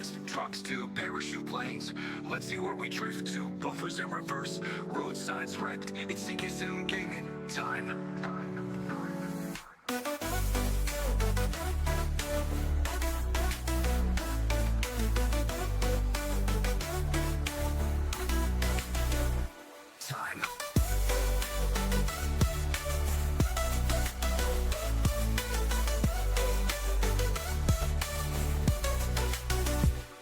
trains, trucks to parachute planes. Let's see where we drift to. Buffers in reverse, road signs wrecked. It's StingS4 gaming time.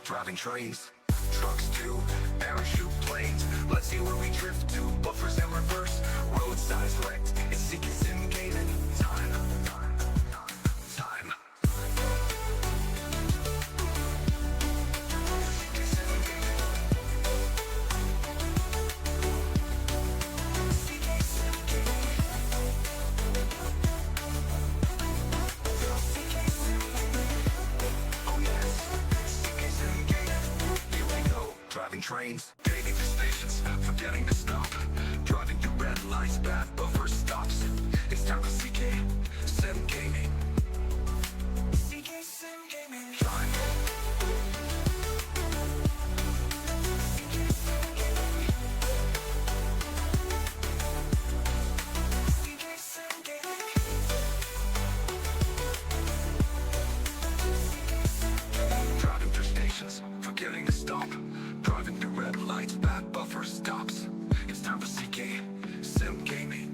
Driving trains, trucks to parachute planes. Let's see where we drift to. Buffers in reverse, road signs wrecked. It's StingS4 gaming time. Driving trains, dating to stations, forgetting to stop. Driving through red lights, bad buffer stops. It's time for StingS4 gaming. StingS4 gaming time. Driving through stations, forgetting to stop. Driving through red lights, bad buffer stops. It's time for StingS4 gaming.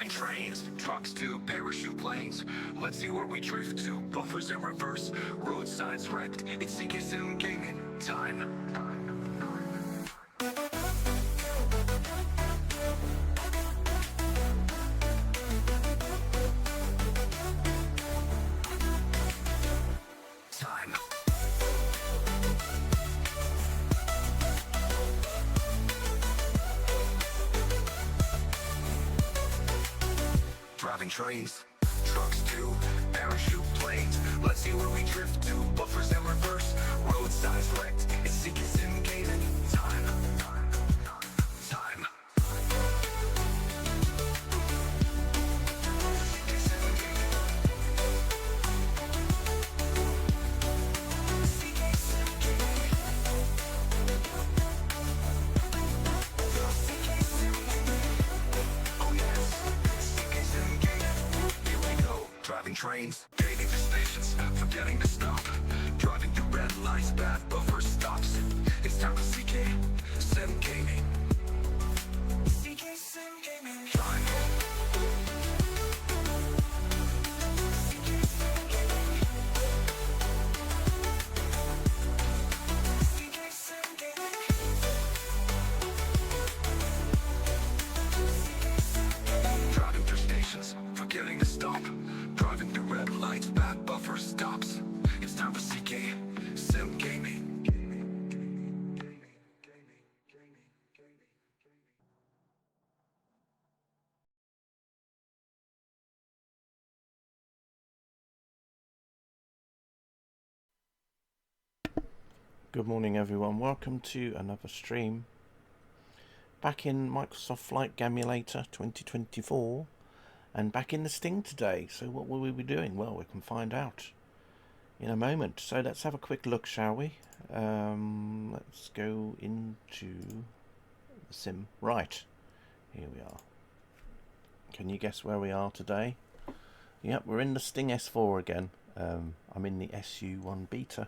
Trains, trucks to parachute planes. Let's see where we drift to. Buffers in reverse, road signs wrecked. It's StingS4 gaming time. Driving trains, trucks to parachute planes. Let's see where we drift to. Buffers in reverse, road signs wrecked. It's StingS4 gaming time. Driving trains, dating to stations, forgetting to stop. Driving through red lights, bad buffer stops. It's time for StingS4 gaming. StingS4 gaming time. Driving through stations, forgetting to stop. Driving through red lights, bad buffer stops. It's time for StingS4 gaming. Good morning everyone, welcome to another stream. Back in Microsoft Flight Gamulator 2024 and back in the Sting today. So what will we be doing? Well, we can find out in a moment. So let's have a quick look, shall we? Let's go into the sim. Right, here we are. Can you guess where we are today? Yep, we're in the StingS4 again. I'm in the SU1 beta.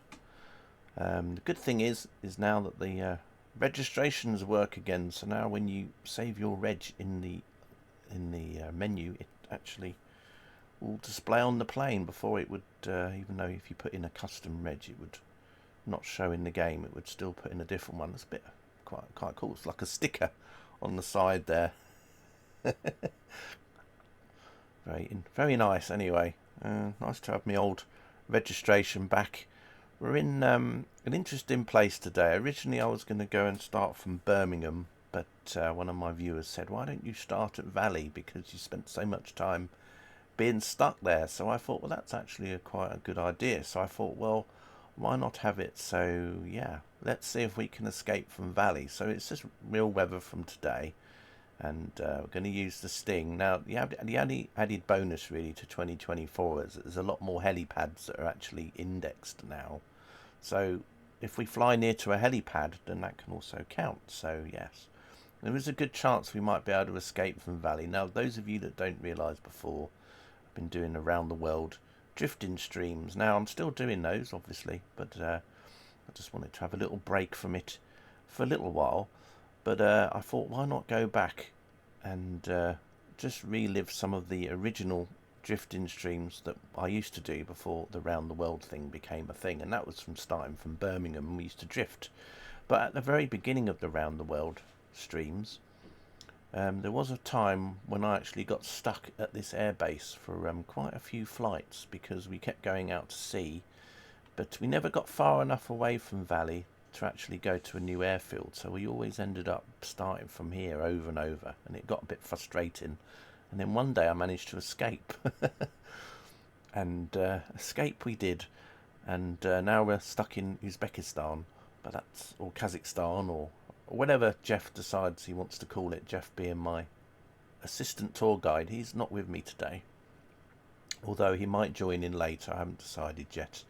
The good thing is now that the registrations work again. So now when you save your reg in the menu, it actually will display on the plane. Before it would, even though if you put in a custom reg, it would not show in the game. It would still put in a different one. It's a bit quite cool. It's like a sticker on the side there. Very nice. Anyway, nice to have my old registration back. We're in an interesting place today. Originally, I was going to go and start from Birmingham, but one of my viewers said, "Why don't you start at Valley, because you spent so much time being stuck there?" So I thought, well, that's actually quite a good idea. So I thought, well, why not have it? So yeah, let's see if we can escape from Valley. So it's just real weather from today, and we're going to use the Sting. Now, the only added bonus really to 2024 is that there's a lot more helipads that are actually indexed now. So if we fly near to a helipad, then that can also count. So yes, there is a good chance we might be able to escape from Valley. Now, those of you that don't realise before, I've been doing around the world drifting streams. Now, I'm still doing those, obviously, but I just wanted to have a little break from it for a little while. But I thought, why not go back and just relive some of the original drifting streams that I used to do before the round the world thing became a thing, and that was starting from Birmingham, and we used to drift. But at the very beginning of the round the world streams, there was a time when I actually got stuck at this airbase for quite a few flights, because we kept going out to sea, but we never got far enough away from Valley to actually go to a new airfield. So we always ended up starting from here over and over, and it got a bit frustrating. And then one day I managed to escape, and escape we did. And now we're stuck in Uzbekistan, but that's, or Kazakhstan, or whatever Jeff decides he wants to call it. Jeff being my assistant tour guide. He's not with me today, although he might join in later. I haven't decided yet.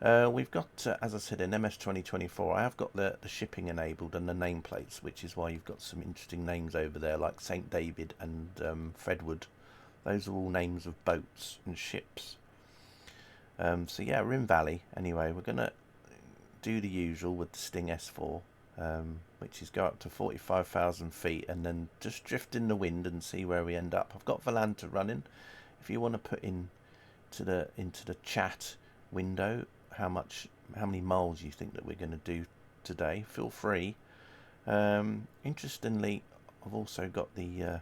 We've got, as I said, in MS 2024, I have got the shipping enabled and the nameplates, which is why you've got some interesting names over there, like St. David and Fredwood. Those are all names of boats and ships. So yeah, we're in Valley. Anyway, we're going to do the usual with the StingS4, which is go up to 45,000 feet and then just drift in the wind and see where we end up. I've got Volanta running. If you want to put into the chat window how many miles you think that we're going to do today, feel free. Interestingly, I've also got a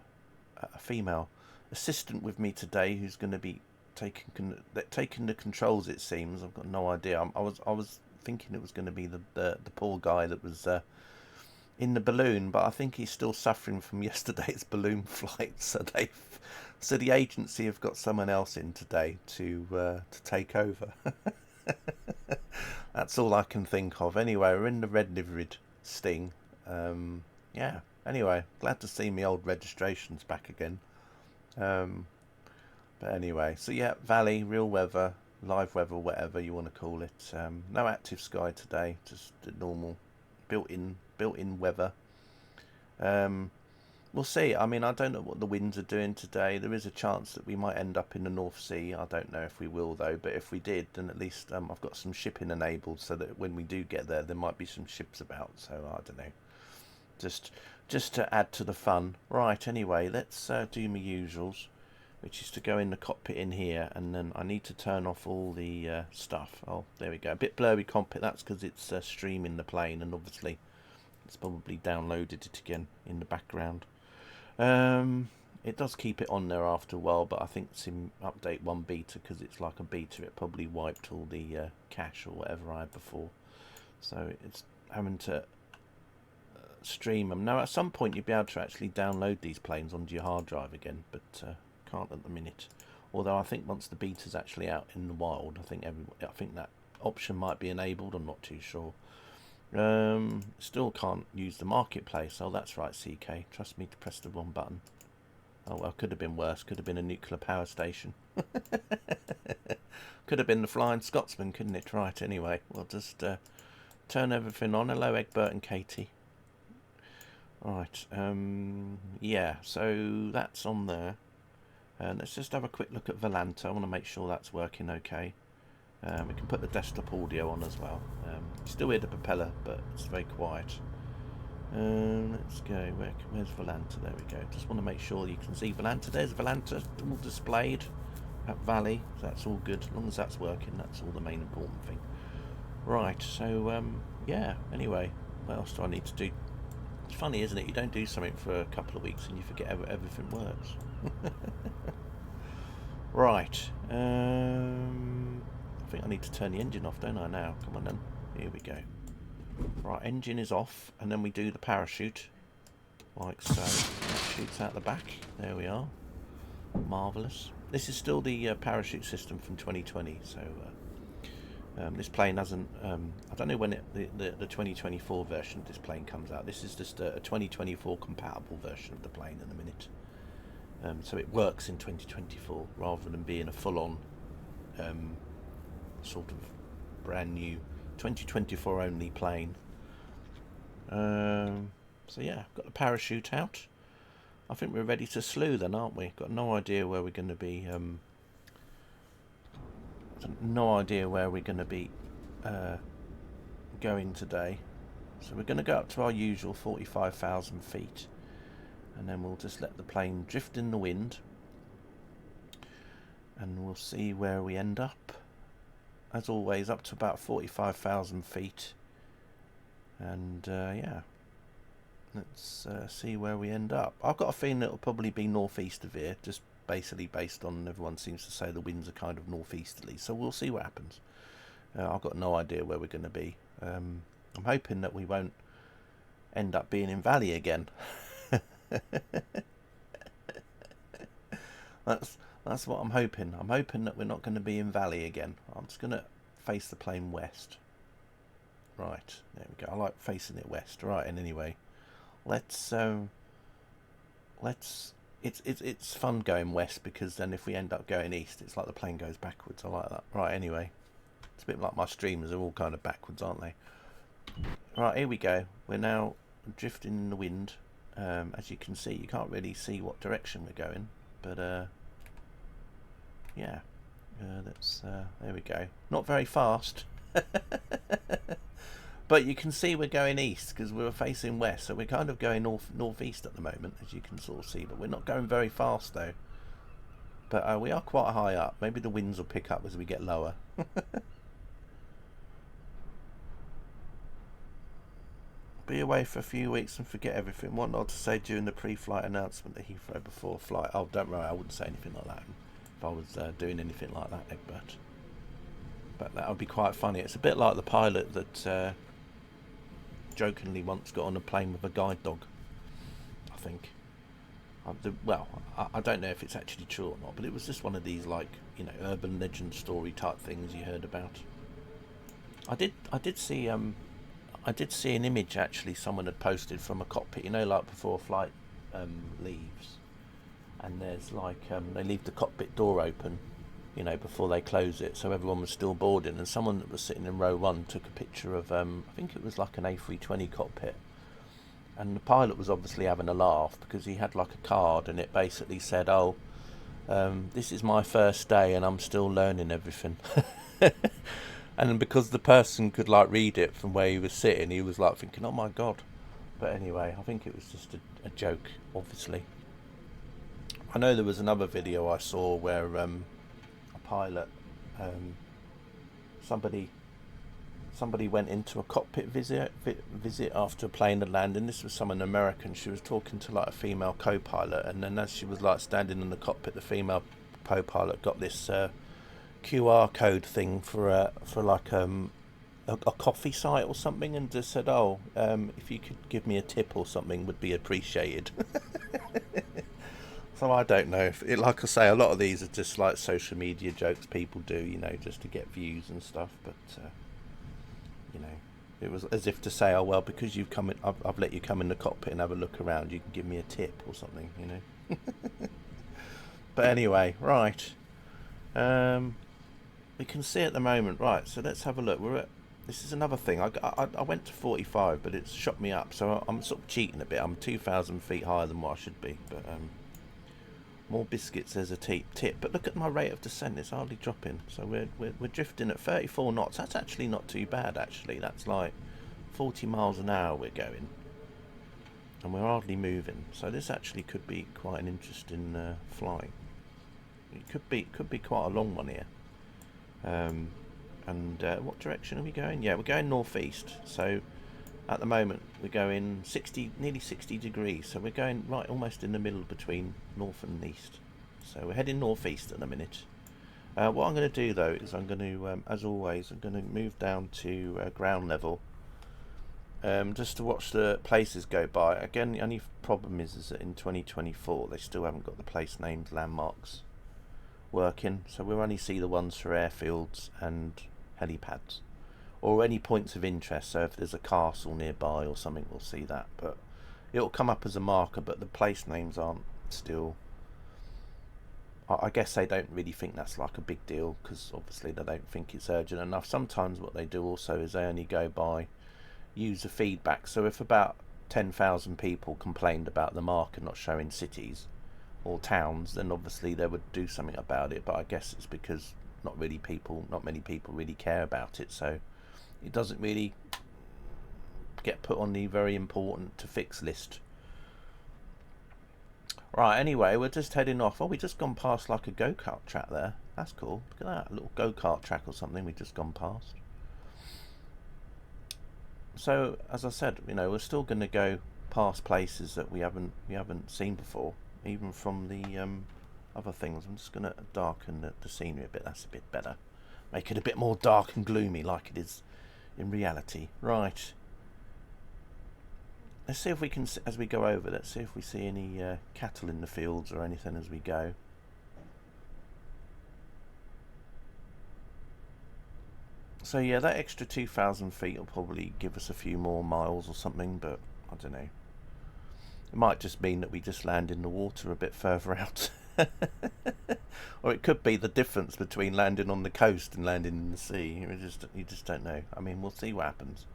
female assistant with me today who's going to be taking the controls, it seems. I've got no idea. I was thinking it was going to be the poor guy that was in the balloon, but I think he's still suffering from yesterday's balloon flight. So the agency have got someone else in today to take over. That's all I can think of. Anyway, we're in the red liveried Sting. Yeah. Anyway, glad to see my old registrations back again. But anyway, so yeah, Valley, real weather, live weather, whatever you want to call it. No active sky today, just the normal built-in weather. We'll see. I mean, I don't know what the winds are doing today. There is a chance that we might end up in the North Sea. I don't know if we will, though. But if we did, then at least I've got some shipping enabled, so that when we do get there might be some ships about. So I don't know. Just to add to the fun. Right. Anyway, let's do my usuals, which is to go in the cockpit in here, and then I need to turn off all the stuff. Oh, there we go. A bit blurry cockpit. That's because it's streaming the plane, and obviously it's probably downloaded it again in the background. It does keep it on there after a while, but I think it's in update 1 beta, because it's like a beta. It probably wiped all the cache or whatever I had before, so it's having to stream them. Now, at some point you'll be able to actually download these planes onto your hard drive again, but can't at the minute. Although I think once the beta's actually out in the wild, I think that option might be enabled. I'm not too sure. Still can't use the marketplace. Oh, that's right, CK. Trust me to press the wrong button. Oh, well, could have been worse. Could have been a nuclear power station. Could have been the Flying Scotsman, couldn't it? Right, anyway, we'll just turn everything on. Hello, Egbert and Katie. Right, yeah, so that's on there. Let's just have a quick look at Volanta. I want to make sure that's working okay. We can put the desktop audio on as well. Still hear the propeller, but it's very quiet. Let's go. Where's Volanta? There we go. Just want to make sure you can see Volanta. There's Volanta, all displayed at Valley. So that's all good. As long as that's working, that's all the main important thing. Right. So yeah. Anyway, what else do I need to do? funny, isn't it? You don't do something for a couple of weeks and you forget everything works. Right. I think I need to turn the engine off, don't I, now? Come on then. Here we go. Right, engine is off, and then we do the parachute. Like so. Shoots out the back. There we are. Marvellous. This is still the parachute system from 2020, so this plane hasn't... I don't know when the 2024 version of this plane comes out. This is just a 2024 compatible version of the plane in a minute. So it works in 2024 rather than being a full-on sort of brand new 2024 only plane. So yeah, got the parachute out. I think we're ready to slew then, aren't we? Got no idea where we're going to be. No idea where we're going to be going today. So we're going to go up to our usual 45,000 feet. And then we'll just let the plane drift in the wind. And we'll see where we end up. As always, up to about 45,000 feet. And yeah, let's see where we end up. I've got a feeling it'll probably be northeast of here, just basically based on everyone seems to say the winds are kind of northeasterly. So we'll see what happens. I've got no idea where we're going to be. I'm hoping that we won't end up being in Valley again. That's what I'm hoping. I'm hoping that we're not going to be in Valley again. I'm just going to face the plane west. Right, there we go. I like facing it west. Right, and anyway, let's it's fun going west, because then if we end up going east, it's like the plane goes backwards. I like that. Right, anyway, it's a bit like my streamers are all kind of backwards, aren't they? Right, here we go. We're now drifting in the wind. As you can see, you can't really see what direction we're going, but yeah, there we go. Not very fast. But you can see we're going east because we're facing west, so we're kind of going northeast at the moment, as you can sort of see, but we're not going very fast though. But we are quite high up. Maybe the winds will pick up as we get lower. Be away for a few weeks and forget everything. What not to say during the pre-flight announcement at Heathrow before flight? Oh, don't worry, I wouldn't say anything like that if I was doing anything like that, Egbert. But that would be quite funny. It's a bit like the pilot that jokingly once got on a plane with a guide dog, I think. Well, I don't know if it's actually true or not, but it was just one of these, like, you know, urban legend story type things you heard about. I did see an image actually someone had posted from a cockpit, you know, like before a flight leaves, and there's like they leave the cockpit door open, you know, before they close it, so everyone was still boarding, and someone that was sitting in row 1 took a picture of I think it was like an A320 cockpit, and the pilot was obviously having a laugh because he had like a card and it basically said, oh, this is my first day and I'm still learning everything. And because the person could like read it from where he was sitting, he was like thinking, oh my god. But anyway, I think it was just a joke, obviously. I know there was another video I saw where a pilot, somebody went into a cockpit visit after a plane had landed. This was someone American. She was talking to like a female co-pilot, and then as she was like standing in the cockpit, the female co-pilot got this QR code thing for like a coffee site or something, and just said, oh, if you could give me a tip or something would be appreciated. So I don't know if it, like I say, a lot of these are just like social media jokes people do, you know, just to get views and stuff, but you know, it was as if to say, oh well, because you've come in, I've let you come in the cockpit and have a look around, you can give me a tip or something, you know. But anyway, right, we can see at the moment, right, so let's have a look. We're at, this is another thing, I went to 45, but it's shot me up, so I'm sort of cheating a bit. I'm 2,000 feet higher than what I should be, but more biscuits as a tip. But look at my rate of descent, it's hardly dropping. So we're drifting at 34 knots. That's actually not too bad, actually. That's like 40 miles an hour we're going, and we're hardly moving. So this actually could be quite an interesting flight. It could be quite a long one here. And what direction are we going? Yeah, we're going northeast. So At the moment we're going 60, nearly 60 degrees, so we're going right almost in the middle between north and east. So we're heading northeast at the minute. What I'm going to do though is I'm going to, as always, I'm going to move down to ground level, just to watch the places go by. Again, the only problem is that in 2024 they still haven't got the place names, landmarks working, so we'll only see the ones for airfields and helipads, or any points of interest. So if there's a castle nearby or something, we'll see that, but it'll come up as a marker, but the place names aren't still. I guess they don't really think that's like a big deal, because obviously they don't think it's urgent enough. Sometimes what they do also is they only go by user feedback. So if about 10,000 people complained about the marker not showing cities or towns, then obviously they would do something about it. But I guess it's because not many people really care about it, so it doesn't really get put on the very important to fix list. Right, anyway, we're just heading off. Oh, we just gone past like a go-kart track there. That's cool. Look at that, a little go-kart track or something we just gone past. So as I said, you know, we're still going to go past places that we haven't seen before, even from the other things. I'm just going to darken the scenery a bit. That's a bit better. Make it a bit more dark and gloomy like it is in reality. Right. Let's see if we can, as we go over, let's see if we see any cattle in the fields or anything as we go. So yeah, that extra 2,000 feet will probably give us a few more miles or something, but I don't know. It might just mean that we just land in the water a bit further out. Or it could be the difference between landing on the coast and landing in the sea. You just don't know. I mean, we'll see what happens.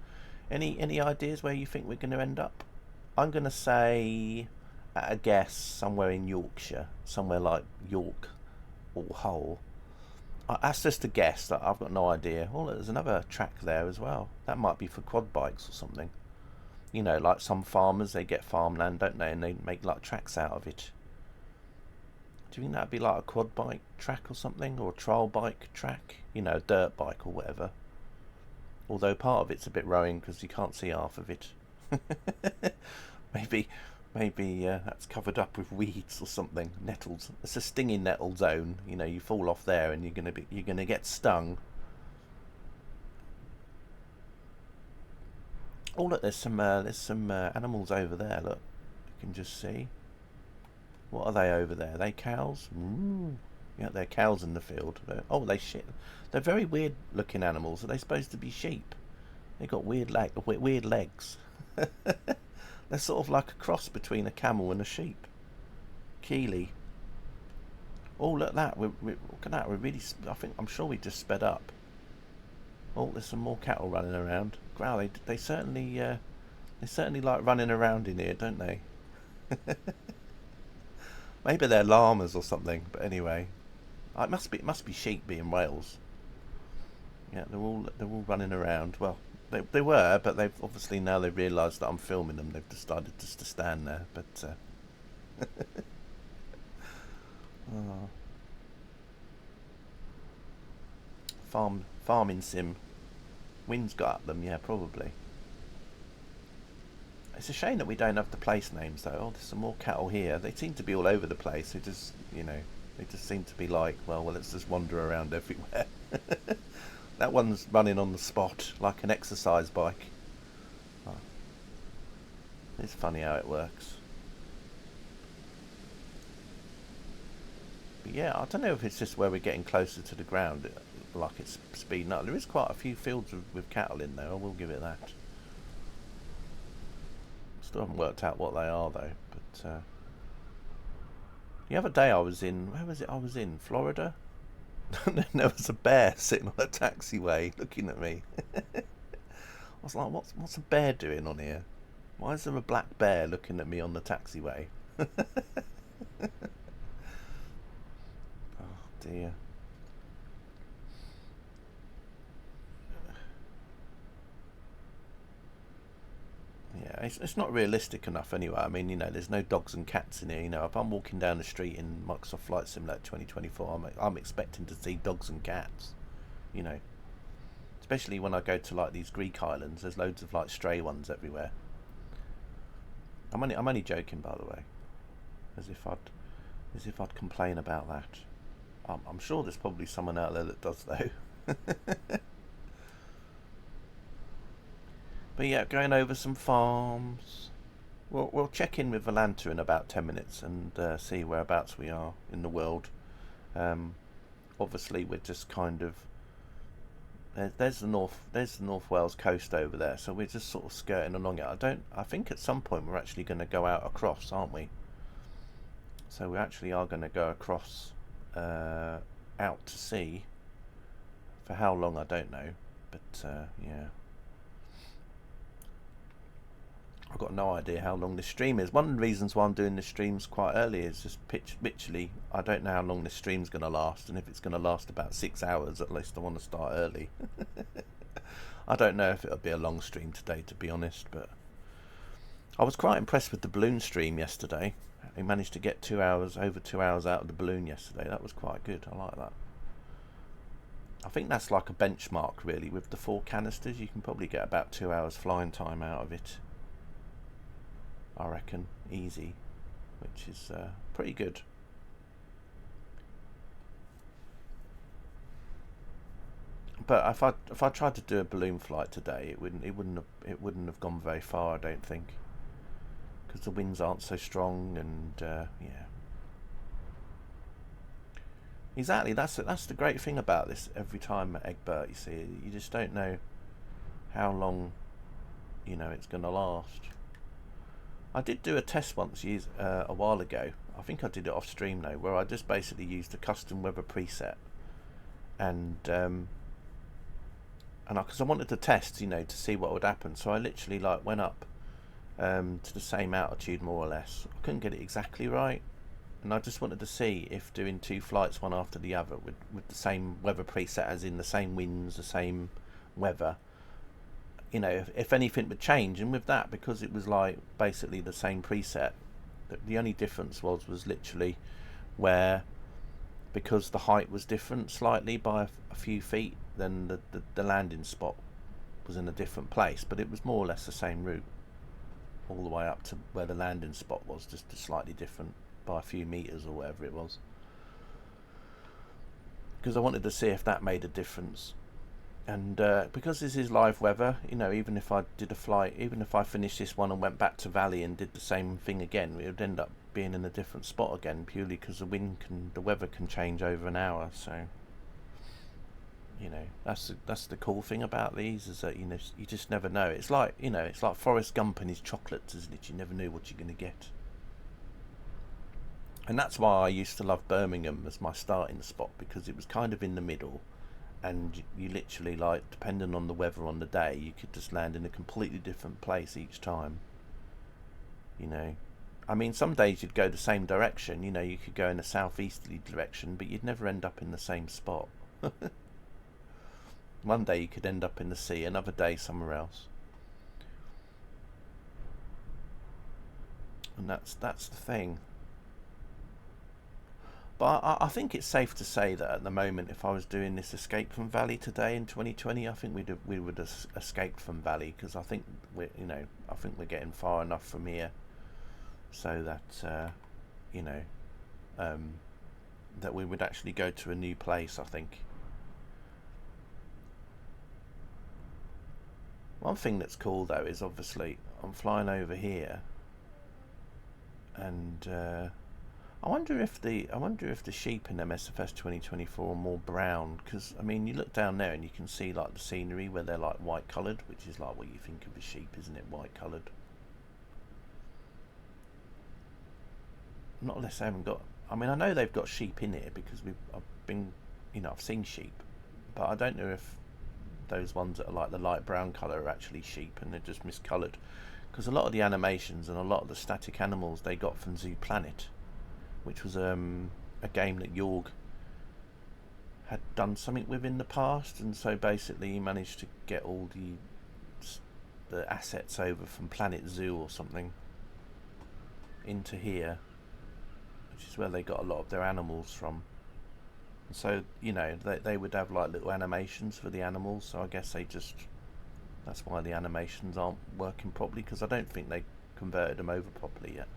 Any ideas where you think we're going to end up? I'm going to say, at a guess, somewhere in Yorkshire, somewhere like York or Hull. That's just a guess. That I've got no idea. Oh, there's another track there as well. That might be for quad bikes or something. You know, like some farmers, they get farmland, don't they, and they make like tracks out of it. Do you think that'd be like a quad bike track or something, or a trial bike track? You know, dirt bike or whatever. Although part of it's a bit rowing because you can't see half of it. maybe that's covered up with weeds or something. Nettles. It's a stinging nettle zone. You know, you fall off there and you're gonna get stung. Oh look, there's some animals over there. Look, you can just see. What are they over there? Are they cows? Ooh. Yeah, they're cows in the field. They shit. They're very weird looking animals. Are they supposed to be sheep? They've got weird legs. They're sort of like a cross between a camel and a sheep. Keely. Oh, look at that. Look at that. I'm sure we just sped up. Oh, there's some more cattle running around. Wow, they certainly like running around in here, don't they? Maybe they're llamas or something. But anyway, it must be sheep being Wales. Yeah, they're all running around. Well, they were, but they've obviously now they've realised that I'm filming them. They've decided just to stand there. But oh. Farming sim. Wind's got at them, yeah, probably. It's a shame that we don't have the place names though. Oh, there's some more cattle here. They seem to be all over the place. They just, you know, they just seem to be like, well, let's just wander around everywhere. That one's running on the spot like an exercise bike. Oh. It's funny how it works. But yeah, I don't know if it's just where we're getting closer to the ground, like it's speeding up. There is quite a few fields with cattle in there, I will give it that. Still haven't worked out what they are though. But the other day I was in, where was it? I was in Florida. And then there was a bear sitting on a taxiway looking at me. I was like, what's a bear doing on here? Why is there a black bear looking at me on the taxiway? Oh dear. Yeah, it's not realistic enough anyway. I mean, you know, there's no dogs and cats in here. You know, if I'm walking down the street in Microsoft Flight Simulator 2024, I'm expecting to see dogs and cats. You know, Especially when I go to like these Greek islands, there's loads of like stray ones everywhere. I'm only joking, by the way, as if I'd complain about that. I'm sure there's probably someone out there that does though. But yeah, going over some farms. We'll check in with Valanta in about 10 minutes and see whereabouts we are in the world. Obviously, we're just kind of there's the North Wales coast over there, so we're just sort of skirting along it. I think at some point we're actually going to go out across, aren't we? So we actually are going to go across out to sea. For how long I don't know, but yeah. I've got no idea how long this stream is. One of the reasons why I'm doing the streams quite early is just literally I don't know how long this stream's going to last, and if it's going to last about 6 hours, at least I want to start early. I don't know if it'll be a long stream today, to be honest, but I was quite impressed with the balloon stream yesterday. We managed to get over 2 hours out of the balloon yesterday. That was quite good. I like that. I think that's like a benchmark, really. With the 4 canisters, you can probably get about 2 hours flying time out of it. I reckon, easy, which is pretty good. But if I tried to do a balloon flight today, it wouldn't have gone very far, I don't think, because the winds aren't so strong, and yeah. Exactly, that's the great thing about this. Every time Egbert, you see, you just don't know how long, it's going to last. I did do a test once a while ago. I think I did it off stream though, where I just basically used a custom weather preset, and because I wanted to test, to see what would happen. So I literally went up to the same altitude more or less. I couldn't get it exactly right, and I just wanted to see if doing 2 flights one after the other with the same weather preset, as in the same winds, the same weather, if anything would change. And with that, because it was basically the same preset, the only difference was literally where, because the height was different slightly by a few feet, then the landing spot was in a different place, but it was more or less the same route all the way up to where the landing spot was, just slightly different by a few meters or whatever it was, because I wanted to see if that made a difference. And because this is live weather, even if I did a flight, even if I finished this one and went back to Valley and did the same thing again, it would end up being in a different spot again, purely because the weather can change over an hour. So that's the cool thing about these, is that you just never know. It's like it's like Forrest Gump and his chocolates, isn't it? You never know what you're going to get. And that's why I used to love Birmingham as my starting spot, because it was kind of in the middle. And you literally, depending on the weather on the day, you could just land in a completely different place each time. I mean, some days you'd go the same direction. You could go in a southeasterly direction, but you'd never end up in the same spot. One day you could end up in the sea, another day somewhere else. And that's the thing. But I think it's safe to say that at the moment, if I was doing this Escape from Valley today in 2020, I think we would have escaped from Valley, because I think we're getting far enough from here, so that that we would actually go to a new place, I think. One thing that's cool though is, obviously, I'm flying over here, and I wonder if the sheep in MSFS 2024 are more brown, because I mean, you look down there and you can see the scenery where they're white coloured, which is what you think of a sheep, isn't it? White coloured. Not unless they haven't got. I mean, I know they've got sheep in here, because I've seen sheep, but I don't know if those ones that are the light brown colour are actually sheep and they're just miscoloured, because a lot of the animations and a lot of the static animals they got from Zoo Planet, which was a game that Jorg had done something with in the past, and so basically he managed to get all the assets over from Planet Zoo or something into here, which is where they got a lot of their animals from. So, you know, they would have like little animations for the animals, so I guess that's why the animations aren't working properly, because I don't think they converted them over properly yet.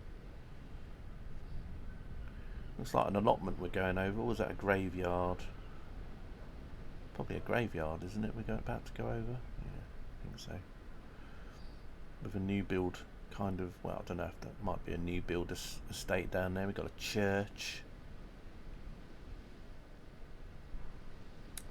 Looks like an allotment we're going over. Or was that a graveyard? Probably a graveyard, isn't it? We're about to go over? Yeah, I think so. With a new build kind of, well, I don't know if that might be a new build estate down there. We've got a church.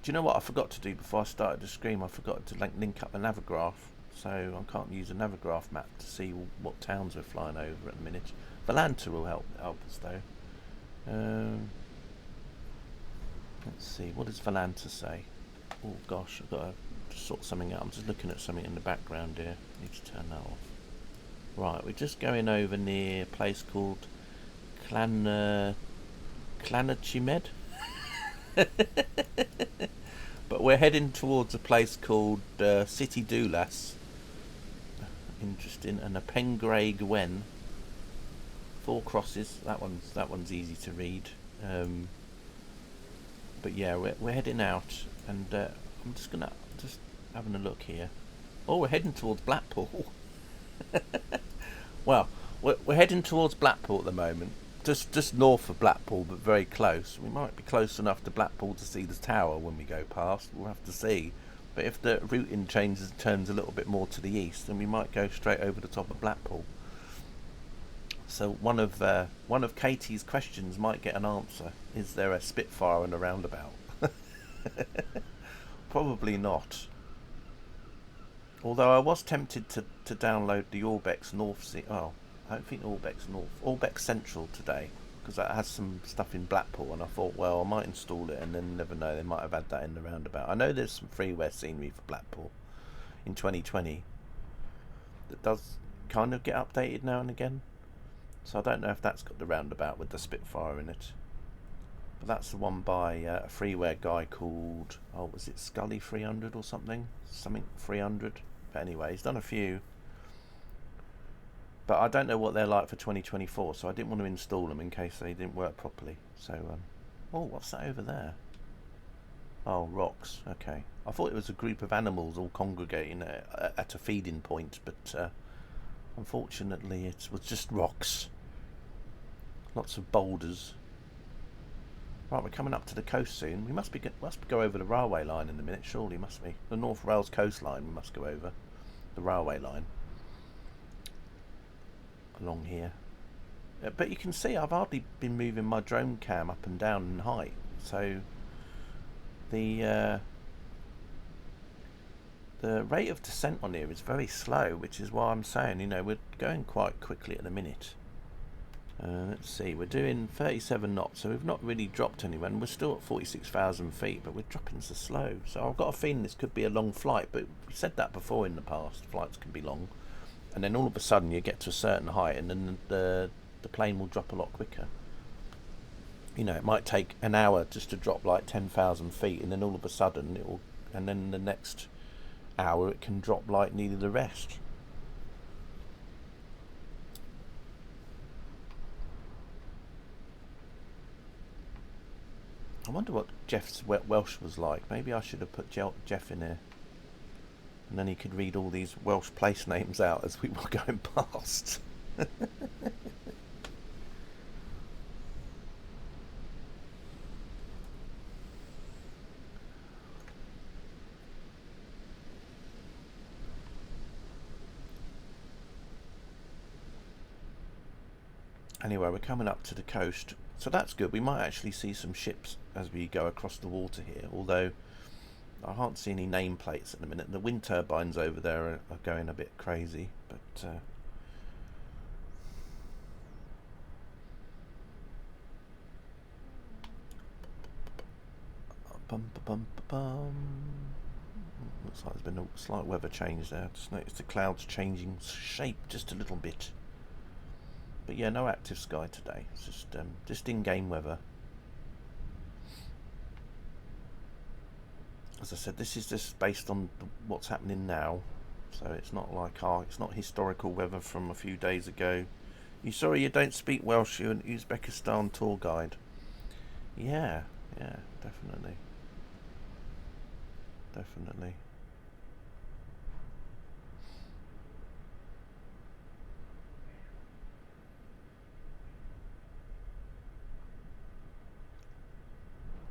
Do you know what I forgot to do before I started the stream? I forgot to link up a navigraph, so I can't use a navigraph map to see what towns we're flying over at the minute. Valanta will help us though. Let's see, what does Valanta say? Oh gosh, I've got to sort something out. I'm just looking at something in the background here. Need to turn that off. Right, we're just going over near a place called Clanachimed. But we're heading towards a place called City Doulas. Interesting. And a Pengrey Gwen. 4 crosses. That one's easy to read. But yeah, we're heading out, and I'm just having a look here. Oh, we're heading towards Blackpool. Well, we're heading towards Blackpool at the moment. Just north of Blackpool, but very close. We might be close enough to Blackpool to see the tower when we go past. We'll have to see. But if the routing turns a little bit more to the east, then we might go straight over the top of Blackpool. So one of Katie's questions might get an answer. Is there a Spitfire and a roundabout? Probably not. Although I was tempted to download the Orbex North. Oh, I don't think Orbex Central today, because that has some stuff in Blackpool, and I thought, well, I might install it, and then never know, they might have had that in the roundabout. I know there's some freeware scenery for Blackpool in 2020 that does kind of get updated now and again, so I don't know if that's got the roundabout with the Spitfire in it. But that's the one by a freeware guy called, oh, was it Scully 300 or something 300. But anyway, he's done a few. But I don't know what they're like for 2024, so I didn't want to install them in case they didn't work properly. So, oh, what's that over there? Oh, rocks. Okay. I thought it was a group of animals all congregating at a feeding point, but unfortunately it was just rocks. Lots of boulders. Right, we're coming up to the coast soon. We must go over the railway line in a minute, surely, must we? The North Wales coastline we must go over. The railway line. Along here. But you can see I've hardly been moving my drone cam up and down in height. So the rate of descent on here is very slow, which is why I'm saying, you know, we're going quite quickly at the minute. Let's see, we're doing 37 knots, so we've not really dropped anywhere, and we're still at 46,000 feet, but we're dropping so slow. So I've got a feeling this could be a long flight, but we said that before in the past, flights can be long. And then all of a sudden you get to a certain height, and then the plane will drop a lot quicker. You know, it might take an hour just to drop like 10,000 feet, and then all of a sudden it will, and then the next hour it can drop like nearly the rest. I wonder what Jeff's Welsh was like. Maybe I should have put Jeff in here, and then he could read all these Welsh place names out as we were going past. Anyway, we're coming up to the coast, so that's good. We might actually see some ships as we go across the water here, although I can't see any nameplates at the minute. The wind turbines over there are going a bit crazy, but looks like there's been a slight weather change there. Just noticed the clouds changing shape just a little bit. But yeah, no active sky today. It's just in-game weather. As I said, this is just based on what's happening now, so it's not like it's not historical weather from a few days ago. You sorry you don't speak Welsh? You're an Uzbekistan tour guide. Yeah, Yeah, definitely. Definitely.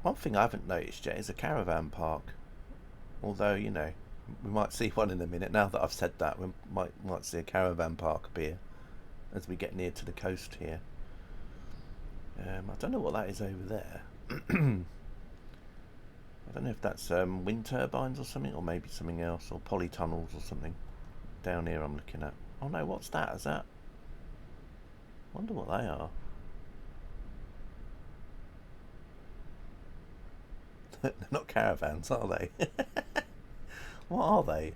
One thing I haven't noticed yet is a caravan park. Although, you know, we might see one in a minute. Now that I've said that, we might see a caravan park appear as we get near to the coast here. I don't know what that is over there. I don't know if that's wind turbines or something, or maybe something else, or polytunnels or something. Down here I'm looking at. Oh no, what's that? Is that? I wonder what they are. They're not caravans, are they? What are they?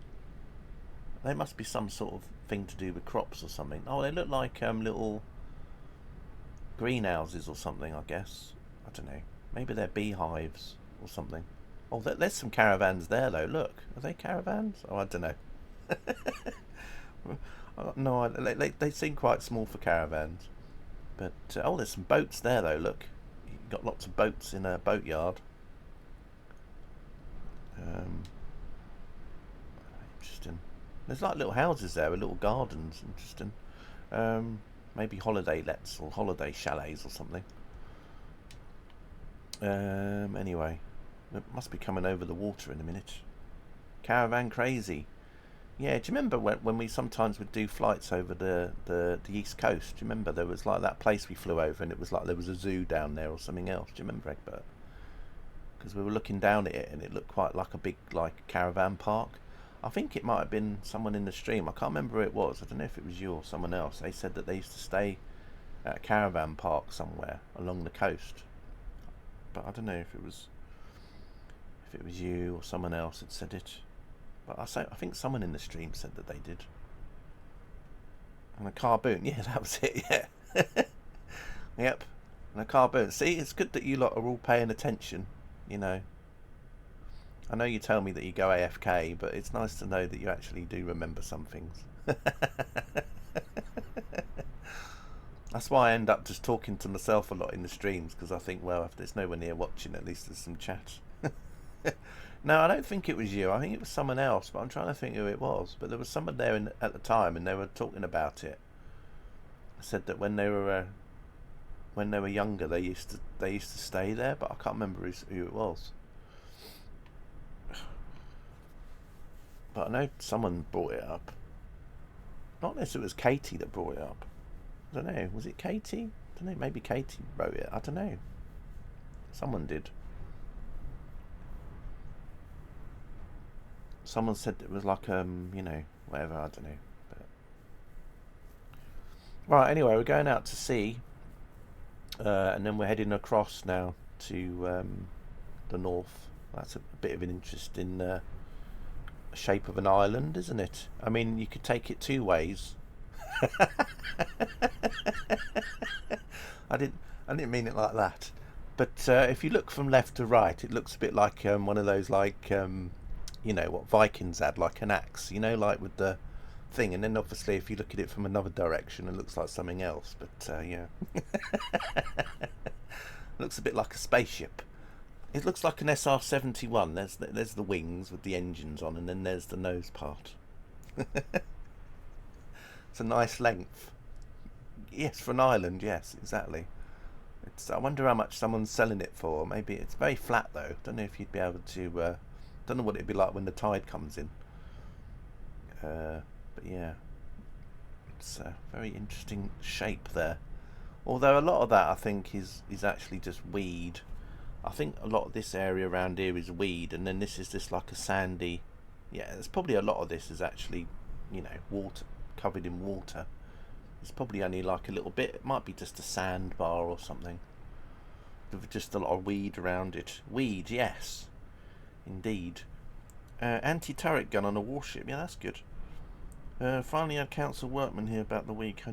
They must be some sort of thing to do with crops or something. Oh, they look like little greenhouses or something, I guess. I don't know. Maybe they're beehives or something. Oh, there's some caravans there, though. Look. Are they caravans? Oh, I don't know. No, they seem quite small for caravans. But, oh, there's some boats there, though. Look. You've got lots of boats in a boatyard. Um, Interesting. There's like little houses there with little gardens. Interesting. Maybe holiday lets or holiday chalets or something. Anyway, it must be coming over the water in a minute. Caravan crazy. Yeah, do you remember when we sometimes would do flights over the East Coast? Do you remember there was like that place we flew over and it was like there was a zoo down there or something else? Do you remember, Egbert? Because we were looking down at it and it looked quite like a big like caravan park. I think it might have been someone in the stream. I can't remember who it was. I don't know if it was you or someone else. They said that they used to stay at a caravan park somewhere along the coast. But I don't know if it was you or someone else had said it. But I think someone in the stream said that they did. And a carboon, yeah, that was it. Yeah, yep. And a carboon. See, it's good that you lot are all paying attention. You know, I know you tell me that you go AFK, but it's nice to know that you actually do remember some things. That's why I end up just talking to myself a lot in the streams, because I think, well, if there's no one here watching, at least there's some chat. No, I don't think it was you. I think it was someone else, but I'm trying to think who it was. But there was someone there at the time, and they were talking about it. I said that when they were younger, they used to stay there, but I can't remember who it was. But I know someone brought it up. Not unless it was Katie that brought it up. I don't know. Was it Katie? I don't know. Maybe Katie wrote it. I don't know. Someone did. Someone said it was like whatever. I don't know. But right. Anyway, we're going out to sea, and then we're heading across now to the north. That's a bit of an interesting shape of an island, isn't it? I mean, you could take it two ways. I didn't mean it like that. But if you look from left to right, it looks a bit like one of those what Vikings had, like an axe. Like with the thing. And then obviously, if you look at it from another direction, it looks like something else. But yeah, looks a bit like a spaceship. It looks like an SR-71. There's the wings with the engines on, and then there's the nose part. It's a nice length. Yes, for an island. Yes, exactly. I wonder how much someone's selling it for. Maybe it's very flat though. Don't know if you'd be able to. Don't know what it'd be like when the tide comes in. But yeah, it's a very interesting shape there. Although a lot of that I think is actually just weed. I think a lot of this area around here is weed, and then this is just like a sandy. Yeah, there's probably a lot of this is actually, water, covered in water. It's probably only like a little bit. It might be just a sandbar or something, with just a lot of weed around it. Weed, yes, indeed. Anti-turret gun on a warship. Yeah, that's good. Finally had council workmen here about the leak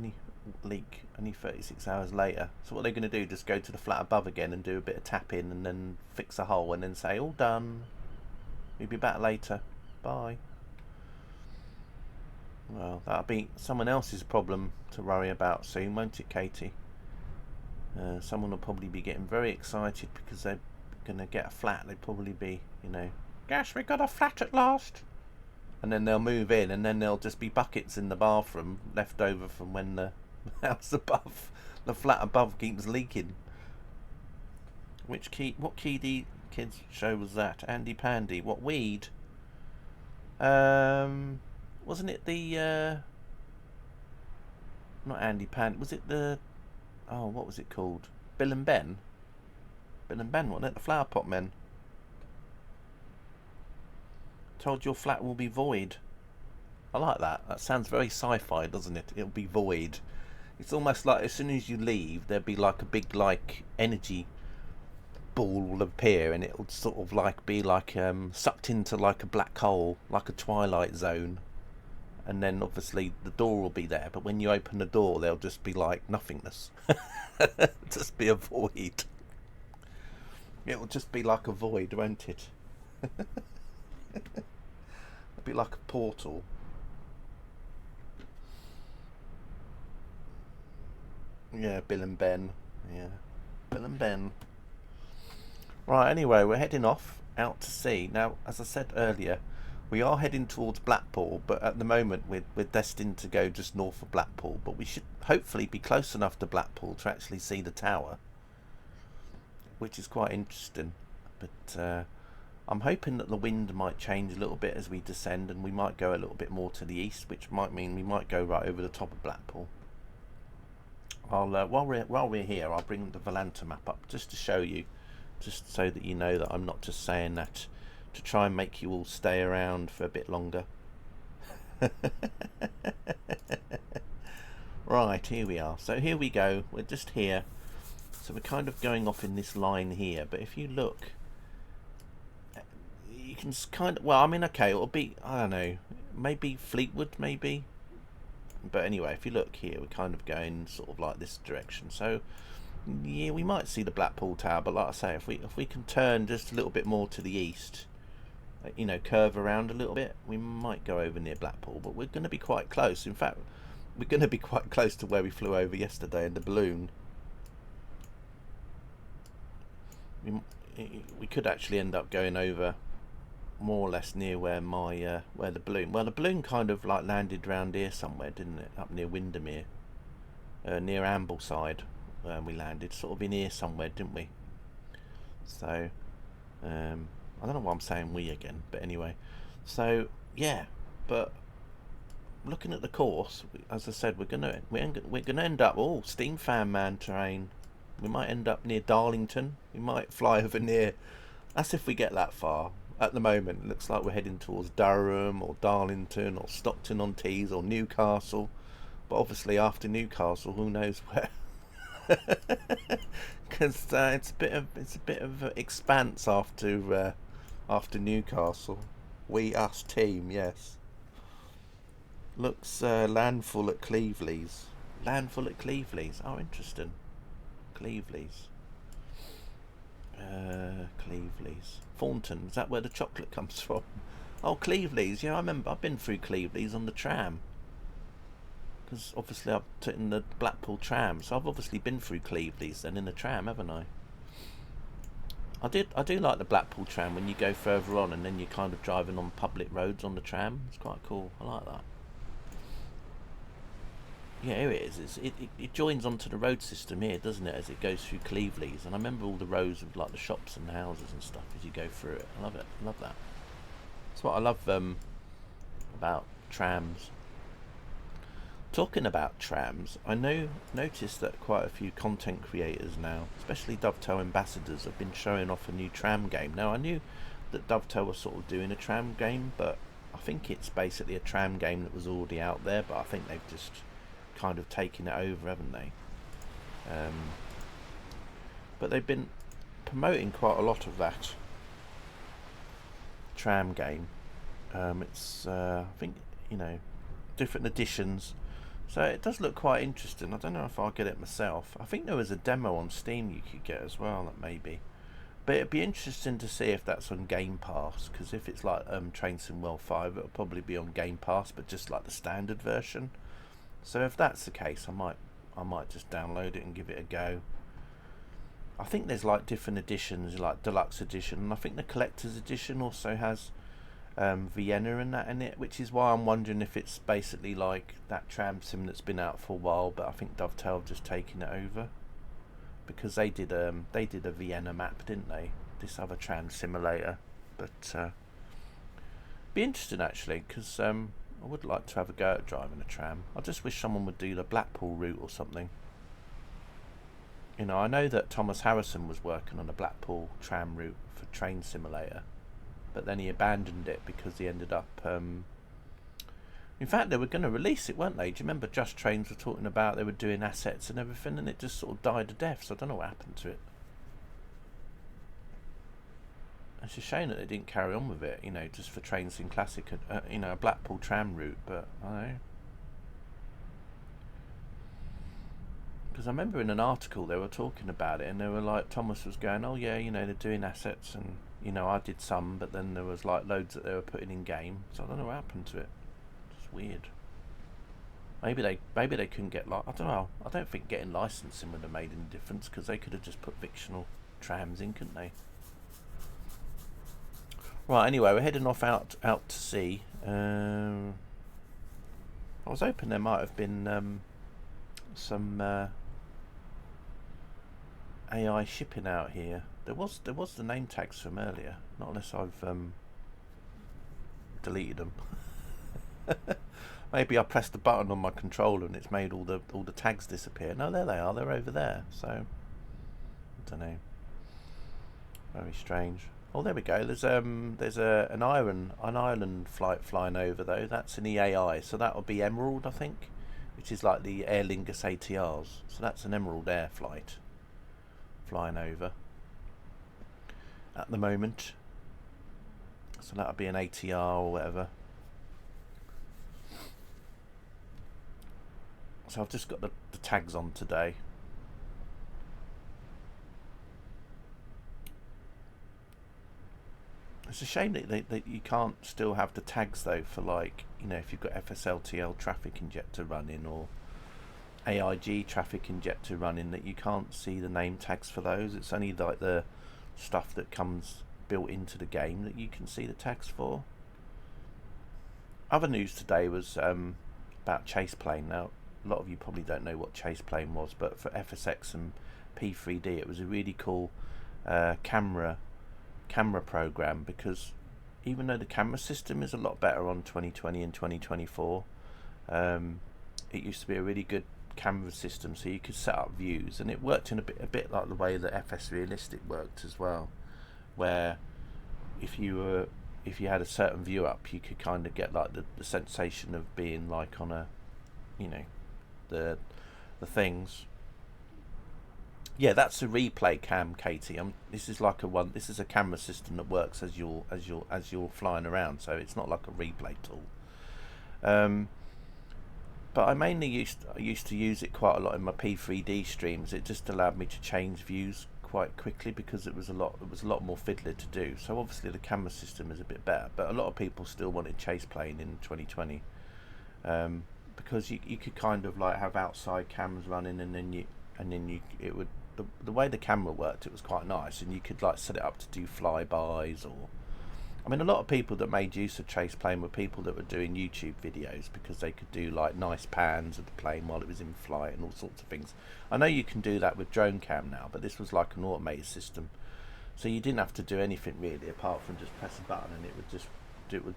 only 36 hours later. So what they're going to do, just go to the flat above again and do a bit of tapping and then fix a hole and then say, all done, we'll be back later, bye. Well, that'll be someone else's problem to worry about soon, won't it, Katie? Someone will probably be getting very excited because they're going to get a flat, they'd probably be, you know, yes, we got a flat at last. And then they'll move in, and then there'll just be buckets in the bathroom left over from when the house above, the flat above, keeps leaking. What kiddie kids show was that? Andy Pandy. What weed? Wasn't it the not Andy Pandy? Was it the what was it called? Bill and Ben. Bill and Ben, wasn't it? The Flower Pot Men. Told your flat will be void. I like that. That sounds very sci-fi, doesn't it? It'll be void. It's almost like as soon as you leave, there'll be like a big like energy ball will appear, and it'll sort of like be like sucked into like a black hole, like a twilight zone. And then obviously the door will be there, but when you open the door, there'll just be like nothingness. Just be a void. It'll just be like a void, won't it? It'll be like a portal. Yeah, Bill and Ben. Yeah, Bill and Ben. Right, anyway, we're heading off out to sea. Now, as I said earlier, we are heading towards Blackpool, but at the moment we're destined to go just north of Blackpool, but we should hopefully be close enough to Blackpool to actually see the tower, which is quite interesting. But I'm hoping that the wind might change a little bit as we descend, and we might go a little bit more to the east, which might mean we might go right over the top of Blackpool. I'll while we're here, I'll bring the Volanta map up just to show you, just so that you know that I'm not just saying that to try and make you all stay around for a bit longer. Right, here we are. So here we go. We're just here. So we're kind of going off in this line here, but if you look, you can kind of, well, I mean, okay, it'll be, I don't know, maybe Fleetwood, maybe. But anyway, if you look here, we're kind of going sort of like this direction. So yeah, we might see the Blackpool Tower, but like I say, if we can turn just a little bit more to the east, you know, curve around a little bit, we might go over near Blackpool. But we're going to be quite close. In fact, we're going to be quite close to where we flew over yesterday in the balloon. We could actually end up going over more or less near where my where the balloon, well, the balloon kind of like landed round here somewhere, didn't it? Up near Windermere, near Ambleside. We landed sort of in here somewhere, didn't we? So I don't know why I'm saying we again, but anyway, so yeah. But looking at the course, as I said, we're gonna end up steam fan man terrain. We might end up near Darlington. We might fly over near, that's if we get that far. At the moment, it looks like we're heading towards Durham or Darlington or Stockton-on-Tees or Newcastle. But obviously, after Newcastle, who knows where? Because it's a bit of expanse after Newcastle. Us team, yes. Looks landfall at Cleveley's. Landfall at Cleveley's. Oh, interesting. Cleveley's. Cleveley's. Thornton. Is that where the chocolate comes from? Oh, Cleveley's. Yeah, I remember. I've been through Cleveley's on the tram. Because obviously I've taken the Blackpool tram, so I've obviously been through Cleveley's then in the tram, haven't I? I do like the Blackpool tram when you go further on and then you're kind of driving on public roads on the tram. It's quite cool. I like that. Yeah, here it is. It joins onto the road system here, doesn't it, as it goes through Cleveley's. And I remember all the rows of like the shops and the houses and stuff as you go through it. I love it. I love that. That's what I love about trams. Talking about trams, I noticed that quite a few content creators now, especially Dovetail ambassadors, have been showing off a new tram game. Now, I knew that Dovetail was sort of doing a tram game, but I think it's basically a tram game that was already out there, but I think they've just kind of taken it over, haven't they? But they've been promoting quite a lot of that tram game. It's I think, you know, different editions, so it does look quite interesting. I don't know if I'll get it myself. I think there was a demo on Steam you could get as well, that maybe, but it'd be interesting to see if that's on Game Pass, because if it's like Train Sim World 5, it'll probably be on Game Pass, but just like the standard version. So if that's the case, I might just download it and give it a go. I think there's like different editions, like deluxe edition, and I think the collector's edition also has Vienna and that in it, which is why I'm wondering if it's basically like that tram sim that's been out for a while, but I think Dovetail have just taken it over, because they did a Vienna map, didn't they? This other tram simulator, but be interesting actually, because I would like to have a go at driving a tram. I just wish someone would do the Blackpool route or something. You know, I know that Thomas Harrison was working on a Blackpool tram route for Train Simulator, but then he abandoned it because he ended up... in fact, they were going to release it, weren't they? Do you remember Just Trains were talking about they were doing assets and everything, and it just sort of died a death, so I don't know what happened to it. It's a shame that they didn't carry on with it, you know, just for Train Sim Classic, you know, a Blackpool tram route, but I don't know. Because I remember in an article they were talking about it, and they were like, Thomas was going, oh yeah, you know, they're doing assets, and you know, I did some, but then there was like loads that they were putting in game, so I don't know what happened to it. It's weird. Maybe they couldn't get, like, I don't know, I don't think getting licensing would have made any difference, because they could have just put fictional trams in, couldn't they? Right, anyway, we're heading off out to sea. I was hoping there might have been some AI shipping out here. There was the name tags from earlier, not unless I've deleted them. Maybe I pressed the button on my controller and it's made all the tags disappear. No, there they are. They're over there. So I don't know. Very strange. Oh, there we go. There's an island flight flying over though. That's an EAI, so that will be Emerald, I think, which is like the Aer Lingus ATRs. So that's an Emerald Air flight flying over at the moment. So that'll be an ATR or whatever. So I've just got the tags on today. It's a shame that you can't still have the tags though for, like, you know, if you've got FSLTL traffic injector running or AIG traffic injector running, that you can't see the name tags for those. It's only like the stuff that comes built into the game that you can see the tags for. Other news today was about Chase Plane. Now, a lot of you probably don't know what Chase Plane was, but for FSX and P3D it was a really cool camera program, because even though the camera system is a lot better on 2020 and 2024, it used to be a really good camera system, so you could set up views, and it worked in a bit like the way that FS Realistic worked as well, where if you had a certain view up, you could kind of get like the sensation of being like on a, you know, the things. Yeah, that's a replay cam, Katie. This is like this is a camera system that works as you're flying around, so it's not like a replay tool. But I mainly used to use it quite a lot in my P3D streams. It just allowed me to change views quite quickly, because it was a lot more fiddly to do. So obviously the camera system is a bit better, but a lot of people still wanted Chase Plane in 2020, because you could kind of like have outside cams running, and then it would, the way the camera worked, it was quite nice, and you could like set it up to do flybys, or I mean, a lot of people that made use of Chase Plane were people that were doing YouTube videos, because they could do like nice pans of the plane while it was in flight and all sorts of things. I know you can do that with drone cam now, but this was like an automated system, so you didn't have to do anything really apart from just press a button and it would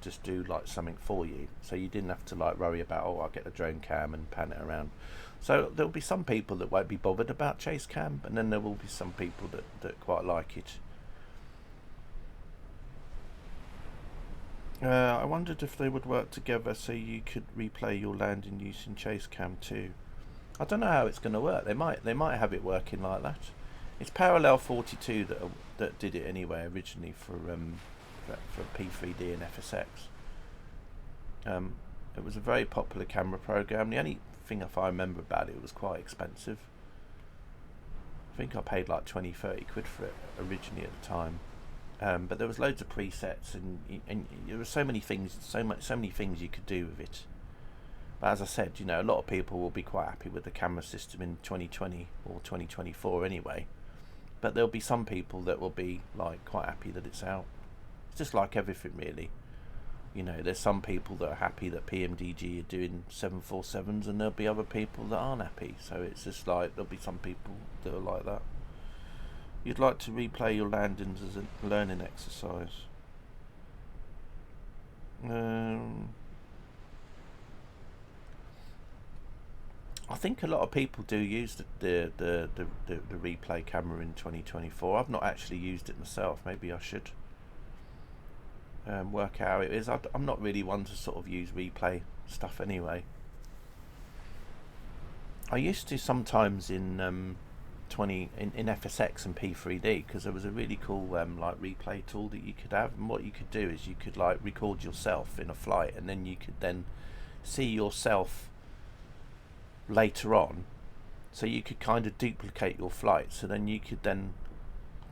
just do like something for you. So you didn't have to like worry about, oh, I'll get the drone cam and pan it around. So there'll be some people that won't be bothered about Chase Cam, and then there will be some people that quite like it. I wondered if they would work together so you could replay your landing using Chase Cam too. I don't know how it's going to work. They might have it working like that. It's Parallel 42 that did it anyway originally for P3D and FSX. It was a very popular camera program. The only thing, if I remember about it, was quite expensive. I think I paid like 20-30 quid for it originally at the time. But there was loads of presets, and there were so many things, so many things you could do with it. But as I said, you know, a lot of people will be quite happy with the camera system in 2020 or 2024 anyway. But there'll be some people that will be like quite happy that it's out. It's just like everything, really. You know, there's some people that are happy that PMDG are doing 747s, and there'll be other people that aren't happy. So it's just like there'll be some people that are like that. You'd like to replay your landings as a learning exercise. I think a lot of people do use the replay camera in 2024. I've not actually used it myself. Maybe I should work out how it is. I'm not really one to sort of use replay stuff anyway. I used to sometimes in in FSX and P3D, because there was a really cool like replay tool that you could have, and what you could do is you could like record yourself in a flight, and then you could then see yourself later on, so you could kind of duplicate your flight, so then you could then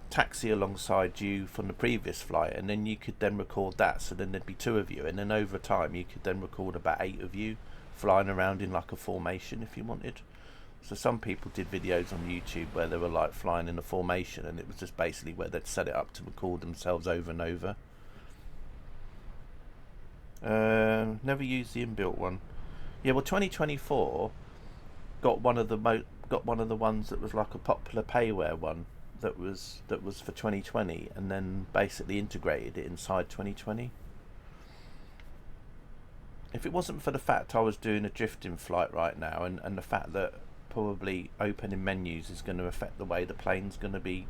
taxi alongside you from the previous flight, and then you could then record that, so then there'd be 2 of you, and then over time you could then record about 8 of you flying around in like a formation if you wanted. So some people did videos on YouTube where they were like flying in a formation, and it was just basically where they'd set it up to record themselves over and over. Never used the inbuilt one. Yeah, well, 2024 got one of the ones that was like a popular payware one that was for 2020, and then basically integrated it inside 2020. If it wasn't for the fact I was doing a drifting flight right now, and the fact that probably opening menus is going to affect the way the plane's going to be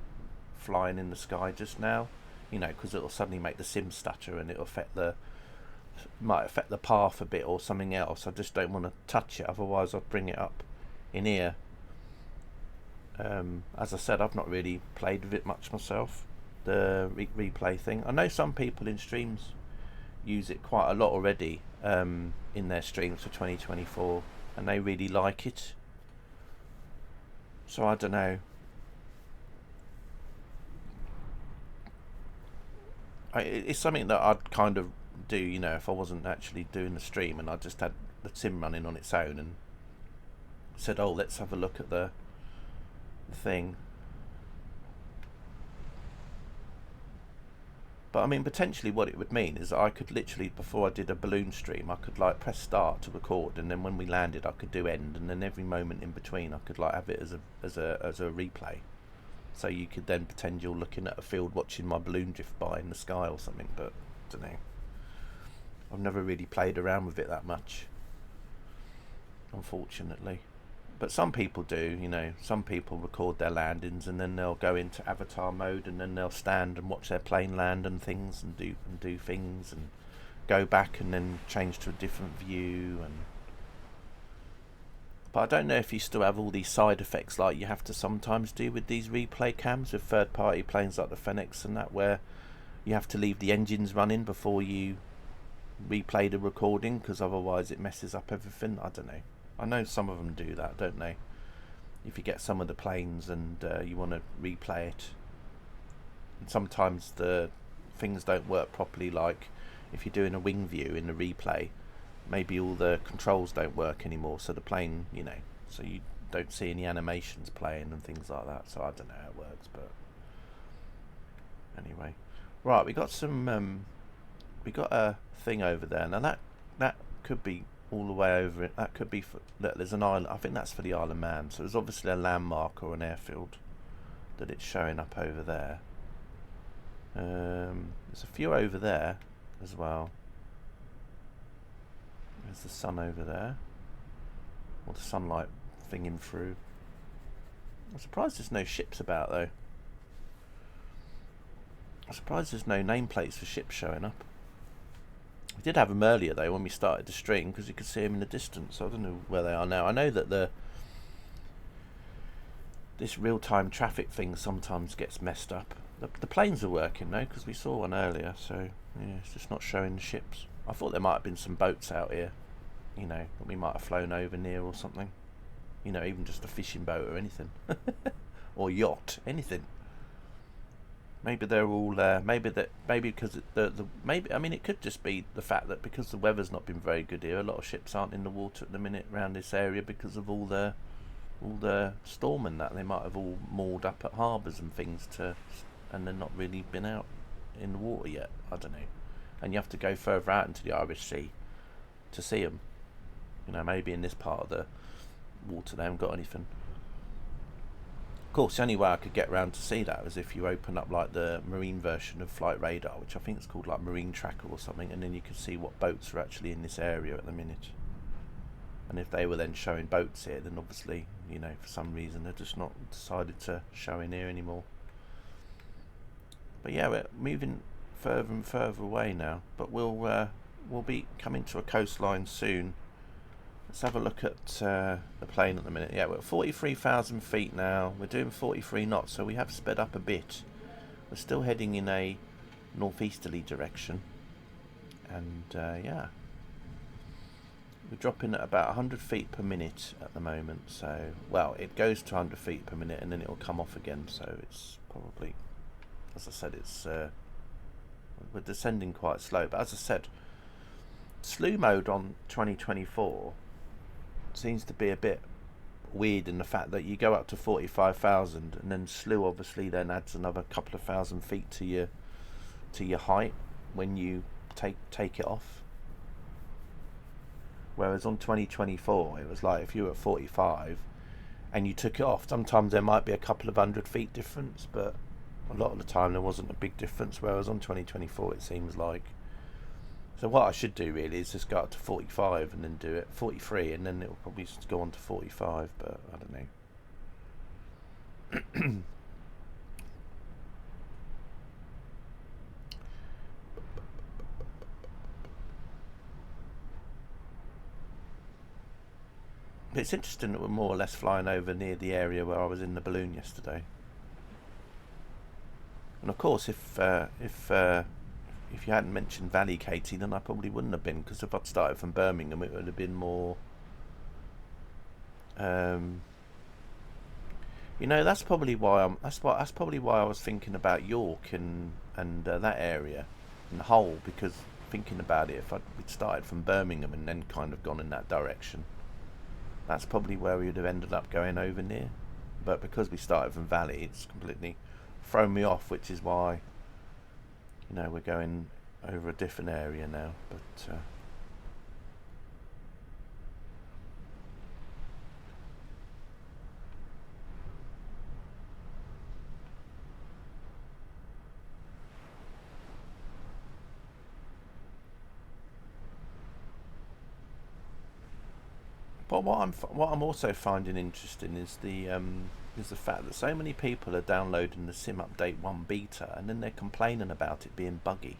flying in the sky just now, you know, because it'll suddenly make the sim stutter, and it'll might affect the path a bit or something else. I just don't want to touch it, otherwise I'd bring it up in here. As I said, I've not really played with it much myself, the replay thing. I know some people in streams use it quite a lot already in their streams for 2024, and they really like it. So I don't know. It's something that I'd kind of do, you know, if I wasn't actually doing the stream and I just had the sim running on its own and said, oh, let's have a look at the thing. But I mean, potentially what it would mean is that I could literally, before I did a balloon stream, I could like press start to record, and then when we landed I could do end, and then every moment in between I could like have it as a replay. So you could then pretend you're looking at a field watching my balloon drift by in the sky or something, but I don't know. I've never really played around with it that much, unfortunately. But some people do, you know, some people record their landings and then they'll go into avatar mode, and then they'll stand and watch their plane land and things, and do things, and go back and then change to a different view. But I don't know if you still have all these side effects like you have to sometimes do with these replay cams with third party planes like the Fenix and that, where you have to leave the engines running before you replay the recording, because otherwise it messes up everything. I don't know. I know some of them do that, don't they? If you get some of the planes and you want to replay it, and sometimes the things don't work properly, like if you're doing a wing view in the replay, maybe all the controls don't work anymore, so the plane, you know, so you don't see any animations playing and things like that. So I don't know how it works, but anyway. Right, we got some we got a thing over there. Now that could be all the way over it. That could be for, look, there's an island. I think that's for the Isle of Man. So there's obviously a landmark or an airfield that it's showing up over there. There's a few over there as well. There's the sun over there, or the sunlight thinging through. I'm surprised there's no ships about though. I'm surprised there's no nameplates for ships showing up. We did have them earlier though when we started the stream, because you could see them in the distance. I don't know where they are now. I know that this real-time traffic thing sometimes gets messed up. The planes are working though, because we saw one earlier. So yeah, it's just not showing the ships. I thought there might have been some boats out here, you know, that we might have flown over near or something. You know, even just a fishing boat or anything, or yacht, anything. Maybe they're all maybe because maybe, I mean, it could just be the fact that because the weather's not been very good here, a lot of ships aren't in the water at the minute around this area because of all the all the storemen that they might have all moored up at harbours and things and they're not really been out in the water yet. I don't know. And you have to go further out into the Irish Sea to see them. You know, maybe in this part of the water they haven't got anything. Of course, the only way I could get around to see that was if you open up like the marine version of Flight Radar, which I think is called like Marine Tracker or something, and then you could see what boats are actually in this area at the minute. And if they were then showing boats here, then obviously, you know, for some reason they're just not decided to show in here anymore. But yeah, we're moving further and further away now, but we'll be coming to a coastline soon. Let's have a look at the plane at the minute. Yeah, we're at 43,000 feet now. We're doing 43 knots, so we have sped up a bit. We're still heading in a northeasterly direction. And yeah, we're dropping at about 100 feet per minute at the moment. So, well, it goes to 100 feet per minute and then it'll come off again. So it's probably, as I said, it's we're descending quite slow. But as I said, slew mode on 2024 seems to be a bit weird in the fact that you go up to 45,000 and then slew obviously then adds another couple of thousand feet to your height when you take it off. Whereas on 2024 it was like if you were at 45 and you took it off, sometimes there might be a couple of 100 feet difference, but a lot of the time there wasn't a big difference, whereas on 2024 it seems like. So what I should do really is just go up to 45 and then do it 43, and then it will probably just go on to 45, but I don't know. But it's interesting that we're more or less flying over near the area where I was in the balloon yesterday. And of course, if you hadn't mentioned Valley, Katie, then I probably wouldn't have been, because if I'd started from Birmingham, it would have been more. You know, that's probably why that's probably why I was thinking about York and that area and Hull, because thinking about it, if we'd started from Birmingham and then kind of gone in that direction, that's probably where we would have ended up going over near. But because we started from Valley, it's completely thrown me off, which is why, you know, we're going over a different area now. But what I'm also finding interesting is the fact that so many people are downloading the Sim Update 1 beta and then they're complaining about it being buggy.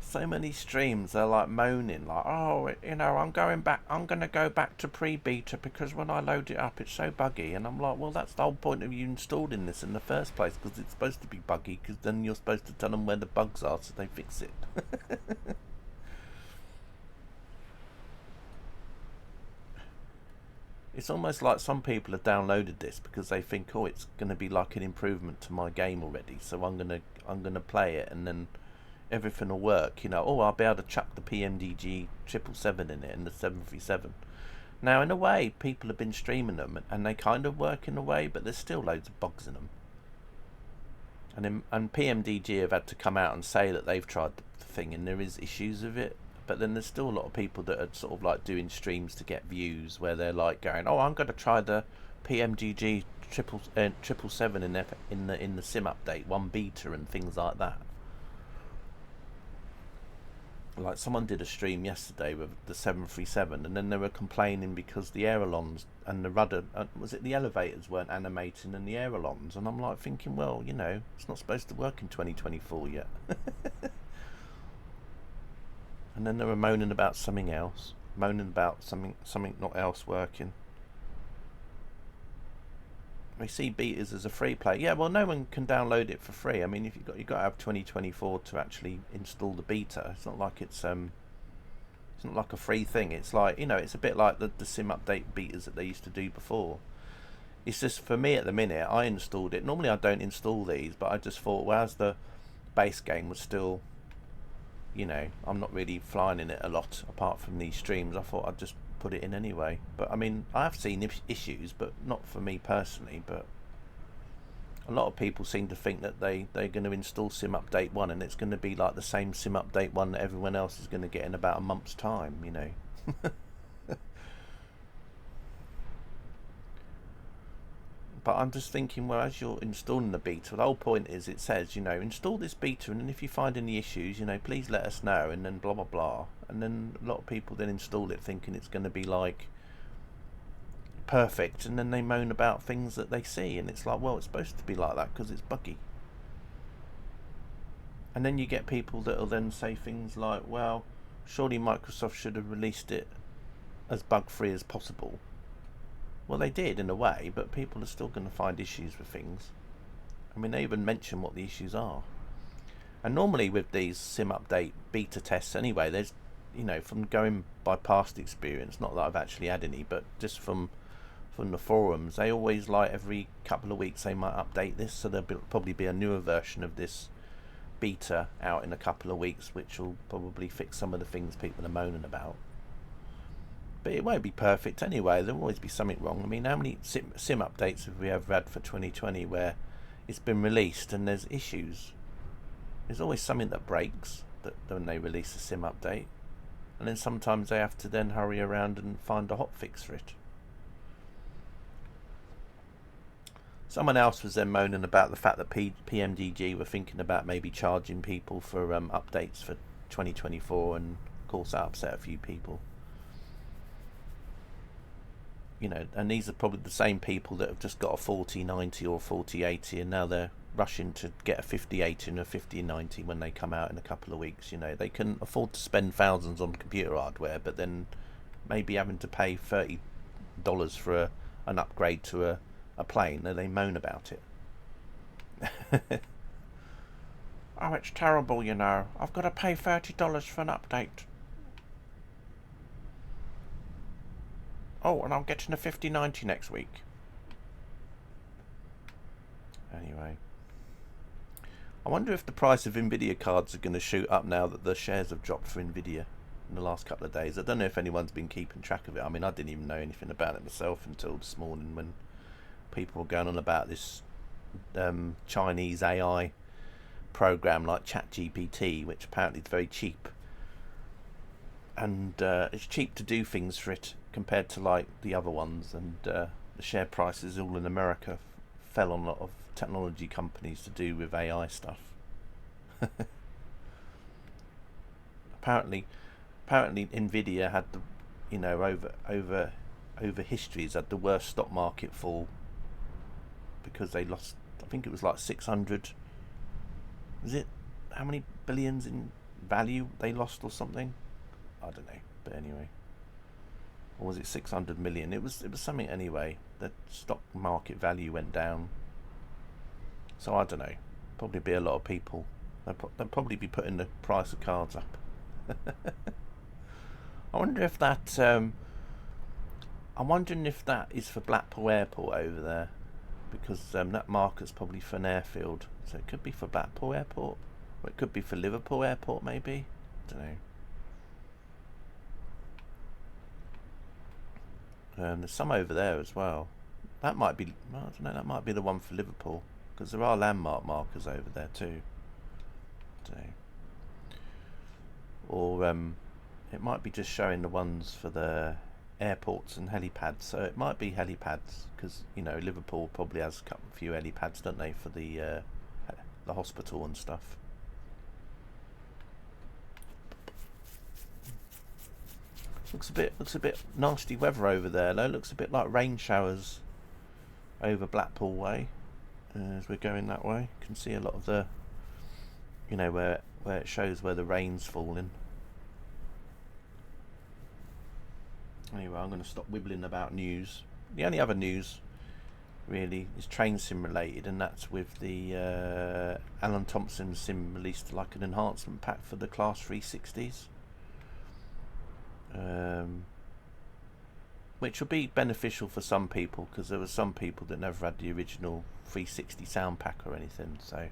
So many streams are like moaning, like, oh, you know, I'm going to go back to pre-beta because when I load it up it's so buggy. And I'm like, well, that's the whole point of you installing this in the first place, because it's supposed to be buggy, because then you're supposed to tell them where the bugs are so they fix it. It's almost like some people have downloaded this because they think, oh, it's going to be like an improvement to my game already, so I'm gonna play it and then everything will work. You know, oh, I'll be able to chuck the PMDG 777 in it and the 737. Now, in a way, people have been streaming them and they kind of work in a way, but there's still loads of bugs in them. And PMDG have had to come out and say that they've tried the thing and there is issues with it. But then there's still a lot of people that are sort of like doing streams to get views, where they're like going, "Oh, I'm going to try the PMDG 777 in the Sim Update 1 beta and things like that." Like someone did a stream yesterday with the 737, and then they were complaining because the ailerons and the rudder, was it the elevators weren't animating and the ailerons, and I'm like thinking, well, you know, it's not supposed to work in 2024 yet. And then they were moaning about something else, moaning about something not else working. We see betas as a free play. Yeah, well, no one can download it for free. I mean, if you've got to have 2024 to actually install the beta. It's not like it's not like a free thing. It's like, you know, it's a bit like the Sim Update betas that they used to do before. It's just, for me at the minute, I installed it. Normally I don't install these, but I just thought, well, as the base game was still, you know, I'm not really flying in it a lot apart from these streams, I thought I'd just put it in anyway. But I mean, I have seen issues, but not for me personally. But a lot of people seem to think that they're going to install Sim Update 1 and it's going to be like the same Sim Update 1 that everyone else is going to get in about a month's time, you know. But I'm just thinking, well, as you're installing the beta, the whole point is it says, you know, install this beta, and then if you find any issues, you know, please let us know, and then blah blah blah. And then a lot of people then install it thinking it's going to be like perfect, and then they moan about things that they see, and it's like, well, it's supposed to be like that because it's buggy. And then you get people that will then say things like, well, surely Microsoft should have released it as bug-free as possible. Well, they did in a way, but people are still going to find issues with things. I mean, they even mention what the issues are. And normally with these Sim Update beta tests anyway, there's, you know, from going by past experience, not that I've actually had any, but just from the forums, they always, like, every couple of weeks they might update this, so there'll probably be a newer version of this beta out in a couple of weeks, which will probably fix some of the things people are moaning about. But it won't be perfect anyway. There'll always be something wrong. I mean, how many sim updates have we ever had for 2020 where it's been released and there's issues? There's always something that breaks when they release a sim update, and then sometimes they have to then hurry around and find a hotfix for it. Someone else was then moaning about the fact that PMDG were thinking about maybe charging people for updates for 2024, and of course that upset a few people. You know, and these are probably the same people that have just got a 4090 or 4080, and now they're rushing to get a 5080 and a 5090 when they come out in a couple of weeks. You know, they can afford to spend thousands on computer hardware, but then maybe having to pay $30 for an upgrade to a plane, and they moan about it. Oh, it's terrible, you know. I've got to pay $30 for an update. Oh, and I'm getting a 5090 next week. Anyway, I wonder if the price of Nvidia cards are going to shoot up now that the shares have dropped for Nvidia in the last couple of days. I don't know if anyone's been keeping track of it. I mean, I didn't even know anything about it myself until this morning when people were going on about this Chinese AI program like ChatGPT, which apparently is very cheap, and it's cheap to do things for it compared to like the other ones, and the share prices all in America fell on a lot of technology companies to do with AI stuff. apparently Nvidia had the, you know, over history has had the worst stock market fall because they lost, I think it was like 600, was it, how many billions in value they lost or something? I don't know, but anyway. Or was it 600 million? It was something anyway. The stock market value went down. So I don't know. Probably be a lot of people. They'll probably be putting the price of cards up. I wonder if that. I'm wondering if that is for Blackpool Airport over there, because that marker's probably for an airfield. So it could be for Blackpool Airport, or it could be for Liverpool Airport, maybe. I don't know. There's some over there as well. That might be, I don't know, that might be the one for Liverpool, because there are landmark markers over there too. I don't know. Or it might be just showing the ones for the airports and helipads. So it might be helipads, because, you know, Liverpool probably has a few helipads, don't they, for the hospital and stuff. Looks a bit nasty weather over there though. Looks a bit like rain showers over Blackpool way as we're going that way. You can see a lot of the, you know, where it shows where the rain's falling. Anyway, I'm going to stop wibbling about news. The only other news really is train sim related, and that's with the Alan Thompson sim released like an enhancement pack for the Class 360s. Which will be beneficial for some people, because there were some people that never had the original 360 sound pack or anything. So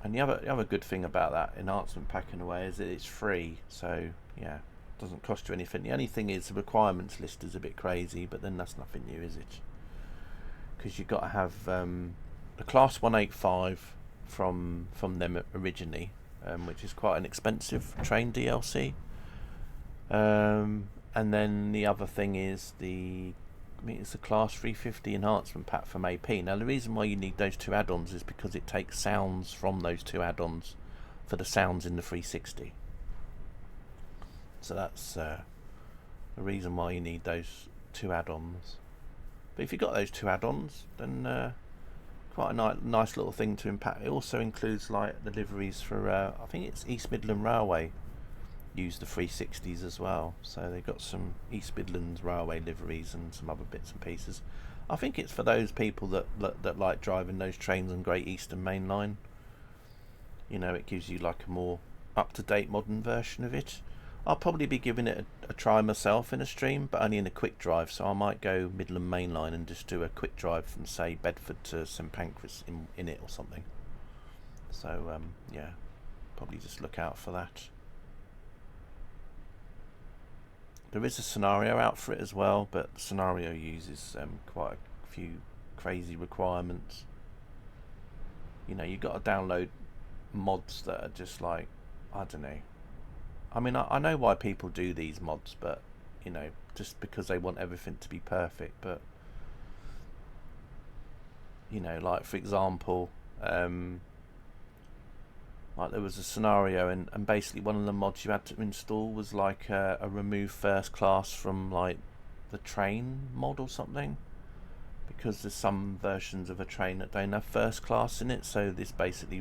And the other good thing about that enhancement pack in a way is that it's free, so yeah, it doesn't cost you anything. The only thing is the requirements list is a bit crazy, but then that's nothing new, is it? Because you've got to have the class 185 from them originally, which is quite an expensive train DLC. And then the other thing is it's the class 350 enhancement pack from AP. Now the reason why you need those two add-ons is because it takes sounds from those two add-ons for the sounds in the 360. So that's the reason why you need those two add-ons. But if you've got those two add-ons, then quite a nice little thing to impact. It also includes like the liveries for I think it's East Midland Railway use the 360s as well, so they've got some East Midlands Railway liveries and some other bits and pieces. I think it's for those people that like driving those trains on Great Eastern Main Line. You know, it gives you like a more up-to-date modern version of it. I'll probably be giving it a try myself in a stream, but only in a quick drive, so I might go Midland Main Line and just do a quick drive from, say, Bedford to St Pancras in it or something. So yeah, probably just look out for that. There is a scenario out for it as well, but the scenario uses quite a few crazy requirements. You know, you've got to download mods that are just like, I don't know. I mean, I know why people do these mods, but, you know, just because they want everything to be perfect. But, you know, like, for example, like there was a scenario and basically one of the mods you had to install was like a remove first class from like the train mod or something, because there's some versions of a train that don't have first class in it, so this basically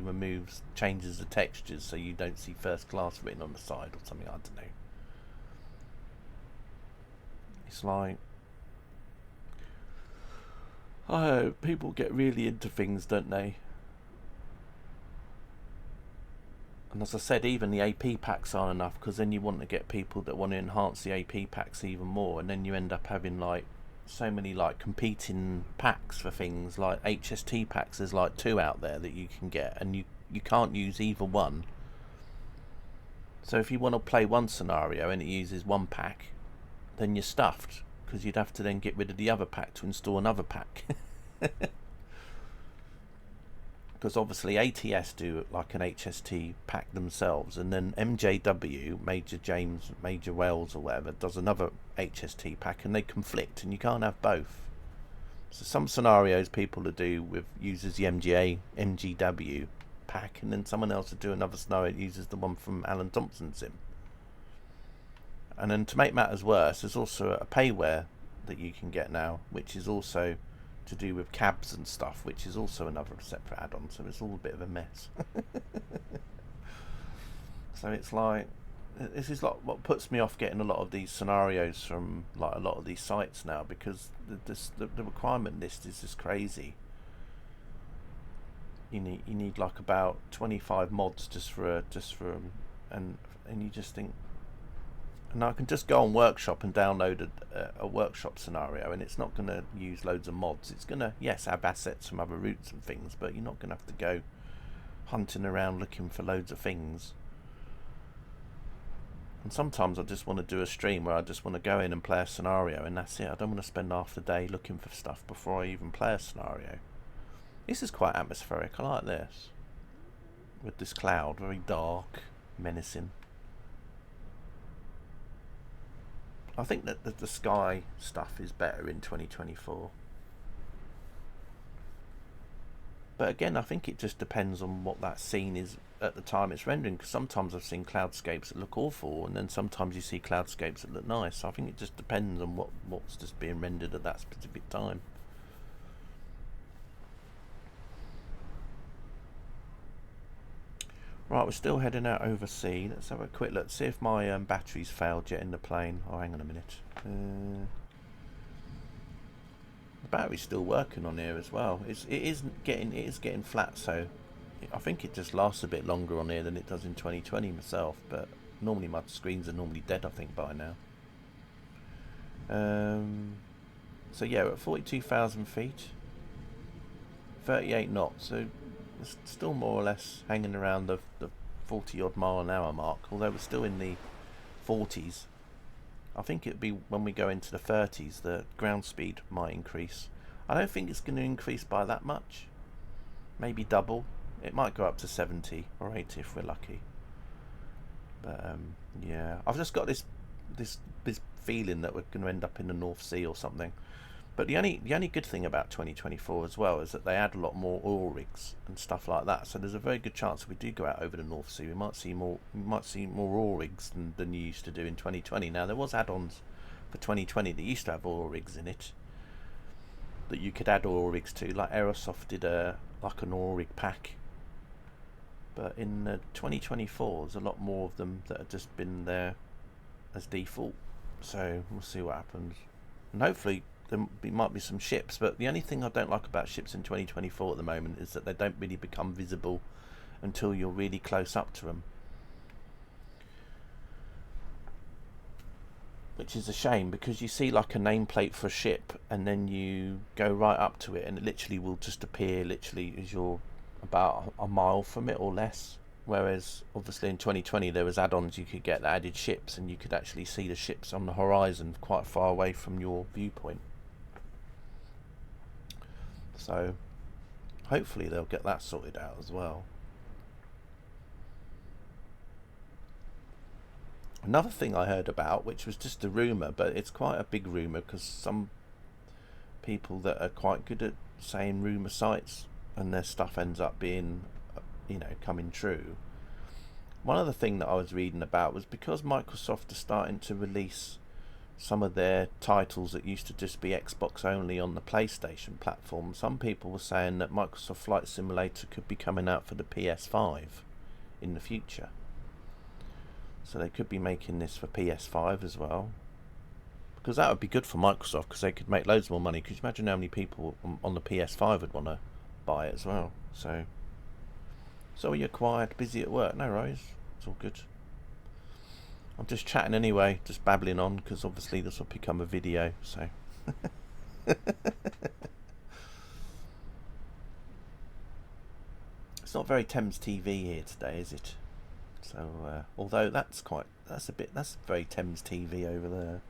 changes the textures so you don't see first class written on the side or something. I don't know. It's like, oh, people get really into things, don't they? And as I said, even the AP packs aren't enough, because then you want to get people that want to enhance the AP packs even more, and then you end up having like so many like competing packs for things. Like HST packs, there's like 2 out there that you can get, and you can't use either one. So if you want to play one scenario and it uses one pack, then you're stuffed, because you'd have to then get rid of the other pack to install another pack. Because obviously ATS do like an HST pack themselves, and then MJW, Major James, Major Wells or whatever, does another HST pack, and they conflict, and you can't have both. So some scenarios people will do with uses the MGW pack, and then someone else will do another scenario that uses the one from Alan Thompson's sim. And then to make matters worse, there's also a payware that you can get now, which is also to do with cabs and stuff, which is also another separate add-on, so it's all a bit of a mess. So it's like, this is like what puts me off getting a lot of these scenarios from like a lot of these sites now, because the requirement list is just crazy. You need like about 25 mods just for and you just think. And I can just go on Workshop and download a Workshop scenario, and it's not going to use loads of mods. It's going to, yes, have assets from other routes and things, but you're not going to have to go hunting around looking for loads of things. And sometimes I just want to do a stream where I just want to go in and play a scenario, and that's it. I don't want to spend half the day looking for stuff before I even play a scenario. This is quite atmospheric. I like this. With this cloud, very dark, menacing. I think that the sky stuff is better in 2024. But again, I think it just depends on what that scene is at the time it's rendering, because sometimes I've seen cloudscapes that look awful, and then sometimes you see cloudscapes that look nice. So I think it just depends on what's just being rendered at that specific time. Right, we're still heading out over sea. Let's have a quick look, see if my battery's failed yet in the plane. Oh, hang on a minute. The battery's still working on here as well. It is getting flat, so I think it just lasts a bit longer on here than it does in 2020 myself. But normally my screens are normally dead, I think, by now. So yeah, we're at 42,000 feet, 38 knots. So it's still more or less hanging around the 40 odd mile an hour mark, although we're still in the 40s. I think it'd be when we go into the 30s the ground speed might increase. I don't think it's going to increase by that much, maybe double. It might go up to 70 or 80 if we're lucky. But yeah, I've just got this feeling that we're going to end up in the North Sea or something. But the only good thing about 2024 as well is that they add a lot more oil rigs and stuff like that. So there's a very good chance if we do go out over the North Sea, we might see more oil rigs than you used to do in 2020. Now there was add-ons for 2020 that used to have oil rigs in it that you could add oil rigs to, like Aerosoft did like an oil rig pack. But in 2024, there's a lot more of them that have just been there as default. So we'll see what happens, and hopefully there might be some ships. But the only thing I don't like about ships in 2024 at the moment is that they don't really become visible until you're really close up to them, which is a shame, because you see like a nameplate for a ship and then you go right up to it and it literally will just appear literally as you're about a mile from it or less. Whereas obviously in 2020 there was add-ons you could get that added ships, and you could actually see the ships on the horizon quite far away from your viewpoint. So hopefully they'll get that sorted out as well. Another thing I heard about, which was just a rumour, but it's quite a big rumour because some people that are quite good at saying rumour sites and their stuff ends up being, coming true. One other thing that I was reading about was because Microsoft are starting to release some of their titles that used to just be Xbox only on the PlayStation platform, some people were saying that Microsoft Flight Simulator could be coming out for the PS5 in the future. So they could be making this for PS5 as well, because that would be good for Microsoft, because they could make loads more money. Could you imagine how many people on the PS5 would want to buy it as well? So are you quiet, busy at work? No worries, it's all good. I'm just chatting anyway, just babbling on, because obviously this will become a video, so it's not very Thames TV here today, is it? So although that's very Thames TV over there.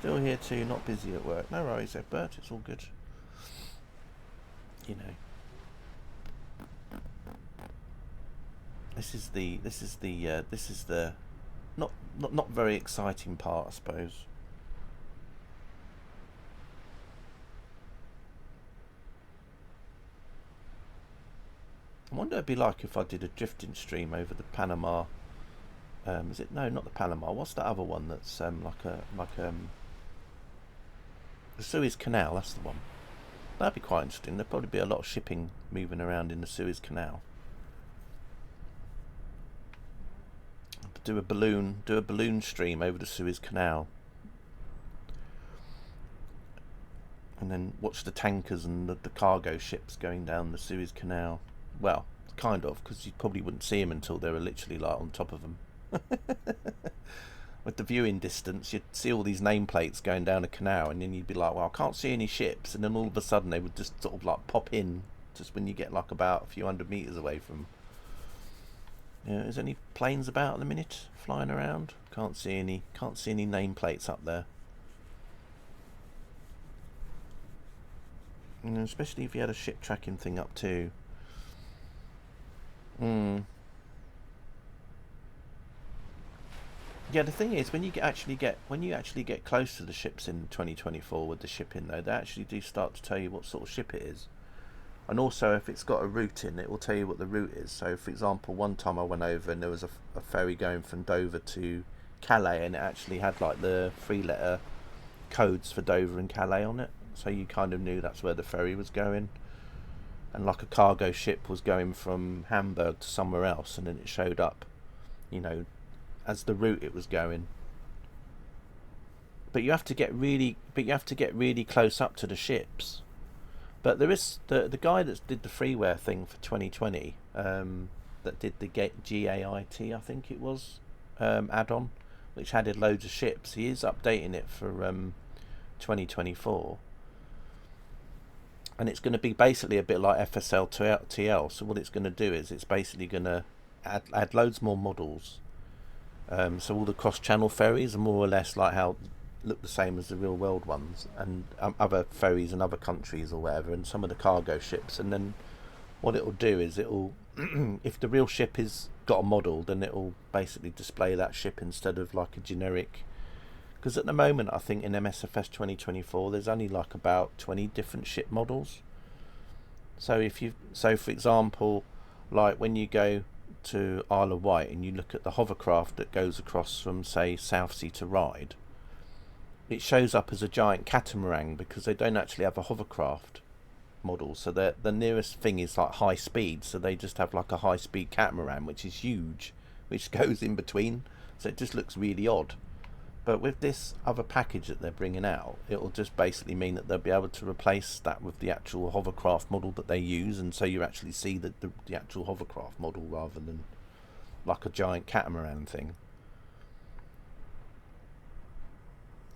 Still here too, not busy at work. No worries, Bert, it's all good. This is the not very exciting part, I suppose. I wonder what it'd be like if I did a drifting stream over the Panama. Is it? No, not the Panama. What's the other one that's the Suez Canal? That's the one. That'd be quite interesting. There'd probably be a lot of shipping moving around in the Suez Canal. Do a balloon stream over the Suez Canal, and then watch the tankers and the cargo ships going down the Suez Canal. Well, kind of, because you probably wouldn't see them until they were literally like on top of them. With the viewing distance, you'd see all these nameplates going down a canal, and then you'd be like, well, I can't see any ships, and then all of a sudden they would just sort of like pop in just when you get like about a few hundred meters away from. Yeah, is there any planes about at the minute flying around? Can't see any nameplates up there. Especially if you had a ship tracking thing up too. Yeah, the thing is, when you actually get close to the ships in 2024 with the shipping, though, they actually do start to tell you what sort of ship it is. And also, if it's got a route in, it will tell you what the route is. So, for example, one time I went over and there was a ferry going from Dover to Calais, and it actually had like the 3-letter codes for Dover and Calais on it. So you kind of knew that's where the ferry was going. And like a cargo ship was going from Hamburg to somewhere else, and then it showed up, as the route it was going. But you have to get really close up to the ships. But there is the guy that did the freeware thing for 2020, that did the GAIT, I think it was, add-on, which added loads of ships. He is updating it for 2024. and it's going to be basically a bit like FSL to TL. So what it's going to do is it's basically going to add loads more models. So all the cross-channel ferries are more or less like how look the same as the real world ones, and other ferries in other countries or whatever, and some of the cargo ships. And then what it'll do is it'll if the real ship is got a model, then it'll basically display that ship instead of like a generic. Because at the moment, I think in MSFS 2024, there's only like about 20 different ship models. So for example, like when you go to Isle of Wight and you look at the hovercraft that goes across from, say, Southsea to Ryde, it shows up as a giant catamaran because they don't actually have a hovercraft model. So the nearest thing is like high speed, so they just have like a high speed catamaran, which is huge, which goes in between. So it just looks really odd. But with this other package that they're bringing out, it'll just basically mean that they'll be able to replace that with the actual hovercraft model that they use, and so you actually see the actual hovercraft model rather than like a giant catamaran thing.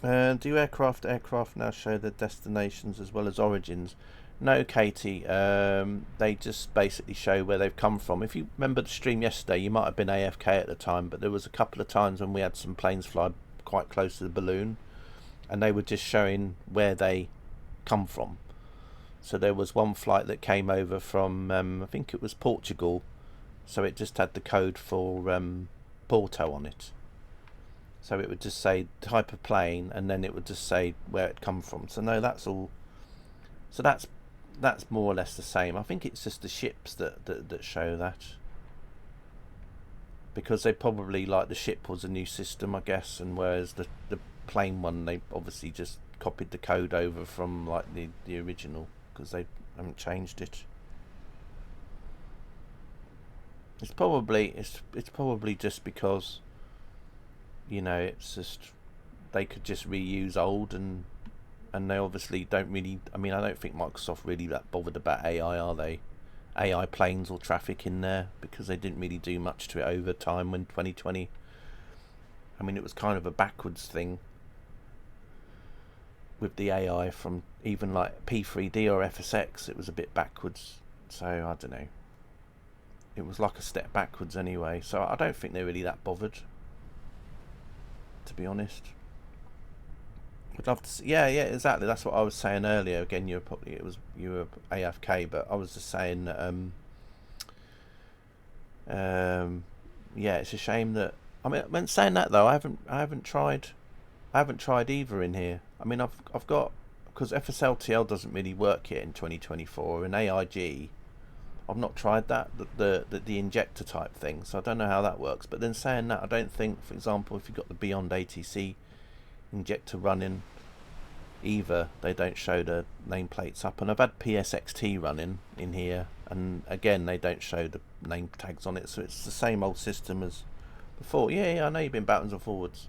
Do aircraft now show their destinations as well as origins? No, Katie. They just basically show where they've come from. If you remember the stream yesterday, you might have been AFK at the time, but there was a couple of times when we had some planes fly quite close to the balloon, and they were just showing where they come from. So there was one flight that came over from I think it was Portugal, so it just had the code for Porto on it. So it would just say type of plane, and then it would just say where it come from. So no, that's all. So that's more or less the same. I think it's just the ships that show that, because they probably, like, the ship was a new system, I guess, and whereas the plane one, they obviously just copied the code over from like the original, because they haven't changed it. It's probably just because, you know, it's just they could just reuse old, and they obviously don't really. I mean, I don't think Microsoft really that bothered about AI, are they? AI planes or traffic in there, because they didn't really do much to it over time when 2020. I mean, it was kind of a backwards thing with the AI from even like P3D or FSX. It was a bit backwards, so I don't know. It was like a step backwards anyway, so I don't think they're really that bothered, to be honest. Would love to see, yeah, exactly. That's what I was saying earlier. Again, you were AFK, but I was just saying that yeah, it's a shame that. I mean, when saying that though, I haven't tried either in here. I mean, I've got, because FSLTL doesn't really work yet in 2024, and AIG, I've not tried that, the injector type thing, so I don't know how that works. But then saying that, I don't think, for example, if you've got the Beyond ATC injector running, either they don't show the nameplates up. And I've had PSXT running in here, and again they don't show the name tags on it, so it's the same old system as before. Yeah, I know you've been backwards and forwards,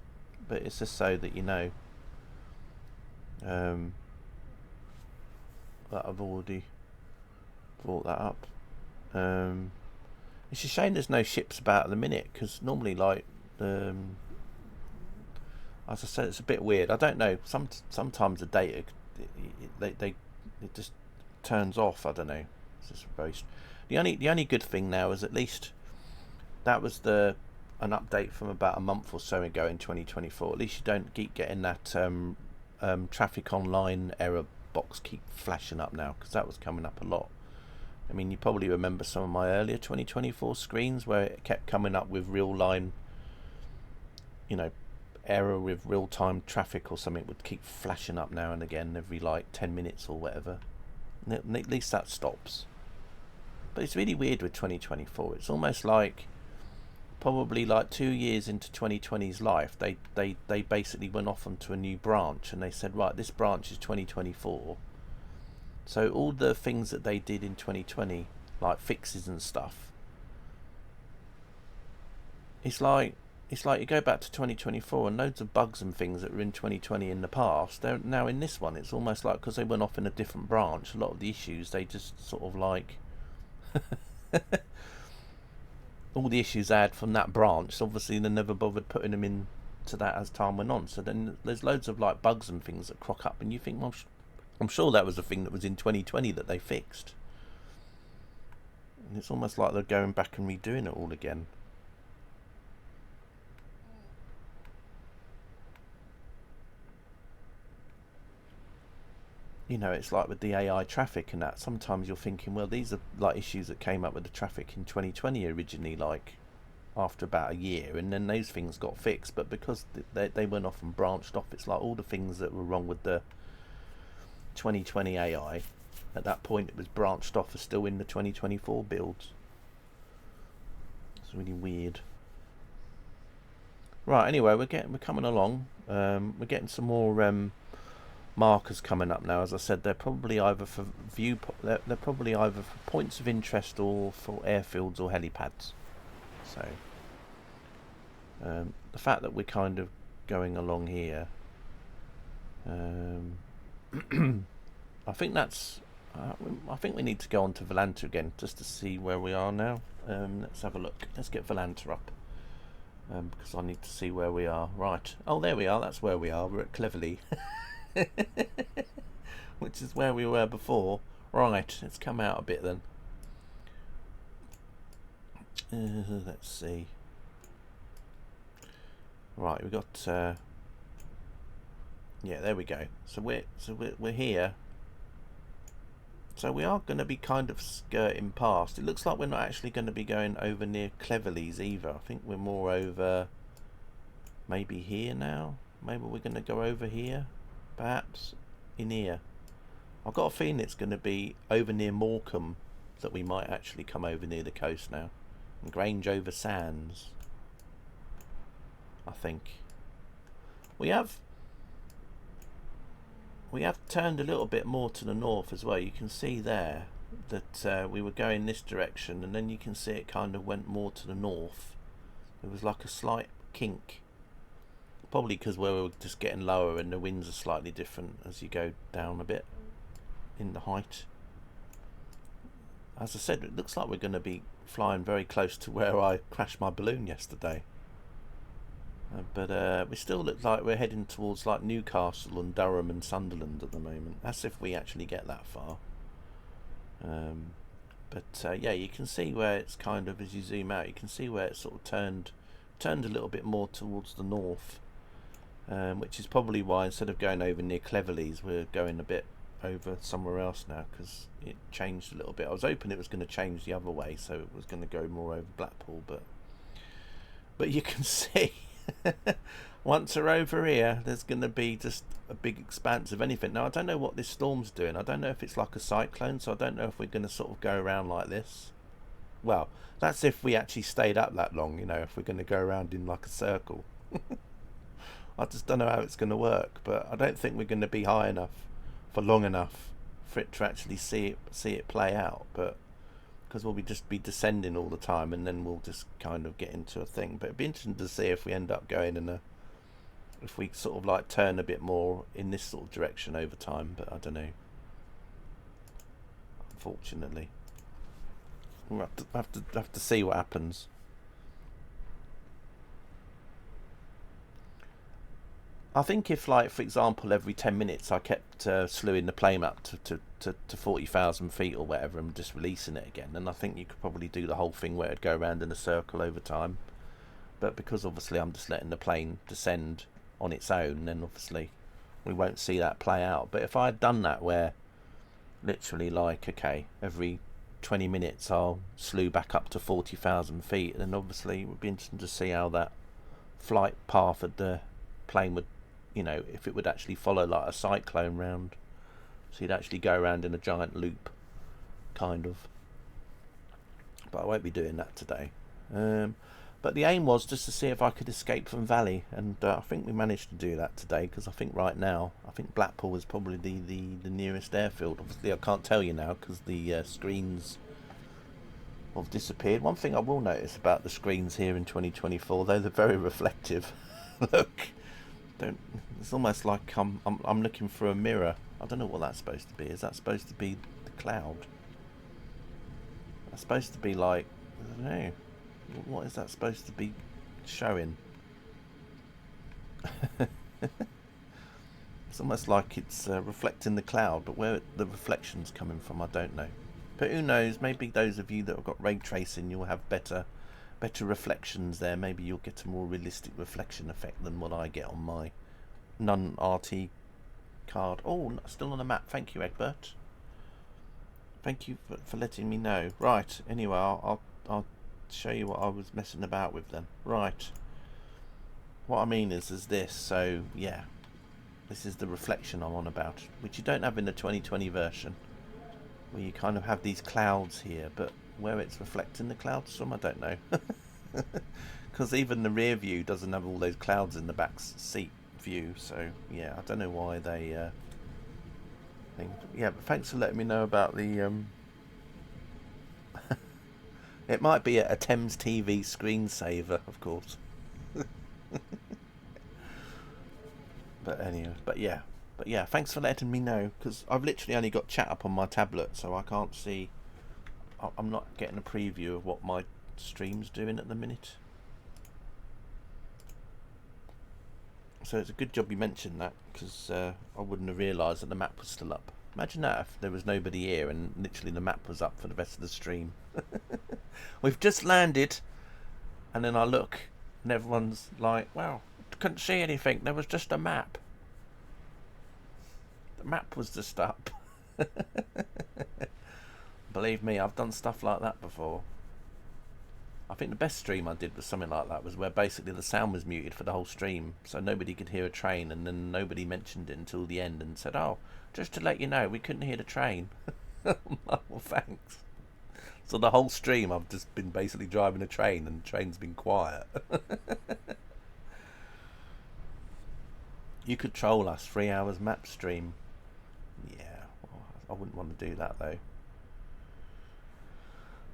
but it's just so that you know that I've already brought that up. It's a shame there's no ships about at the minute, because normally, like, as I said, it's a bit weird. I don't know. Sometimes the data it just turns off. I don't know. It's just the only good thing now is at least that was an update from about a month or so ago in 2024. At least you don't keep getting that traffic online error box keep flashing up now, because that was coming up a lot. I mean, you probably remember some of my earlier 2024 screens where it kept coming up with real line, you know, error with real-time traffic or something would keep flashing up now and again every like 10 minutes or whatever. And at least that stops. But it's really weird with 2024. It's almost like probably like 2 years into 2020's life, they basically went off onto a new branch, and they said, right, this branch is 2024. So all the things that they did in 2020, like fixes and stuff, it's like you go back to 2024 and loads of bugs and things that were in 2020 in the past, they're now in this one. It's almost like because they went off in a different branch, a lot of the issues they just sort of like all the issues they had from that branch, obviously they never bothered putting them into that as time went on. So then there's loads of like bugs and things that crock up, and you think, well, I'm sure that was a thing that was in 2020 that they fixed. And it's almost like they're going back and redoing it all again. You know, it's like with the AI traffic and that. Sometimes you're thinking, well, these are like issues that came up with the traffic in 2020 originally, like after about a year, and then those things got fixed. But because they went off and branched off, it's like all the things that were wrong with the 2020 AI at that point, it was branched off, are still in the 2024 builds. It's really weird. Right. Anyway, we're coming along. We're getting some more markers coming up now. As I said, they're probably either for they're probably either for points of interest or for airfields or helipads. So the fact that we're kind of going along here, I think that's. I think we need to go on to Volanta again just to see where we are now. Let's have a look. Let's get Volanta up. Because I need to see where we are. Right. Oh, there we are. That's where we are. We're at Cleverly. Which is where we were before. Right. Let's come out a bit then. Let's see. Right. We got... yeah, there we go. So we're here. So we are going to be kind of skirting past. It looks like we're not actually going to be going over near Cleverly's either. I think we're more over maybe here now. Maybe we're going to go over here. Perhaps in here. I've got a feeling it's going to be over near Morecambe that we might actually come over near the coast now. And Grange over Sands. I think. We have turned a little bit more to the north as well. You can see there that we were going this direction, and then you can see it kind of went more to the north. There was like a slight kink, probably because we were just getting lower and the winds are slightly different as you go down a bit in the height. As I said, it looks like we're going to be flying very close to where I crashed my balloon yesterday. But we still look like we're heading towards like Newcastle and Durham and Sunderland at the moment. That's if we actually get that far. But yeah, you can see where it's kind of, as you zoom out, you can see where it's sort of turned a little bit more towards the north, which is probably why instead of going over near Cleverly's, we're going a bit over somewhere else now, because it changed a little bit. I was hoping it was going to change the other way, so it was going to go more over Blackpool, but you can see once we're over here, there's going to be just a big expanse of anything. Now, I don't know what this storm's doing. I don't know if it's like a cyclone, so I don't know if we're going to sort of go around like this. Well, that's if we actually stayed up that long, you know, if we're going to go around in like a circle. I just don't know how it's going to work, but I don't think we're going to be high enough for long enough for it to actually see it play out. But because we'll just be descending all the time, and then we'll just kind of get into a thing. But it'd be interesting to see if we end up going in if we sort of like turn a bit more in this sort of direction over time. But I don't know. Unfortunately, we'll have to see what happens. I think if, like, for example, every 10 minutes I kept slewing the plane up to 40,000 feet or whatever and just releasing it again, then I think you could probably do the whole thing where it'd go around in a circle over time. But because obviously I'm just letting the plane descend on its own, then obviously we won't see that play out. But if I had done that where literally, like, okay, every 20 minutes I'll slew back up to 40,000 feet, then obviously it would be interesting to see how that flight path of the plane would, you know, if it would actually follow like a cyclone round. So you'd actually go around in a giant loop, kind of. But I won't be doing that today. But the aim was just to see if I could escape from Valley, and I think we managed to do that today, because I think right now, I think Blackpool is probably the nearest airfield. Obviously I can't tell you now because the screens have disappeared. One thing I will notice about the screens here in 2024, though, they're very reflective. Look. It's almost like I'm looking for a mirror. I don't know what that's supposed to be. Is that supposed to be the cloud? That's supposed to be like, I don't know. What is that supposed to be showing? It's almost like it's reflecting the cloud, but where the reflection's coming from, I don't know. But who knows? Maybe those of you that have got ray tracing, you'll have better reflections there. Maybe you'll get a more realistic reflection effect than what I get on my non-RT card. Oh, still on the map. Thank you, Egbert. Thank you for letting me know. Right. Anyway, I'll show you what I was messing about with then. Right. What I mean is this. So yeah, this is the reflection I'm on about, which you don't have in the 2020 version, where you kind of have these clouds here, but where it's reflecting the clouds from, I don't know. Because even the rear view doesn't have all those clouds in the back seat view, so yeah, I don't know why they think. Yeah, but thanks for letting me know about the it might be a Thames TV screensaver, of course. But anyway, but yeah, thanks for letting me know, because I've literally only got chat up on my tablet, so I can't see. I'm not getting a preview of what my stream's doing at the minute. So it's a good job you mentioned that, because I wouldn't have realised that the map was still up. Imagine that if there was nobody here and literally the map was up for the rest of the stream. We've just landed, and then I look and everyone's like, wow, couldn't see anything, there was just a map. The map was just up. Believe me, I've done stuff like that before. I think the best stream I did was something like that, was where basically the sound was muted for the whole stream, so nobody could hear a train, and then nobody mentioned it until the end and said, oh, just to let you know, we couldn't hear the train. Well, thanks. So the whole stream I've just been basically driving a train and the train's been quiet. You could troll us, 3 hours map stream. Yeah, well, I wouldn't want to do that though.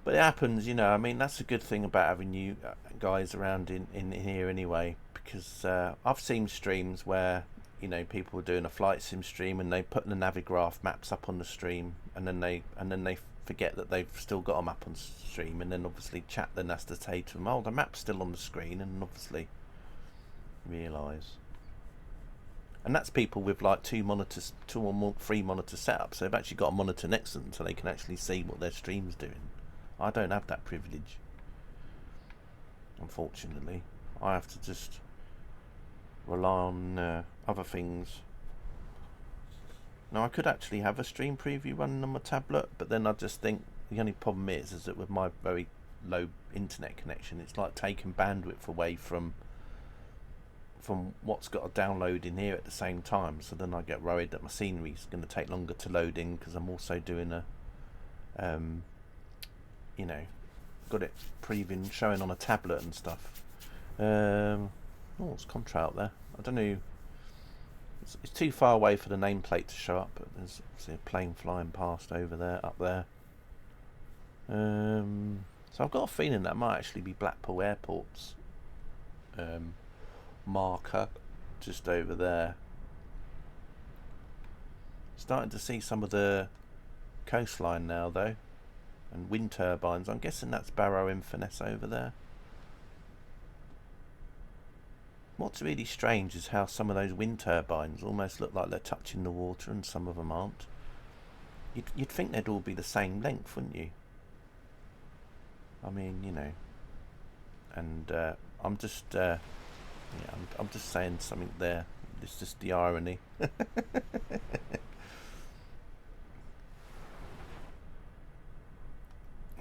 But it happens, you know. I mean, that's a good thing about having you guys around in here anyway, because I've seen streams where, you know, people are doing a flight sim stream and they put the Navigraph maps up on the stream, and then they forget that they've still got a map on stream, and then obviously chat then has to say to them, oh, the map's still on the screen, and obviously realise. And that's people with like 2 monitors, 2 or more, 3 monitor setups. So they've actually got a monitor next to them so they can actually see what their stream's doing. I don't have that privilege, unfortunately. I have to just rely on other things. Now I could actually have a stream preview running on my tablet, but then I just think the only problem is that with my very low internet connection, it's like taking bandwidth away from what's got to download in here at the same time. So then I get worried that my scenery's going to take longer to load in, because I'm also doing a you know, got it previewing, showing on a tablet and stuff. Oh, it's contrail there. I don't know. It's too far away for the nameplate to show up, but there's obviously a plane flying past over there, up there. So I've got a feeling that might actually be Blackpool Airport's marker just over there. Starting to see some of the coastline now though, and wind turbines. I'm guessing that's Barrow Inverness over there. What's really strange is how some of those wind turbines almost look like they're touching the water and some of them aren't. You'd think they'd all be the same length, wouldn't you? I mean, you know. And I'm just yeah, I'm just saying something there. It's just the irony.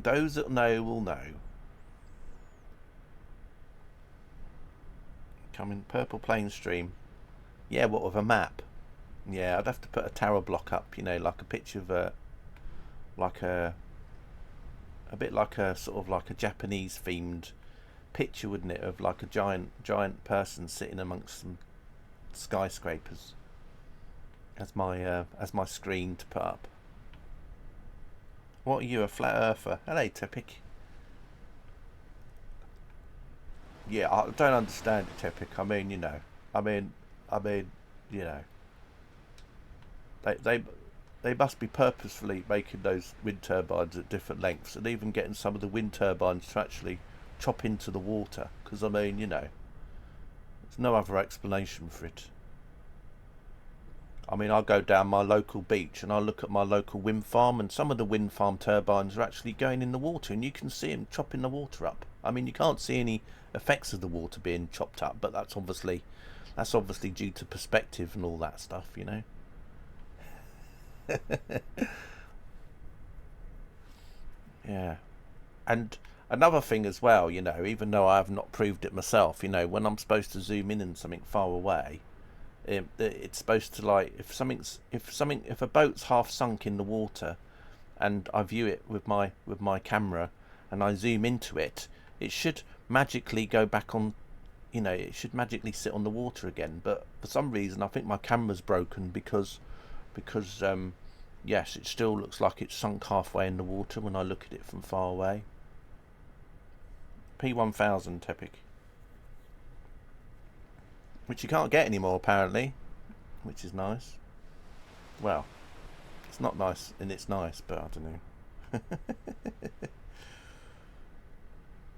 Those that know will know. Coming purple plane stream. Yeah, what, with a map? Yeah, I'd have to put a tower block up, you know, like a picture of a bit like a sort of like a Japanese themed picture, wouldn't it, of like a giant person sitting amongst some skyscrapers as my screen to put up. What are you, a flat earther? Hello, Tepic. Yeah, I don't understand it, Tepic. I mean, you know, I mean, you know, they must be purposefully making those wind turbines at different lengths, and even getting some of the wind turbines to actually chop into the water. Because I mean, you know, there's no other explanation for it. I mean, I go down my local beach and I look at my local wind farm, and some of the wind farm turbines are actually going in the water, and you can see them chopping the water up. I mean, you can't see any effects of the water being chopped up, but that's obviously due to perspective and all that stuff, you know. Yeah. And another thing as well, you know, even though I have not proved it myself, you know, when I'm supposed to zoom in on something far away, it's supposed to, like, if a boat's half sunk in the water and I view it with my camera and I zoom into it, it should magically go back on, you know, it should magically sit on the water again. But for some reason I think my camera's broken, because yes, it still looks like it's sunk halfway in the water when I look at it from far away. P1000 Tepic, which you can't get anymore apparently, which is nice. Well, it's not nice and it's nice, but I don't know.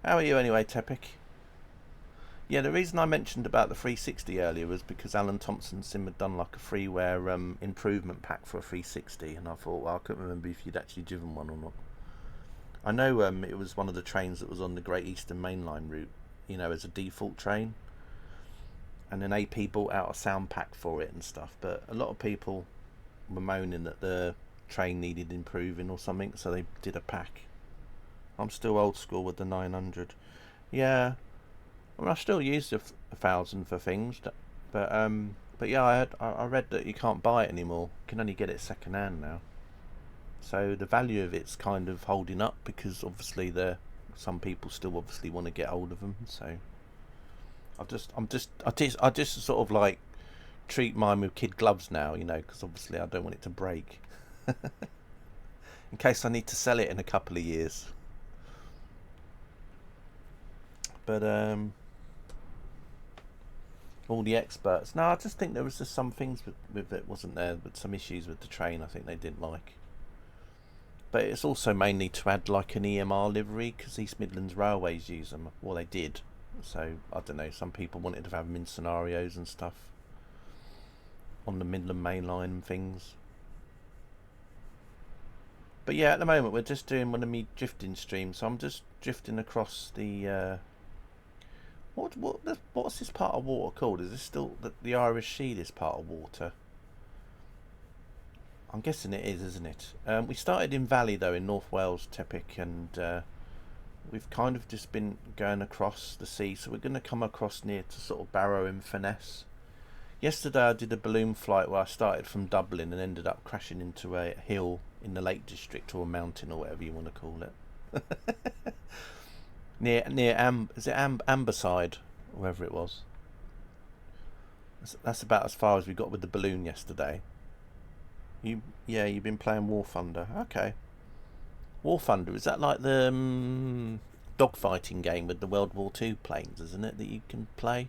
How are you anyway, Tepic? Yeah, the reason I mentioned about the 360 earlier was because Alan Thompson Sim had done like a freeware improvement pack for a 360, and I thought, well, I couldn't remember if you'd actually driven one or not. I know it was one of the trains that was on the Great Eastern Main Line route, you know, as a default train, and then AP bought out a sound pack for it and stuff, but a lot of people were moaning that the train needed improving or something, so they did a pack. I'm still old school with the 900. Yeah, I mean, I still use the 1000 for things, but yeah, I read that you can't buy it anymore. You can only get it second hand now. So the value of it's kind of holding up, because obviously some people still obviously want to get hold of them. So I just sort of like treat mine with kid gloves now, you know, because obviously I don't want it to break in case I need to sell it in a couple of years. But all the experts. No, I just think there was just some things with it, wasn't there? With some issues with the train, I think they didn't like. But it's also mainly to add like an EMR livery, because East Midlands Railways use them. Well, they did. So I don't know. Some people wanted to have them in scenarios and stuff on the Midland Main Line and things. But yeah, at the moment we're just doing one of me drifting streams. So I'm just drifting across the. What's this part of water called? Is this still the Irish Sea? This part of water? I'm guessing it is, isn't it? We started in Valley though, in North Wales, Tepic, and we've kind of just been going across the sea. So we're going to come across near to sort of Barrow and Furness. Yesterday I did a balloon flight where I started from Dublin and ended up crashing into a hill in the Lake District, or a mountain, or whatever you want to call it. near Amberside, wherever it was. That's about as far as we got with the balloon yesterday. You've been playing War Thunder. Okay. War Thunder, is that like the dogfighting game with the World War II planes, isn't it, that you can play?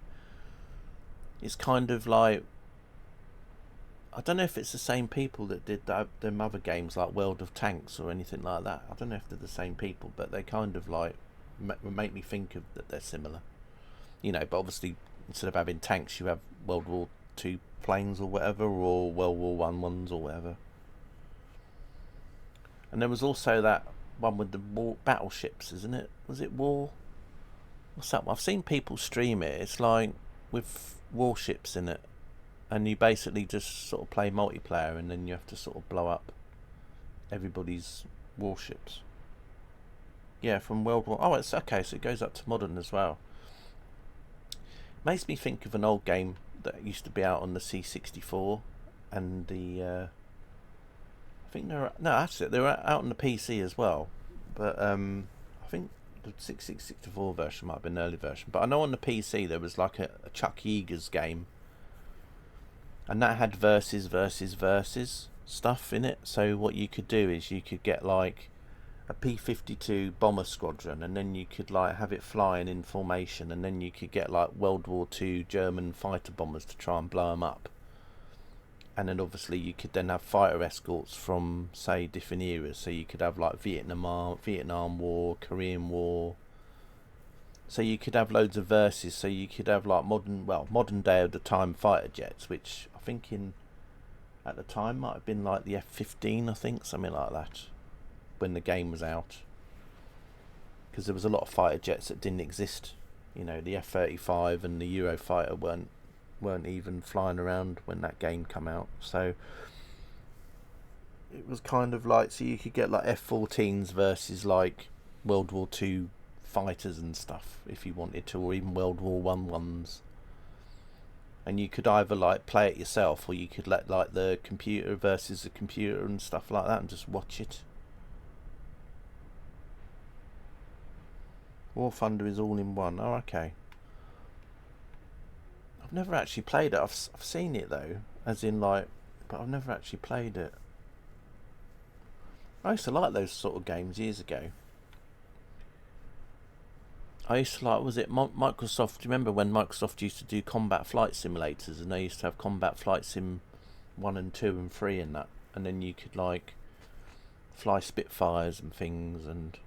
It's kind of like, I don't know if it's the same people that did them other games like World of Tanks or anything like that. I don't know if they're the same people, but they kind of like make me think of that they're similar. You know, but obviously instead of having tanks, you have World War II planes or whatever, or World War One ones or whatever. And there was also that one with the war battleships, isn't it? Was it War? What's that one? I've seen people stream it. It's like with warships in it, and you basically just sort of play multiplayer, and then you have to sort of blow up everybody's warships. Yeah, from World War. Oh, it's okay. So it goes up to modern as well. Makes me think of an old game that used to be out on the C64 and the. I think they were out on the PC as well, but I think the 64 version might have been an early version. But I know on the PC there was like a Chuck Yeager's game, and that had versus stuff in it. So what you could do is you could get like a P-52 bomber squadron, and then you could like have it flying in formation, and then you could get like World War II German fighter bombers to try and blow them up. And then obviously you could then have fighter escorts from, say, different eras. So you could have like Vietnam War, Korean War. So you could have loads of verses. So you could have like modern day of the time fighter jets, which I think in at the time. Might have been like the F-15, I think, something like that, when the game was out. Because there was a lot of fighter jets that didn't exist. You know, the F-35 and the Eurofighter weren't even flying around when that game came out. So it was kind of like, so you could get like F-14s versus like World War II fighters and stuff if you wanted to, or even World War One ones. And you could either like play it yourself, or you could let like the computer versus the computer and stuff like that and just watch it. War Thunder is all in one. Oh, okay. I've never actually played it. I've seen it though, as in like, but I've never actually played it. I used to like those sort of games years ago. I used to like, was it Microsoft? Do you remember when Microsoft used to do combat flight simulators, and they used to have Combat Flight Sim 1 and 2 and 3 in that, and then you could like fly Spitfires and things, and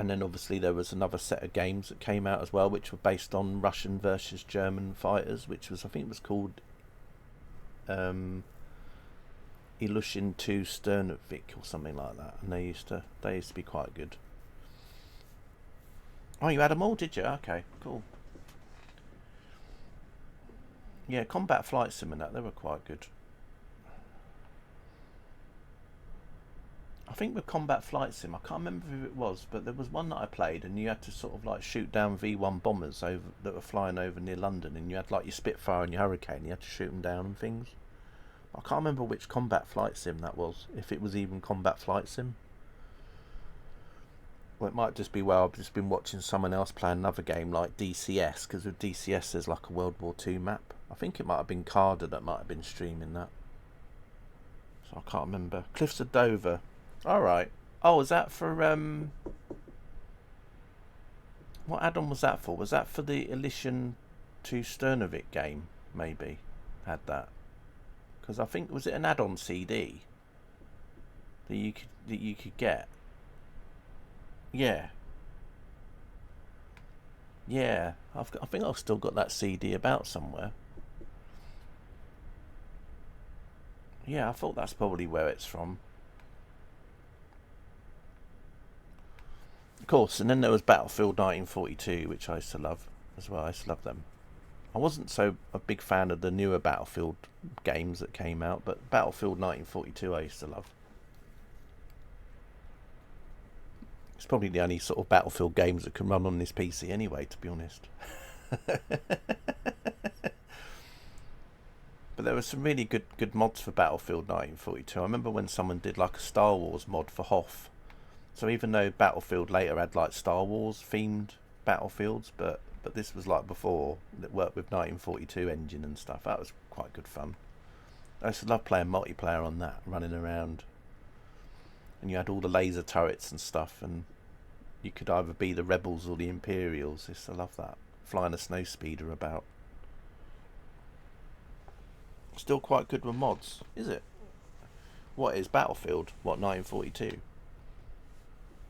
then obviously there was another set of games that came out as well, which were based on Russian versus German fighters, which was, I think it was called Ilyushin 2 Sternovik or something like that, and they used to be quite good. Oh, you had them all, did you? Okay, cool. Yeah, Combat Flight Sim and that, they were quite good. I think with Combat Flight Sim, I can't remember who it was, but there was one that I played, and you had to sort of like shoot down V1 bombers that were flying over near London, and you had like your Spitfire and your Hurricane, and you had to shoot them down and things. I can't remember which Combat Flight Sim that was, if it was even Combat Flight Sim. Well, it might just be, well, I've just been watching someone else play another game like DCS, because with DCS there's like a World War II map. I think it might have been Carder that might have been streaming that. So I can't remember. Cliffs of Dover. Alright. Oh, was that for, what add-on was that for? Was that for the Ilyushin 2 Sternovik game, maybe? Had that. Because I think, was it an add-on CD that you could get? Yeah. Yeah. I think I've still got that CD about somewhere. Yeah, I thought that's probably where it's from. Of course, and then there was Battlefield 1942, which I used to love as well. I used to love them. I wasn't so a big fan of the newer Battlefield games that came out, but Battlefield 1942 I used to love. It's probably the only sort of Battlefield games that can run on this PC anyway, to be honest. But there were some really good mods for Battlefield 1942. I remember when someone did like a Star Wars mod for Hoth. So even though Battlefield later had like Star Wars themed battlefields, but this was like before, that worked with 1942 engine and stuff. That was quite good fun. I used to love playing multiplayer on that, running around. And you had all the laser turrets and stuff, and you could either be the rebels or the Imperials. I used to love that, flying a snow speeder about. Still quite good with mods, is it? What is Battlefield? What, 1942?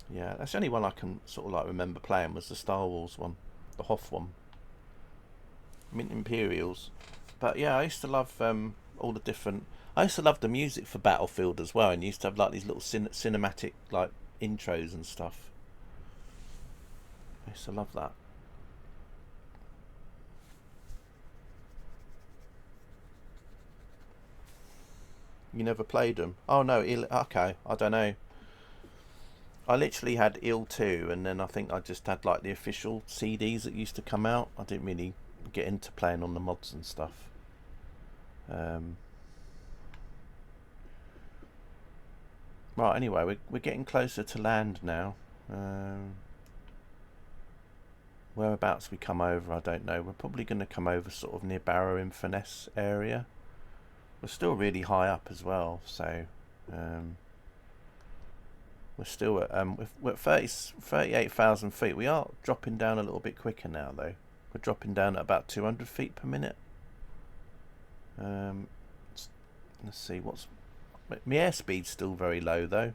Yeah, that's the only one I can sort of like remember playing, was the Star Wars one, the Hoth one. Mint Imperials. But yeah, I used to love all the different. I used to love the music for Battlefield as well, and you used to have like these little cinematic like intros and stuff. I used to love that. You never played them? Oh no, okay, I don't know. I literally had IL 2, and then I think I just had like the official CDs that used to come out. I didn't really get into playing on the mods and stuff. Right, anyway, we're getting closer to land now. Whereabouts we come over, I don't know. We're probably going to come over sort of near Barrow in Furness area. We're still really high up as well, so we're still at we're at 38,000 feet. We are dropping down a little bit quicker now, though. We're dropping down at about 200 feet per minute. Let's see, my airspeed's still very low though,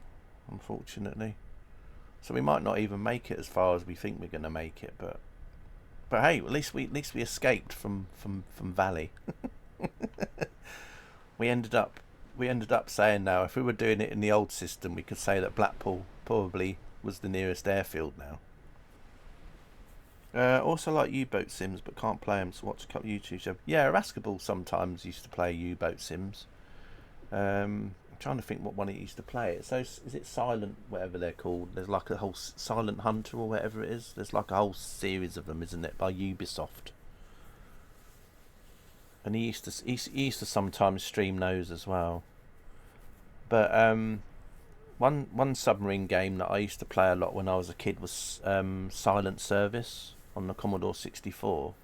unfortunately. So we might not even make it as far as we think we're going to make it, but hey, at least we escaped from Valley. we ended up saying now if we were doing it in the old system, we could say that Blackpool probably was the nearest airfield now. Also like U-boat sims, but can't play them, so watch a couple of YouTube shows. Yeah, Irascible sometimes used to play U-boat sims. I'm trying to think what one it used to play. So is it Silent, whatever they're called? There's like a whole Silent Hunter or whatever it is. There's like a whole series of them, isn't it, by Ubisoft? And he used to sometimes stream those as well. But one submarine game that I used to play a lot when I was a kid was Silent Service on the Commodore 64.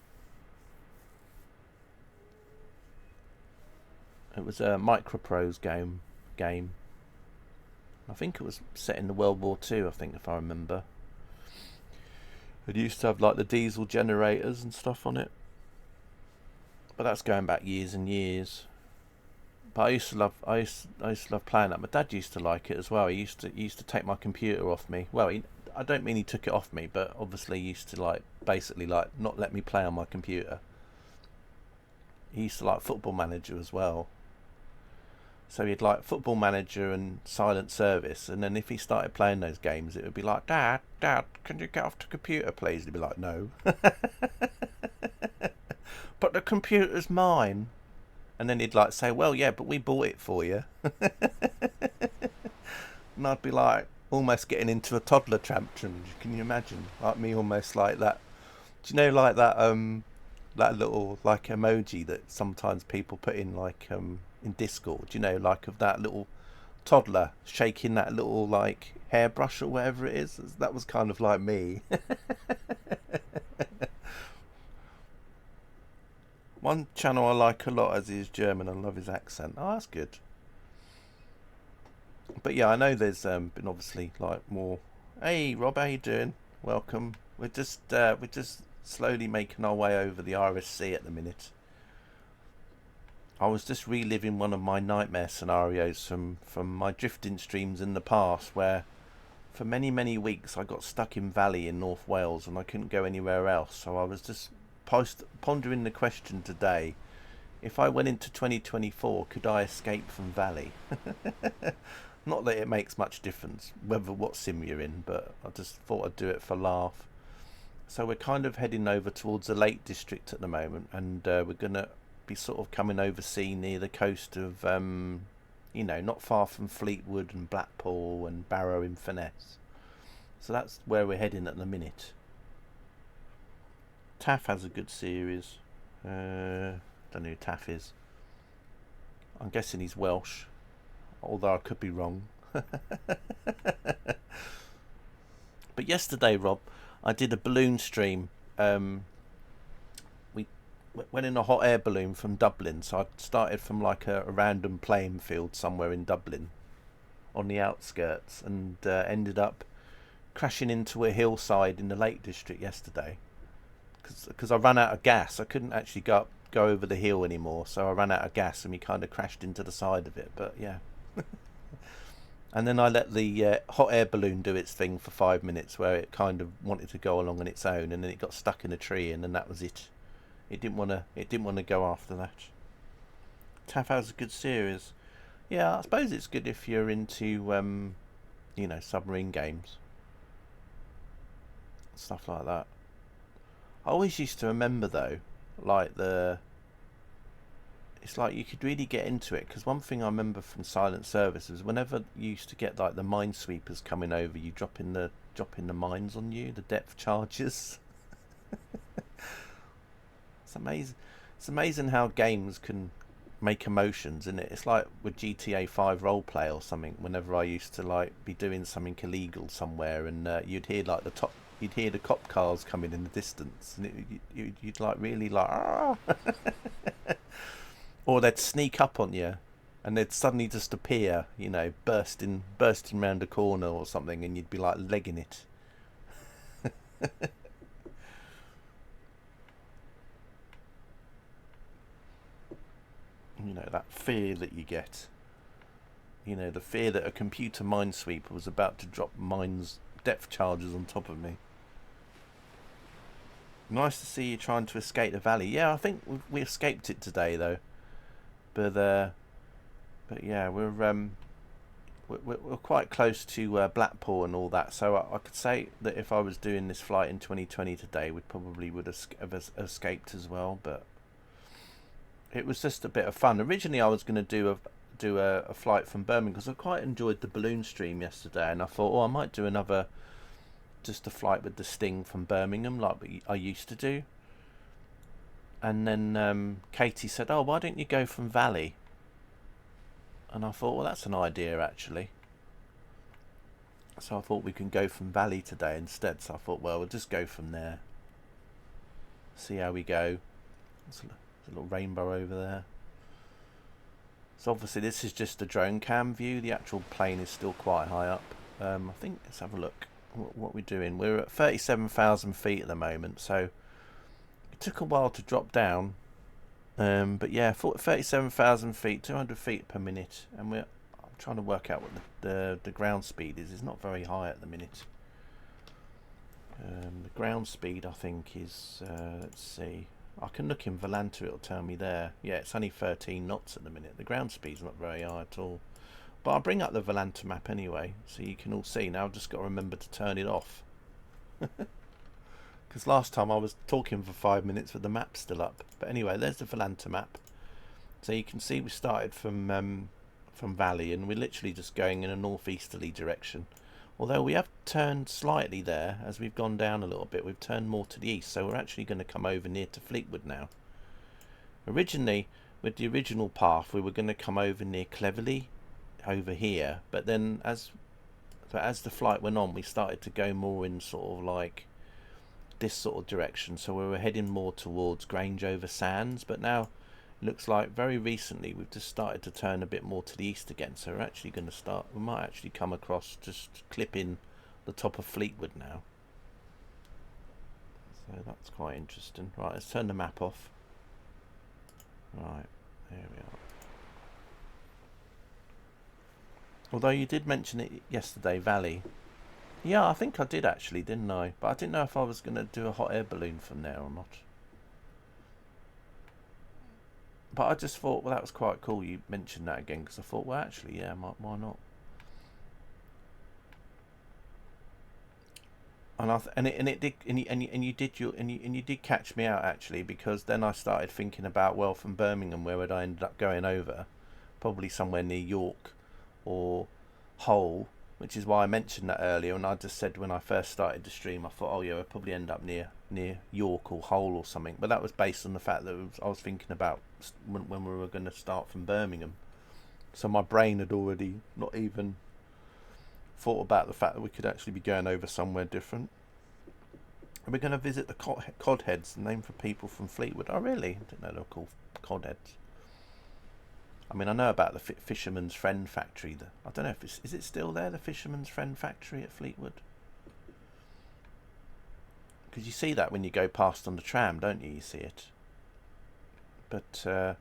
It was a Microprose game. I think it was set in the World War II, I think, if I remember. It used to have like the diesel generators and stuff on it. But that's going back years and years. But I used to love playing that. My dad used to like it as well. He used to take my computer off me. Well, I don't mean he took it off me, but obviously he used to basically not let me play on my computer. He used to like Football Manager as well. So he'd like Football Manager and Silent Service, and then if he started playing those games, it would be like, Dad, can you get off the computer, please? He'd be like, no. But the computer's mine. And then he'd like say, well, yeah, but we bought it for you. And I'd be like almost getting into a toddler tantrum. Can you imagine? Like me almost like that. Do you know like that little like emoji that sometimes people put in like in Discord, you know, like of that little toddler shaking that little like hairbrush or whatever it is? That was kind of like me. One channel I like a lot, as he is German, I love his accent. Oh, that's good. But yeah, I know there's been obviously like more. Hey Rob, how you doing? Welcome. We're just slowly making our way over the RSC at the minute. I was just reliving one of my nightmare scenarios from my drifting streams in the past, where for many weeks I got stuck in Valley in North Wales and I couldn't go anywhere else. So I was just pondering the question today: if I went into 2024, could I escape from Valley? Not that it makes much difference whether what sim you're in, but I just thought I'd do it for laugh. So we're kind of heading over towards the Lake District at the moment, and we're gonna be sort of coming over sea near the coast of you know, not far from Fleetwood and Blackpool and Barrow in Furness. So that's where we're heading at the minute. Taff has a good series. Don't know who Taff is. I'm guessing he's Welsh, although I could be wrong. But yesterday, Rob, I did a balloon stream. We went in a hot air balloon from Dublin, so I started from like a random playing field somewhere in Dublin on the outskirts, and ended up crashing into a hillside in the Lake District yesterday. Because I ran out of gas. I couldn't actually go over the hill anymore, so I ran out of gas and we kind of crashed into the side of it. But yeah. And then I let the hot air balloon do its thing for 5 minutes, where it kind of wanted to go along on its own, and then it got stuck in a tree, and then that was it. It didn't want to go after that. Taff has a good series. Yeah, I suppose it's good if you're into you know, submarine games, stuff like that. I always used to remember though, like it's like you could really get into it, because one thing I remember from Silent Service was whenever you used to get like the minesweepers coming over, you dropping the mines on you, the depth charges. It's amazing. It's amazing how games can make emotions in it. It's like with GTA 5 roleplay or something. Whenever I used to like be doing something illegal somewhere, and you'd hear like you'd hear the cop cars coming in the distance, and you'd like really like, ah! Or they'd sneak up on you, and they'd suddenly just appear, you know, bursting round a corner or something, and you'd be like legging it. You know, that fear that you get. You know, the fear that a computer minesweeper was about to drop depth charges on top of me. Nice to see you trying to escape the valley. Yeah, I think we escaped it today, though. But But yeah, we're quite close to Blackpool and all that, so I could say that if I was doing this flight in 2020 today, we probably would have escaped as well. But it was just a bit of fun. Originally, I was going to do a flight from Birmingham because I quite enjoyed the balloon stream yesterday, and I thought, oh, I might do another just a flight with the Sting from Birmingham like I used to do. And then Katie said, oh, why don't you go from Valley? And I thought, well, that's an idea actually. So I thought we can go from Valley today instead. So I thought, well, we'll just go from there. See how we go. There's a little rainbow over there. So obviously this is just a drone cam view. The actual plane is still quite high up. I think, let's have a look what we're doing. We're at 37,000 feet at the moment. So it took a while to drop down. But yeah, 37,000 feet, 200 feet per minute. And I'm trying to work out what the ground speed is. It's not very high at the minute. The ground speed, I think, is, let's see. I can look in Volanta, it'll tell me there. Yeah, it's only 13 knots at the minute. The ground speed's not very high at all. But I'll bring up the Volanta map anyway, so you can all see. Now I've just got to remember to turn it off. Because last time I was talking for 5 minutes with the map still up. But anyway, there's the Volanta map. So you can see we started from Valley, and we're literally just going in a northeasterly direction. Although we have turned slightly there as we've gone down a little bit. We've turned more to the east, so we're actually going to come over near to Fleetwood now. Originally, with the original path, we were going to come over near Cleverley, over here. But then as the flight went on, we started to go more in sort of like this sort of direction. So we were heading more towards Grange over Sands. But now, it looks like very recently we've just started to turn a bit more to the east again, so we're actually going to start, we might actually come across, just clip in the top of Fleetwood now. So that's quite interesting. Right, let's turn the map off. Right, there we are. Although you did mention it yesterday, Valley. Yeah, I think I did actually, didn't I? But I didn't know if I was going to do a hot air balloon from there or not. But I just thought, well, that was quite cool you mentioned that again, because I thought, well, actually, yeah, why not? And you did catch me out actually, because then I started thinking about, well, from Birmingham, where would I end up going over? Probably somewhere near York or Hull, which is why I mentioned that earlier. And I just said when I first started the stream, I thought, oh yeah, we'll probably end up near York or Hull or something. But that was based on the fact that I was thinking about when we were going to start from Birmingham. So my brain had already not even thought about the fact that we could actually be going over somewhere different. And we're going to visit the Codheads, named for people from Fleetwood. Oh really? I didn't know they were called Codheads. I mean, I know about the Fisherman's Friend factory. I don't know if is it still there, the Fisherman's Friend factory at Fleetwood? Because you see that when you go past on the tram, don't you? You see it. But I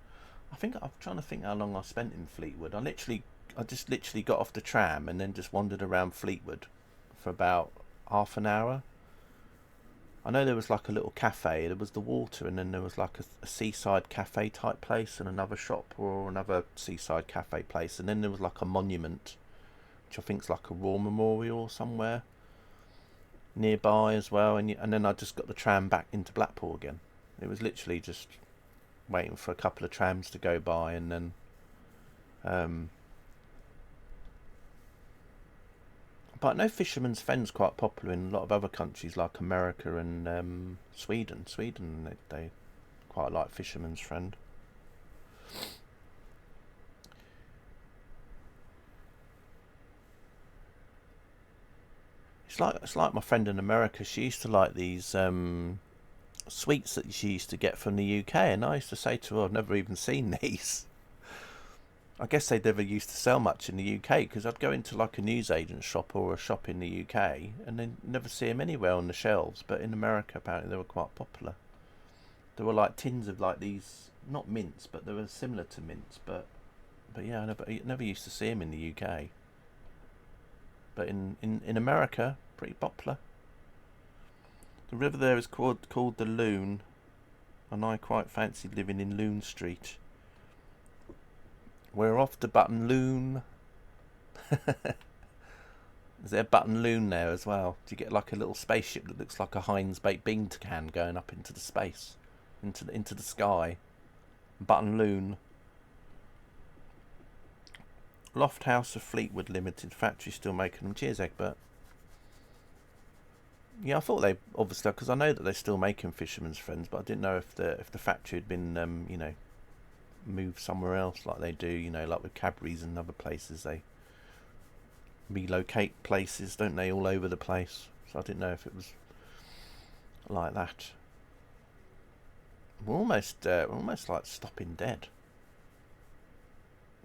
think I'm trying to think how long I spent in Fleetwood. I just literally got off the tram and then just wandered around Fleetwood for about half an hour. I know there was like a little cafe. There was the water, and then there was like a seaside cafe type place, and another shop or another seaside cafe place, and then there was like a monument, which I think is like a war memorial somewhere nearby as well. And then I just got the tram back into Blackpool again. It was literally just waiting for a couple of trams to go by, and then but I know Fisherman's Friend's quite popular in a lot of other countries like America and Sweden. They quite like Fisherman's Friend. It's like my friend in America. She used to like these sweets that she used to get from the UK, and I used to say to her, I've never even seen these. I guess they never used to sell much in the UK, because I'd go into like a newsagent shop or a shop in the UK and then never see them anywhere on the shelves. But in America, apparently they were quite popular. There were like tins of like these, not mints, but they were similar to mints. But yeah, I never used to see them in the UK. But in America, pretty popular. The river there is called the Loon, and I quite fancied living in Loon Street, We're off to Button Loon. Is there a Button Loon there as well? Do you get like a little spaceship that looks like a Heinz baked bean can going up into the space, into the sky? Button Loon. Loft House of Fleetwood Limited, factory still making them. Cheers, Egbert. Yeah, I thought they obviously, because I know that they're still making Fisherman's Friends, but I didn't know if the factory had been you know, moved somewhere else like they do, you know, like with Cadbury's and other places. They relocate places, don't they, all over the place. So I didn't know if it was like that. We're almost like stopping dead.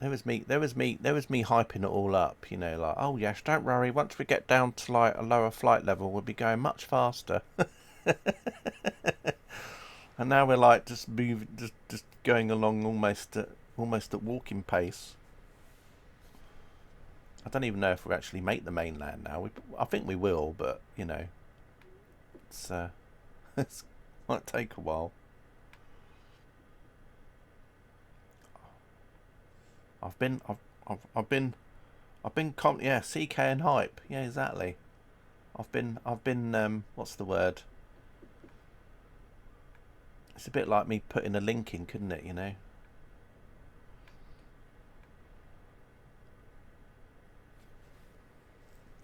There was me hyping it all up, you know, like, oh yes, don't worry, once we get down to like a lower flight level, we'll be going much faster. And now we're like just going along almost at walking pace. I don't even know if we'll actually make the mainland now. I think we will, but you know, it's it might take a while. I've been yeah, CK and hype. Yeah, exactly. I've been what's the word? It's a bit like me putting a link in, couldn't it, you know?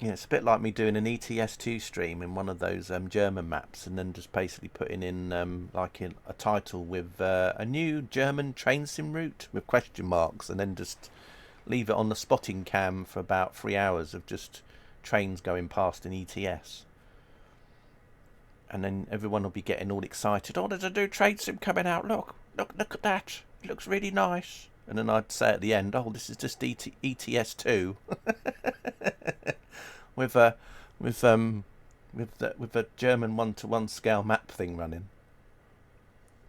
Yeah, it's a bit like me doing an ETS2 stream in one of those German maps, and then just basically putting in like in a title with a new German train sim route with question marks, and then just leave it on the spotting cam for about 3 hours of just trains going past in ETS. And then everyone will be getting all excited. Oh, there's a new train sim coming out. Look at that. It looks really nice. And then I'd say at the end, oh, this is just ETS2. with a German 1-to-1 scale map thing running.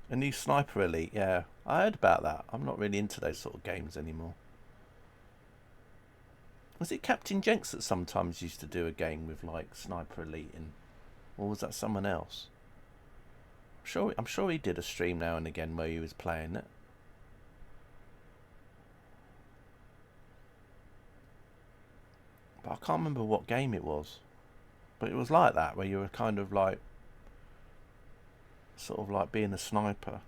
A new Sniper Elite, yeah. I heard about that. I'm not really into those sort of games anymore. Was it Captain Jenks that sometimes used to do a game with like Sniper Elite in? Or was that someone else? I'm sure he did a stream now and again where he was playing it. But I can't remember what game it was. But it was like that, where you were kind of like, sort of like being a sniper.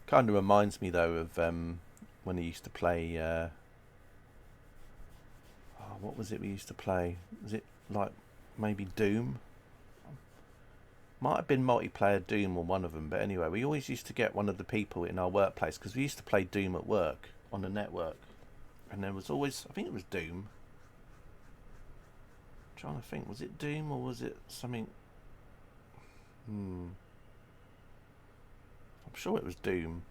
Kind of reminds me though of when I used to play. What was it we used to play? Was it like maybe Doom? Might have been multiplayer Doom or one of them, but anyway, we always used to get one of the people in our workplace, because we used to play Doom at work on the network, and there was always, I think it was Doom. I'm trying to think, was it Doom or was it something? I'm sure it was Doom,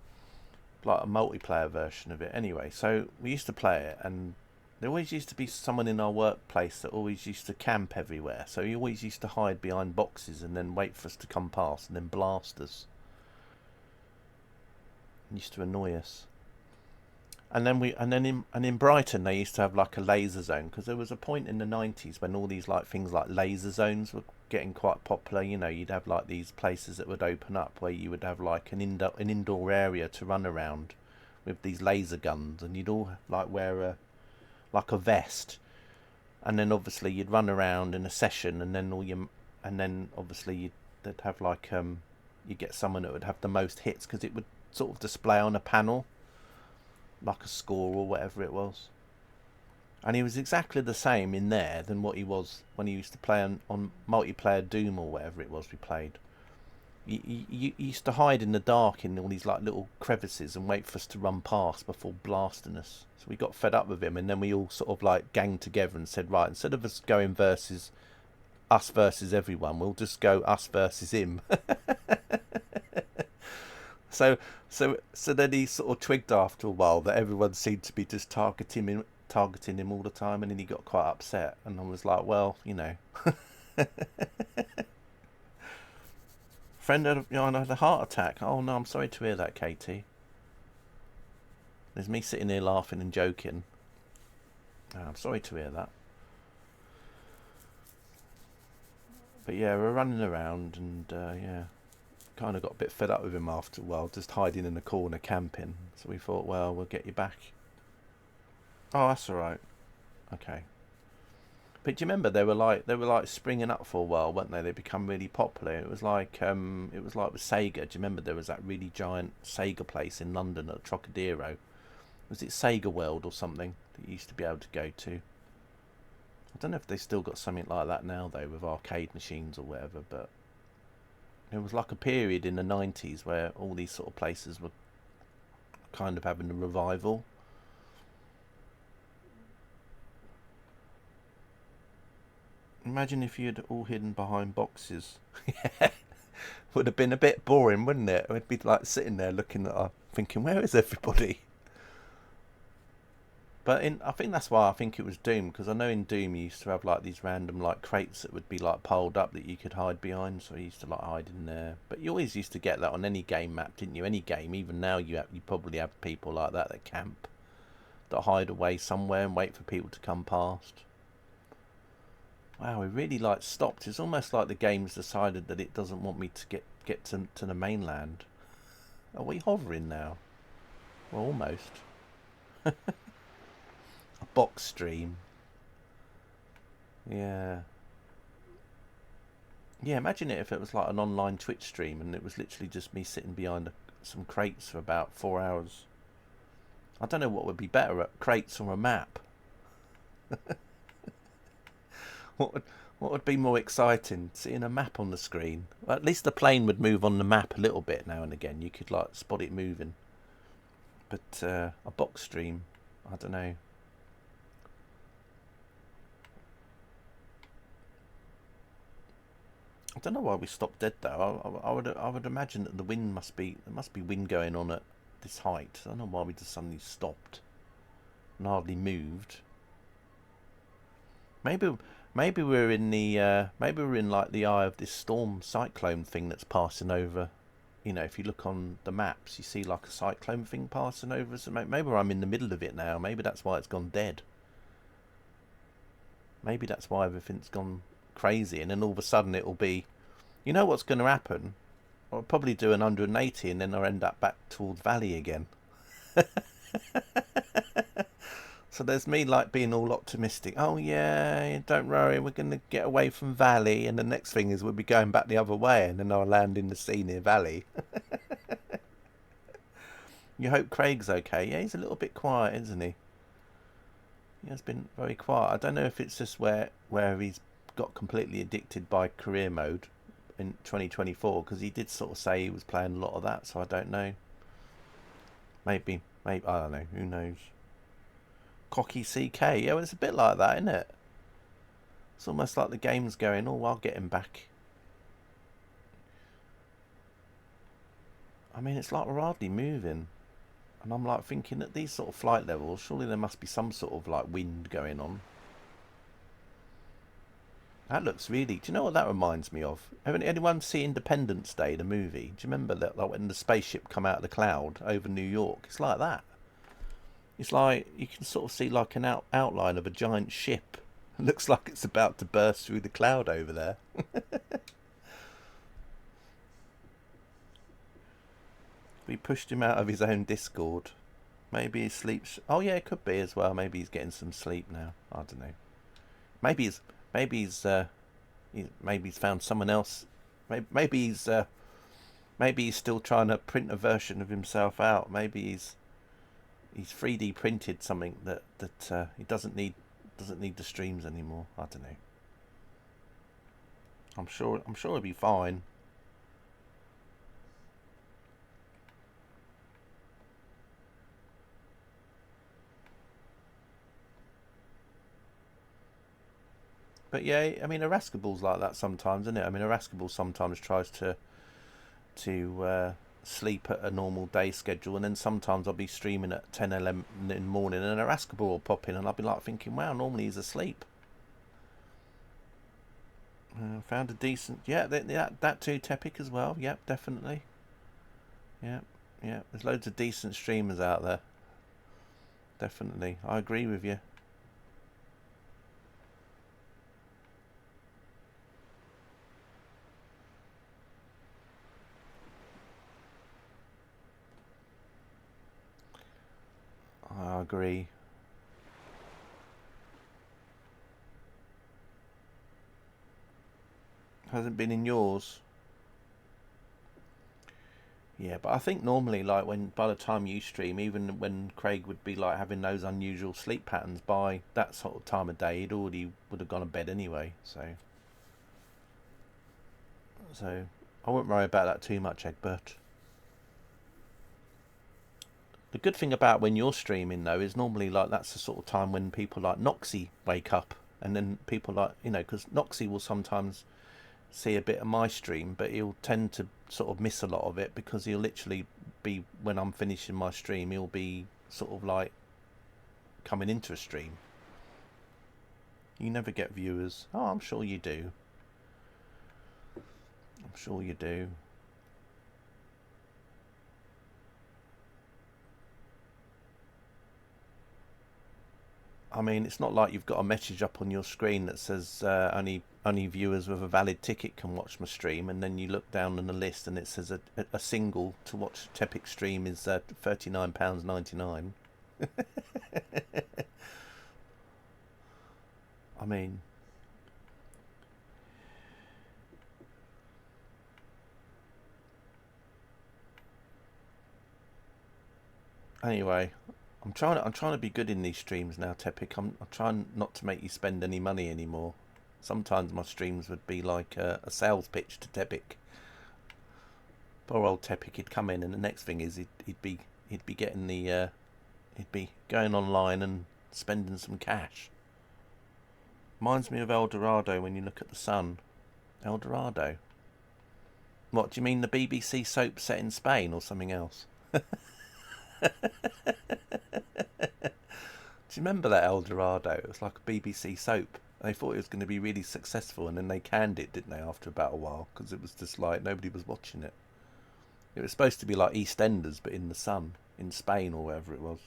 like a multiplayer version of it. Anyway, so we used to play it, and there always used to be someone in our workplace that always used to camp everywhere. So he always used to hide behind boxes and then wait for us to come past and then blast us. It used to annoy us. And then in Brighton they used to have like a laser zone, because there was a point in the 90s when all these like things like laser zones were getting quite popular. You know, you'd have like these places that would open up where you would have like an indoor area to run around with these laser guns, and you'd all like wear like a vest, and then obviously you'd run around in a session, and then obviously they'd have like you get someone that would have the most hits, because it would sort of display on a panel like a score or whatever it was. And he was exactly the same in there than what he was when he used to play on multiplayer Doom or whatever it was we played. You used to hide in the dark in all these like little crevices and wait for us to run past before blasting us. So we got fed up with him, and then we all sort of like ganged together and said, right, instead of us going us versus everyone, we'll just go us versus him. So then he sort of twigged after a while that everyone seemed to be just targeting him all the time, and then he got quite upset, and I was like, well, you know. Friend had a heart attack. Oh no, I'm sorry to hear that, Katie. There's me sitting here laughing and joking. Oh, I'm sorry to hear that. But yeah, we're running around, and yeah. kind of got a bit fed up with him after a while, just hiding in the corner camping. So we thought, well, we'll get you back. Oh, that's all right. Okay. But do you remember they were like springing up for a while, weren't they? They become really popular. It was like with Sega. Do you remember there was that really giant Sega place in London at Trocadero? Was it Sega World or something that you used to be able to go to? I don't know if they still got something like that now though, with arcade machines or whatever. But it was like a period in the 90s where all these sort of places were kind of having a revival. Imagine if you'd all hidden behind boxes. Would have been a bit boring, wouldn't it? We'd be like sitting there looking at thinking, where is everybody? But I think that's why I think it was Doom, because I know in Doom you used to have like these random like crates that would be like piled up that you could hide behind, so I used to like hide in there. But you always used to get that on any game map, didn't you? Any game, even now you probably have people like that camp, that hide away somewhere and wait for people to come past. Wow, we really like stopped. It's almost like the game's decided that it doesn't want me to get to the mainland. Are we hovering now? Well, almost. A box stream. Yeah. Yeah, imagine it if it was like an online Twitch stream and it was literally just me sitting behind some crates for about 4 hours. I don't know what would be better, crates or a map. What would be more exciting? Seeing a map on the screen? Well, at least the plane would move on the map a little bit now and again. You could like spot it moving. But a box stream, I don't know. I don't know why we stopped dead though. I would imagine that there must be wind going on at this height. I don't know why we just suddenly stopped and hardly moved. Maybe we're in like the eye of this storm cyclone thing that's passing over. You know, if you look on the maps, you see like a cyclone thing passing over. So maybe I'm in the middle of it now. Maybe that's why it's gone dead. Maybe that's why everything's gone crazy, and then all of a sudden it'll be, you know what's going to happen? I'll probably do an 180 and then I'll end up back towards Valley again. So there's me like being all optimistic. Oh yeah, don't worry, we're going to get away from Valley, and the next thing is we'll be going back the other way, and then I'll land in the sea near Valley. You hope Craig's okay. Yeah, he's a little bit quiet, isn't he? He has been very quiet. I don't know if it's just where he's got completely addicted by career mode in 2024, because he did sort of say he was playing a lot of that, so I don't know. Maybe I don't know, who knows. Cocky CK, yeah, well, it's a bit like that, isn't it? It's almost like the game's going, oh, I'll get him back. I mean, it's like we're hardly moving, and I'm like thinking at these sort of flight levels, surely there must be some sort of like wind going on. That looks really... Do you know what that reminds me of? Anyone see Independence Day, the movie? Do you remember that, like when the spaceship come out of the cloud over New York? It's like that. It's like you can sort of see like an outline of a giant ship. It looks like it's about to burst through the cloud over there. We pushed him out of his own Discord. Maybe he sleeps... Oh yeah, it could be as well. Maybe he's getting some sleep now. I don't know. Maybe he's found someone else. Maybe he's still trying to print a version of himself out. Maybe he's 3D printed something that he doesn't need the streams anymore. I don't know. I'm sure he'll be fine. But yeah, I mean, Irascible's like that sometimes, isn't it? I mean, Irascible sometimes tries to sleep at a normal day schedule, and then sometimes I'll be streaming at 10 11 in the morning, and Irascible will pop in, and I'll be like thinking, wow, normally he's asleep. Found a decent... Yeah, that too, Tepic as well. Yep, definitely. Yep. There's loads of decent streamers out there. Definitely. I agree with you. agree. Hasn't been in yours. Yeah, but I think normally, like, when by the time you stream, even when Craig would be like having those unusual sleep patterns, by that sort of time of day, he'd already would have gone to bed anyway. So I wouldn't worry about that too much, Egbert. The good thing about when you're streaming though is normally like that's the sort of time when people like Noxie wake up, and then people like, you know, because Noxie will sometimes see a bit of my stream, but he'll tend to sort of miss a lot of it because he'll literally be, when I'm finishing my stream, he'll be sort of like coming into a stream. You never get viewers. Oh, I'm sure you do. I'm sure you do. I mean, it's not like you've got a message up on your screen that says only viewers with a valid ticket can watch my stream, and then you look down on the list and it says a single to watch Tepic's stream is £39.99. I mean, anyway, I'm trying to be good in these streams now, Tepic. I'm trying not to make you spend any money anymore. Sometimes my streams would be like a sales pitch to Tepic. Poor old Tepic, he'd come in, and the next thing is he'd be getting the he'd be going online and spending some cash. Reminds me of El Dorado when you look at the sun. El Dorado. What do you mean, the BBC soap set in Spain or something else? Do you remember that El Dorado? It was like a BBC soap. They thought it was going to be really successful, and then they canned it, didn't they, after about a while, because it was just like nobody was watching it. It was supposed to be like EastEnders, but in the sun, in Spain or wherever it was.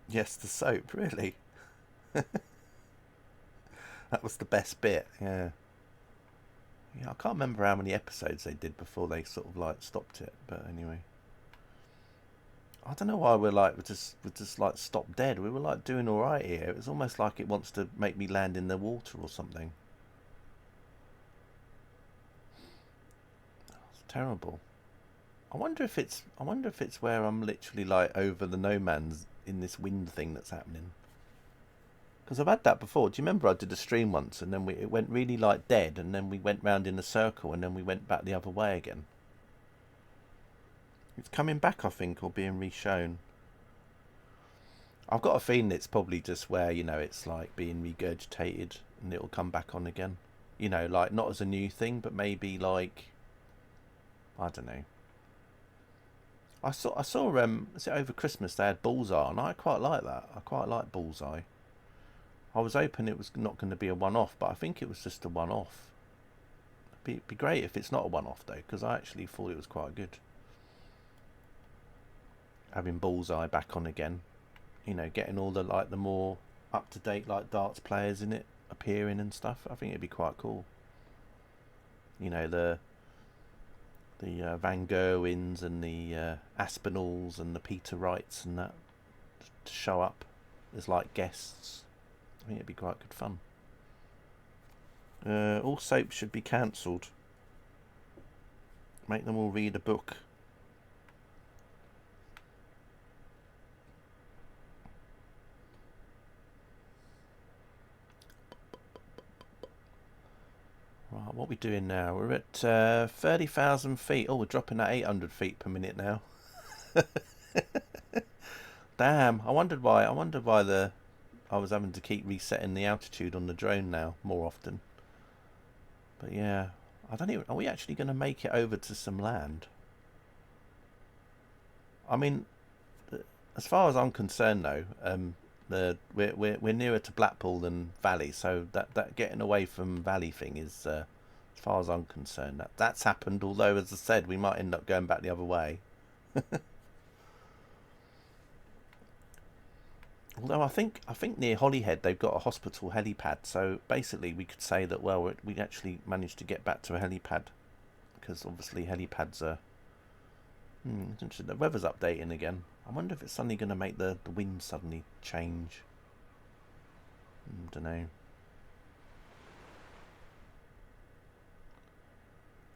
Yes, the soap, really. That was the best bit, yeah. Yeah, I can't remember how many episodes they did before they sort of like stopped it, but anyway. I don't know why we're just like stopped dead. We were like doing all right here. It was almost like it wants to make me land in the water or something. It's terrible. I wonder if it's where I'm literally like over the no man's in this wind thing that's happening. Because I've had that before. Do you remember I did a stream once, and then it went really like dead, and then we went round in a circle, and then we went back the other way again. It's coming back, I think, or being reshown. I've got a feeling it's probably just where, you know, it's like being regurgitated and it'll come back on again. You know, like not as a new thing, but maybe like, I don't know. I saw is it over Christmas they had Bullseye, and I quite like that. I quite like Bullseye. I was hoping it was not going to be a one-off, but I think it was just a one-off. It'd be great if it's not a one-off though, because I actually thought it was quite good. Having Bullseye back on again, you know, getting all the like the more up-to-date like darts players in it appearing and stuff. I think it'd be quite cool. You know, the Van Gerwins and the Aspinalls and the Peter Wrights and that to show up as like guests. I think it'd be quite good fun. All soaps should be cancelled. Make them all read a book. Right, what are we doing now? We're at 30,000 feet. Oh, we're dropping at 800 feet per minute now. Damn, I wondered why I was having to keep resetting the altitude on the drone now more often. But yeah, I don't even. Are we actually going to make it over to some land? I mean, as far as I'm concerned, though, we're nearer to Blackpool than Valley, so that getting away from Valley thing is, as far as I'm concerned, that's happened. Although, as I said, we might end up going back the other way. Although I think near Holyhead they've got a hospital helipad, so basically we could say that, well, we actually managed to get back to a helipad, because obviously helipads are. It's interesting. The weather's updating again. I wonder if it's suddenly going to make the wind suddenly change. Don't know.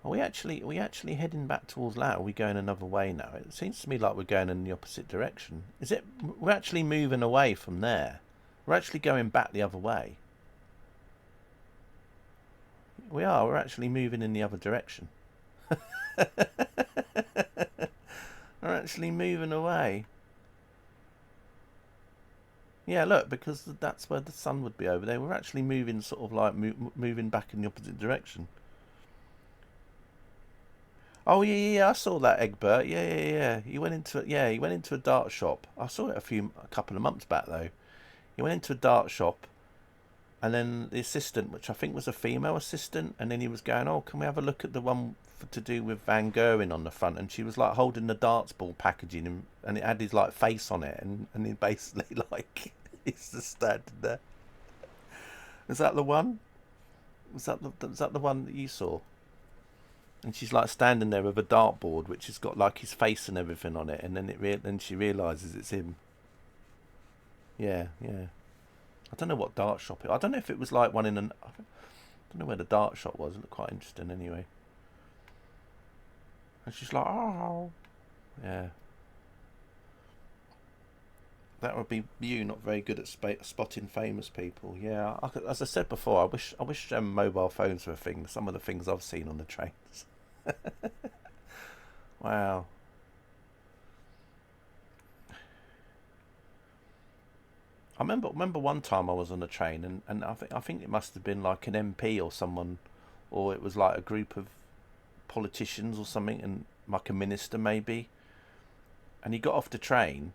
Are we actually heading back towards that? Or are we going another way now? It seems to me like we're going in the opposite direction. Is it? We're actually moving away from there. We're actually going back the other way. We are. We're actually moving in the other direction. We're actually moving away. Yeah, look, because that's where the sun would be over there. We're actually moving, sort of like moving back in the opposite direction. Oh yeah, I saw that, Egbert. Yeah. He went into a dart shop. I saw it a couple of months back though. He went into a dart shop, and then the assistant, which I think was a female assistant, and then he was going, "Oh, can we have a look at the one to do with Van Goghing on the front?" And she was like holding the darts ball packaging, and it had his like face on it, and he basically like he's just standing there. Is that the one? Was that the one that you saw? And she's like standing there with a dartboard, which has got like his face and everything on it, and then she realizes it's him. Yeah. I don't know what dart shop I don't know if it was like one in an. I don't know where the dart shop was. It looked quite interesting anyway. And she's like, oh, yeah. That would be you not very good at spotting famous people. Yeah, as I said before, I wish mobile phones were a thing. Some of the things I've seen on the trains. Wow. I remember one time I was on a train, and I think it must have been like an MP or someone, or it was like a group of politicians or something, and like a minister maybe. And he got off the train,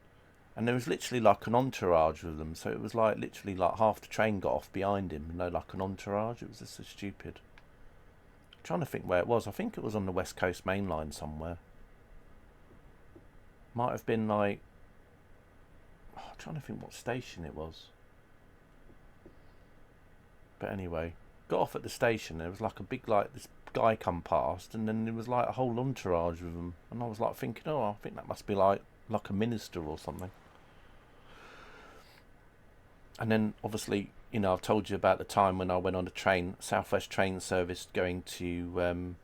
and there was literally like an entourage with them. So it was like literally like half the train got off behind him, like an entourage. It was just so stupid. I'm trying to think where it was. I think it was on the West Coast Main Line somewhere. Might have been like, I'm trying to think what station it was. But anyway, got off at the station. There was like a big, like, this guy come past, and then there was like a whole entourage with him. And I was like thinking, oh, I think that must be like a minister or something. And then obviously, I've told you about the time when I went on a train, Southwest train service, going to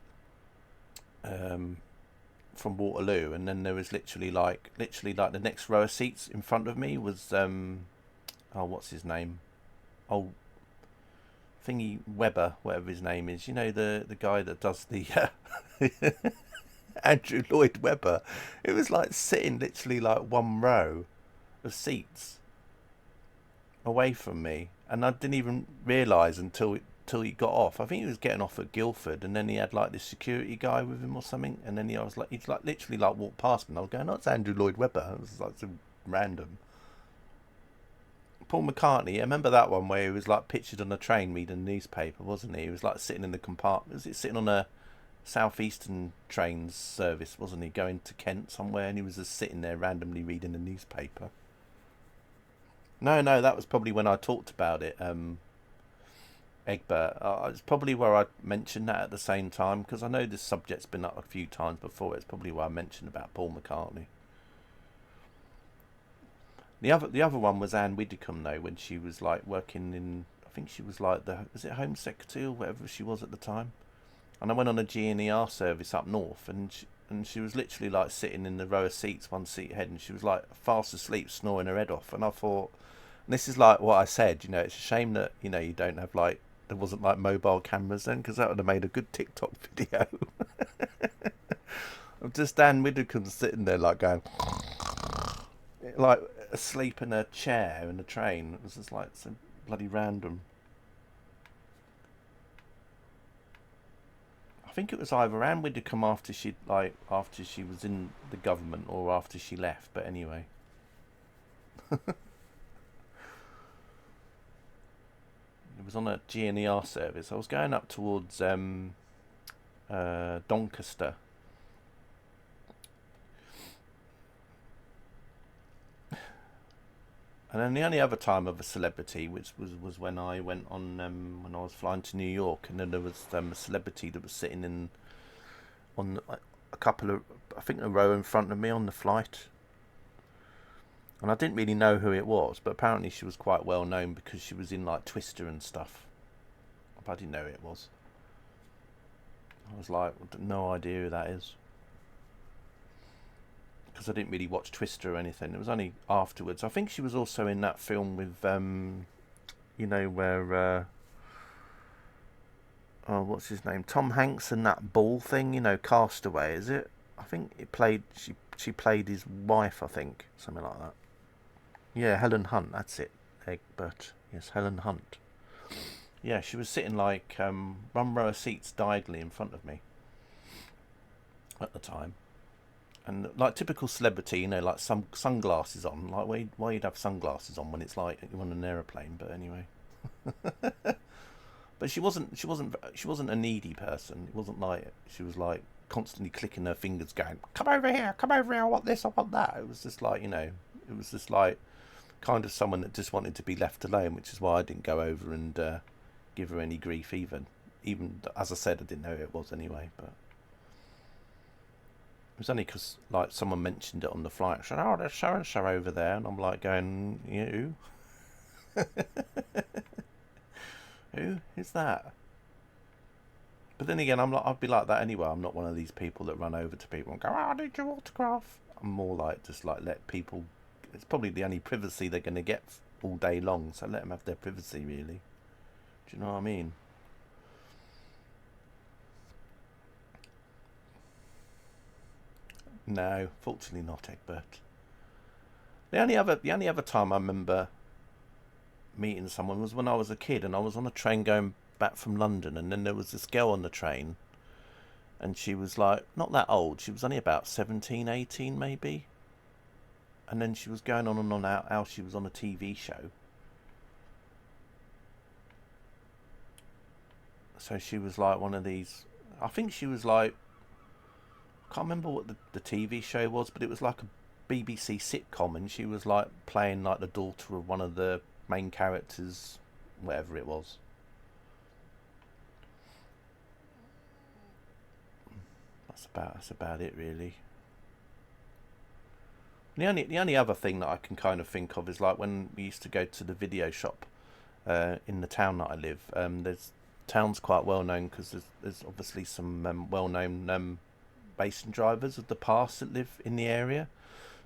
from Waterloo, and then there was literally like the next row of seats in front of me was what's his name? Oh, thingy Webber, whatever his name is. The guy that does the Andrew Lloyd Webber. It was like sitting literally like one row of seats away from me, and I didn't even realise until he got off. I think he was getting off at Guildford, and then he had like this security guy with him or something, and then he's like literally like walked past me, and I was going, "Oh, it's Andrew Lloyd Webber." It was like so random. Paul McCartney, I remember that one where he was like pictured on a train reading a newspaper, wasn't he? He was like sitting in the compartment. Was it sitting on a southeastern trains service, wasn't he? Going to Kent somewhere, and he was just sitting there randomly reading a newspaper. No, that was probably when I talked about it, Egbert. It's probably where I mentioned that at the same time, because I know this subject's been up a few times before. It's probably where I mentioned about Paul McCartney. The other one was Anne Widdecombe though, when she was like working in, I think she was like was it Home Secretary or whatever she was at the time. And I went on a GNER service up north, and she was literally like sitting in the row of seats, one seat ahead, and she was like fast asleep, snoring her head off. And I thought, and this is like what I said, it's a shame that you don't have like, there wasn't like mobile cameras then, because that would have made a good TikTok video of just Anne Widdecombe sitting there like going like asleep in a chair in a train. It was just like so bloody random. I think it was either Anne Widdecombe after she was in the government, or after she left. But anyway, it was on a GNER service. I was going up towards Doncaster. And then the only other time of a celebrity, which was when I went on when I was flying to New York, and then there was a celebrity that was sitting in on a couple of, I think, a row in front of me on the flight, and I didn't really know who it was, but apparently she was quite well known because she was in like Twister and stuff. But I didn't know who it was. I was like, no idea who that is, because I didn't really watch Twister or anything. It was only afterwards. I think she was also in that film with, you know, where, oh, what's his name? Tom Hanks and that ball thing, you know, Castaway, is it? I think it played, she played his wife, I think, something like that. Yeah, Helen Hunt, that's it. Egbert, yes, Helen Hunt. Yeah, she was sitting like one row of seats diagonally in front of me at the time. And like typical celebrity, you know, like some sunglasses on. Like why you'd have sunglasses on when it's like you're on an aeroplane? But anyway, but she wasn't a needy person. It wasn't like she was like constantly clicking her fingers, going, "Come over here, come over here. I want this, I want that." It was just like, you know, it was just like kind of someone that just wanted to be left alone, which is why I didn't go over and give her any grief. Even as I said, I didn't know who it was anyway, but. It was only because like someone mentioned it on the flight. Said, "Oh, there's so and so over there," and I'm like going, "You? Who is that?" But then again, I'd be like that anyway. I'm not one of these people that run over to people and go, "Oh, I need your autograph." I'm more like just like let people. It's probably the only privacy they're going to get all day long, so let them have their privacy. Really, do you know what I mean? No, fortunately not, Egbert. The only other time I remember meeting someone was when I was a kid, and I was on a train going back from London, and then there was this girl on the train, and she was like not that old. She was only about 17, 18 maybe. And then she was going on and on how she was on a TV show. So she was like one of these. I think she was like, I can't remember what the TV show was, but it was like a BBC sitcom, and she was like playing like the daughter of one of the main characters, whatever it was. That's about it really. The only other thing that I can kind of think of is like when we used to go to the video shop in the town that I live. There's town's quite well known because there's obviously some well known racing drivers of the past that live in the area.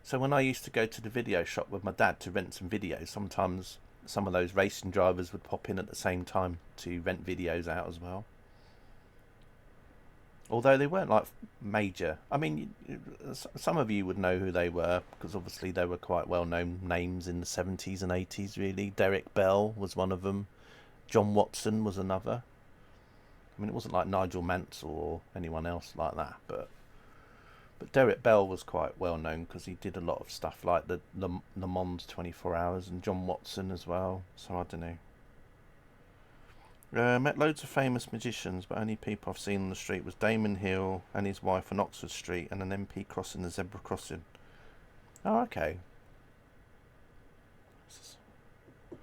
So when I used to go to the video shop with my dad to rent some videos, sometimes some of those racing drivers would pop in at the same time to rent videos out as well. Although they weren't like major. I mean, some of you would know who they were because obviously they were quite well known names in the 70s and 80s, really. Derek Bell was one of them. John Watson was another. I mean, it wasn't like Nigel Mansell or anyone else like that, but Derek Bell was quite well known because he did a lot of stuff like the Le Mans 24 Hours, and John Watson as well. So I don't know. Met loads of famous magicians, but only people I've seen on the street was Damon Hill and his wife on Oxford Street, and an MP crossing the zebra crossing. Oh, okay. I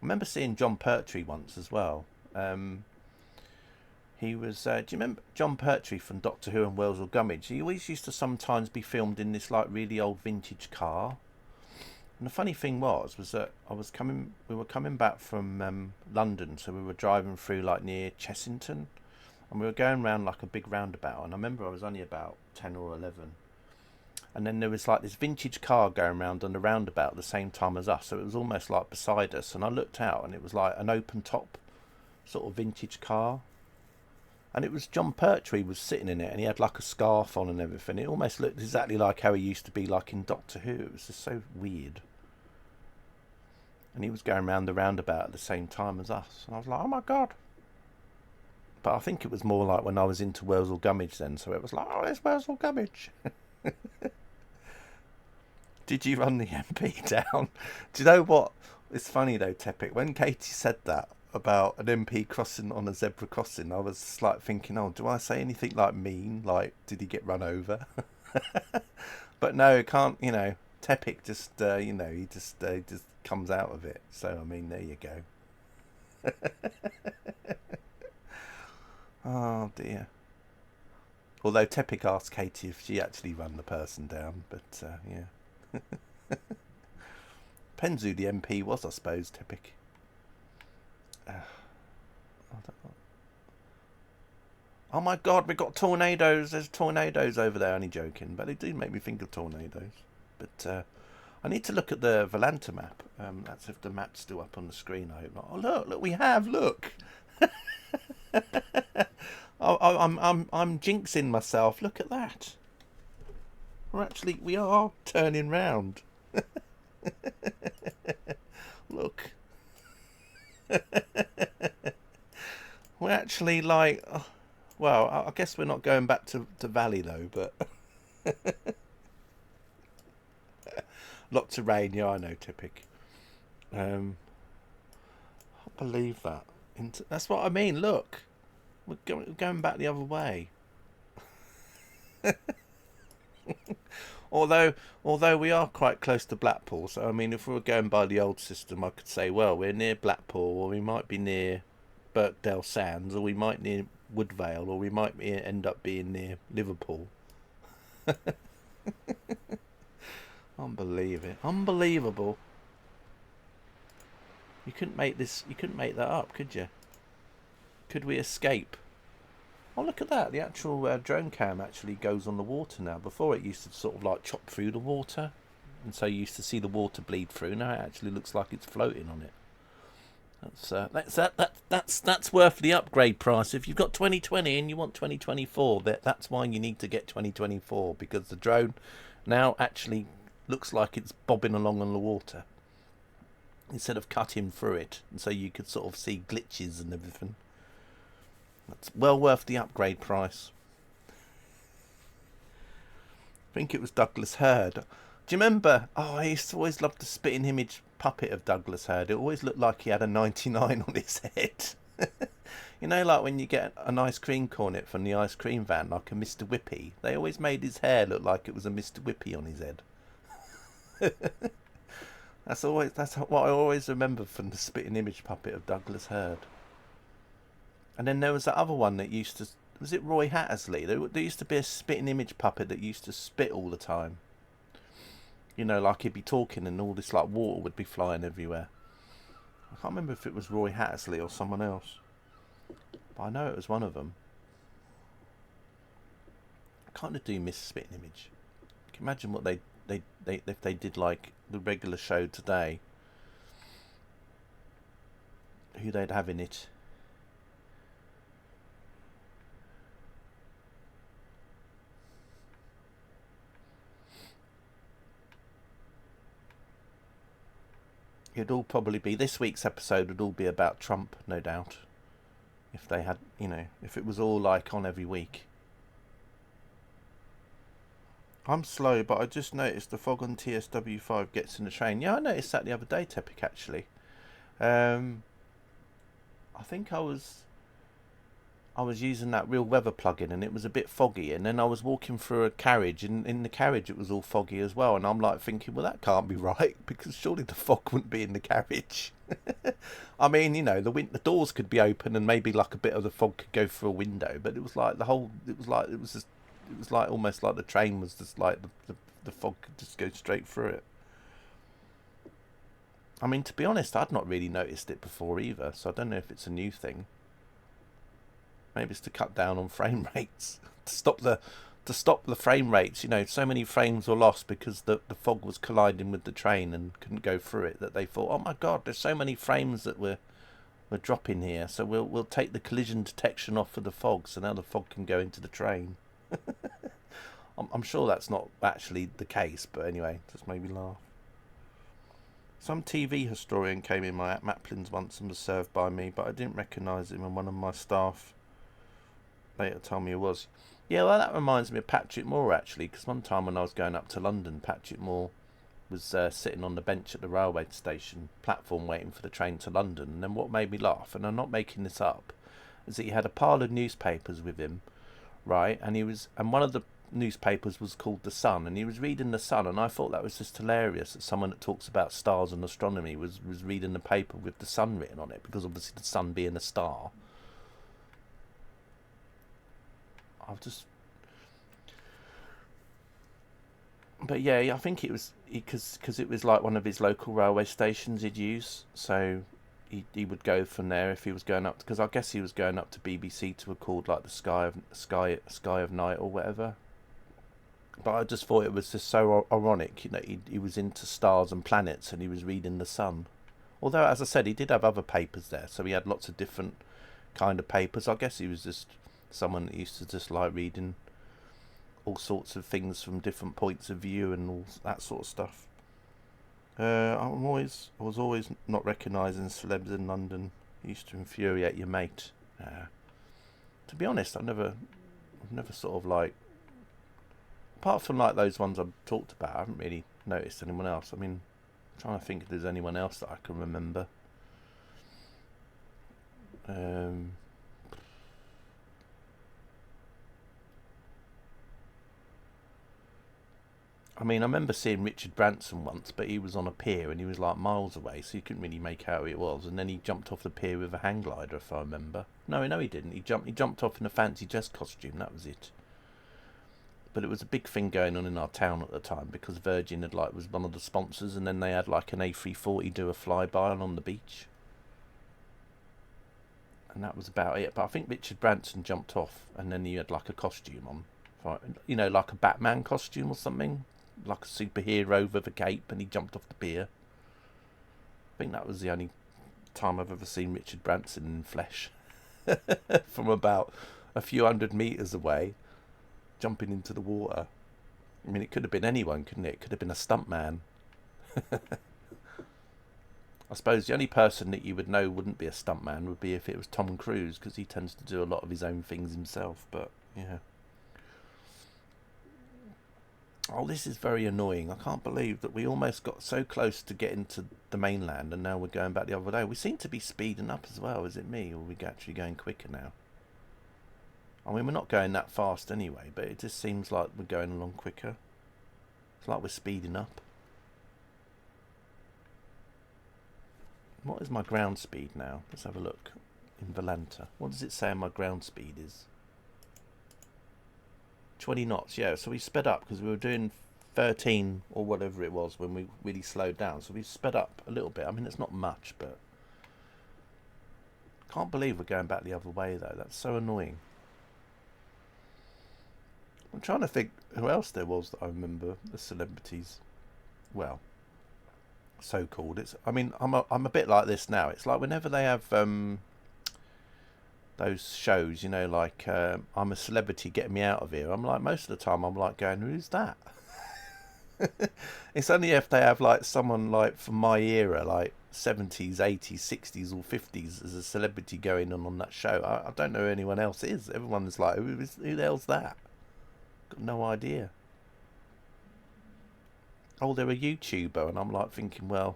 remember seeing John Pertwee once as well. He was. Do you remember John Pertwee from Doctor Who and Welsell Gummidge? He always used to sometimes be filmed in this like really old vintage car. And the funny thing was that we were coming back from London, so we were driving through like near Chessington, and we were going round like a big roundabout. And I remember I was only about 10 or 11, and then there was like this vintage car going round on the roundabout at the same time as us. So it was almost like beside us, and I looked out, and it was like an open top sort of vintage car, and it was John Pertwee was sitting in it, and he had like a scarf on and everything. It almost looked exactly like how he used to be like in Doctor Who. It was just so weird. And he was going round the roundabout at the same time as us. And I was like, oh my God. But I think it was more like when I was into Welsell Gummidge then. So it was like, oh, there's Welsell Gummidge. Did you run the MP down? Do you know what? It's funny though, Tepic. When Katie said that about an MP crossing on a zebra crossing, I was like thinking, oh, do I say anything like mean? Like, did he get run over? But no, can't, you know, Tepic just, you know, he just comes out of it. So, I mean, there you go. Oh, dear. Although Tepic asked Katie if she actually run the person down, but, yeah. Depends who the MP was, I suppose, Tepic. I don't know. Oh my God, we've got tornadoes. There's tornadoes over there. Only joking, but they do make me think of tornadoes. But I need to look at the Volanta map. That's if the map's still up on the screen. I hope not. Oh look, we have. Look. I'm jinxing myself. Look at that. We are turning round. Look. We're actually like. Well, I guess we're not going back to Valley though, but lots of rain. Yeah, I know, Typic. I can't believe that. That's what I mean. Look, we're going back the other way. although we are quite close to Blackpool, so I mean, if we were going by the old system, I could say, well, we're near Blackpool, or we might be near Birkdale Sands, or we might near Woodvale, or we might end up being near Liverpool. Unbelievable. You couldn't make that up, could you? Could we escape? Oh, look at that. The actual drone cam actually goes on the water now. Before it used to sort of like chop through the water, and so you used to see the water bleed through. Now it actually looks like it's floating on it. That's worth the upgrade price. If you've got 2020 and you want 2024, that's why you need to get 2024, because the drone now actually looks like it's bobbing along on the water instead of cutting through it, and so you could sort of see glitches and everything. That's well worth the upgrade price. I think it was Douglas Hurd. Do you remember? Oh, I used to always love the spitting image puppet of Douglas Hurd. It always looked like he had a 99 on his head. You know, like when you get an ice cream cornet from the ice cream van, like a Mr. Whippy. They always made his hair look like it was a Mr. Whippy on his head. That's what I always remember from the spitting image puppet of Douglas Hurd. And then there was that other one that used to... Was it Roy Hattersley? There used to be a spitting image puppet that used to spit all the time. You know, like he'd be talking and all this like water would be flying everywhere. I can't remember if it was Roy Hattersley or someone else, but I know it was one of them. I kind of do miss spitting image. Can you imagine what they if they did like the regular show today, who they'd have in it. It'd all probably be, this week's episode would all be about Trump, no doubt. If they had, you know, if it was all like on every week. I'm slow, but I just noticed the fog on TSW5 gets in the train. Yeah, I noticed that the other day, Tepic, actually. I think I was using that Real Weather plugin and it was a bit foggy, and then I was walking through a carriage and in the carriage it was all foggy as well, and I'm like thinking, well, that can't be right, because surely the fog wouldn't be in the carriage. I mean, you know, the doors could be open and maybe like a bit of the fog could go through a window, but it was like it was like almost like the train was just like the fog could just go straight through it. I mean, to be honest, I'd not really noticed it before either, so I don't know if it's a new thing. Maybe it's to cut down on frame rates, to stop the frame rates. You know, so many frames were lost because the fog was colliding with the train and couldn't go through it, that they thought, oh my God, there's so many frames that we're dropping here, so we'll take the collision detection off for the fog, so now the fog can go into the train. I'm sure that's not actually the case, but anyway, just made me laugh. Some TV historian came in my Maplins once and was served by me, but I didn't recognise him, and one of my staff later told me it was. Yeah, well, that reminds me of Patrick Moore, actually, because one time when I was going up to London, Patrick Moore was sitting on the bench at the railway station platform waiting for the train to London, and then what made me laugh, and I'm not making this up, is that he had a pile of newspapers with him, right, and one of the newspapers was called The Sun, and he was reading The Sun, and I thought that was just hilarious that someone that talks about stars and astronomy was reading the paper with the sun written on it, because obviously the sun being a star. But yeah, I think it was because it was like one of his local railway stations he'd use, so he would go from there if he was going up, because I guess he was going up to BBC to record like the Sky of Night or whatever. But I just thought it was just so ironic, you know, he was into stars and planets and he was reading The Sun. Although, as I said, he did have other papers there, so he had lots of different kind of papers. I guess he was just someone that used to just like reading all sorts of things from different points of view and all that sort of stuff. I was always not recognising celebs in London. It used to infuriate your mate. To be honest, I've never sort of like, apart from like those ones I've talked about, I haven't really noticed anyone else. I mean, I'm trying to think if there's anyone else that I can remember. I mean, I remember seeing Richard Branson once, but he was on a pier and he was like miles away, so you couldn't really make out who it was. And then he jumped off the pier with a hang glider, if I remember. No, he didn't. He jumped off in a fancy dress costume. That was it. But it was a big thing going on in our town at the time, because Virgin had was one of the sponsors, and then they had like an A340 do a flyby on the beach, and that was about it. But I think Richard Branson jumped off, and then he had like a costume on, you know, like a Batman costume or something, like a superhero with a cape, and he jumped off the pier. I think that was the only time I've ever seen Richard Branson in flesh, from about a few hundred metres away, jumping into the water. I mean, it could have been anyone, couldn't it? It could have been a stuntman. I suppose the only person that you would know wouldn't be a stuntman would be if it was Tom Cruise, because he tends to do a lot of his own things himself. But yeah. Oh, this is very annoying. I can't believe that we almost got so close to getting to the mainland, and now we're going back the other way. We seem to be speeding up as well. Is it me, or are we actually going quicker now? I mean, we're not going that fast anyway, but it just seems like we're going along quicker. It's like we're speeding up. What is my ground speed now? Let's have a look. In Volanta. What does it say my ground speed is? 20 knots, yeah. So we sped up because we were doing 13 or whatever it was when we really slowed down. So we sped up a little bit. I mean, it's not much, but can't believe we're going back the other way though. That's so annoying. I'm trying to think who else there was that I remember, the celebrities. Well, so-called. I mean, I'm a bit like this now. It's like whenever they have those shows, you know, like I'm a Celebrity, get me out of here. I'm like, most of the time I'm like going, who's that? It's only if they have like someone like from my era, like 70s, 80s, 60s or 50s as a celebrity going on that show. I don't know who anyone else is. Everyone's like, who the hell's that? Got no idea. Oh, they're a YouTuber, and I'm like thinking, well,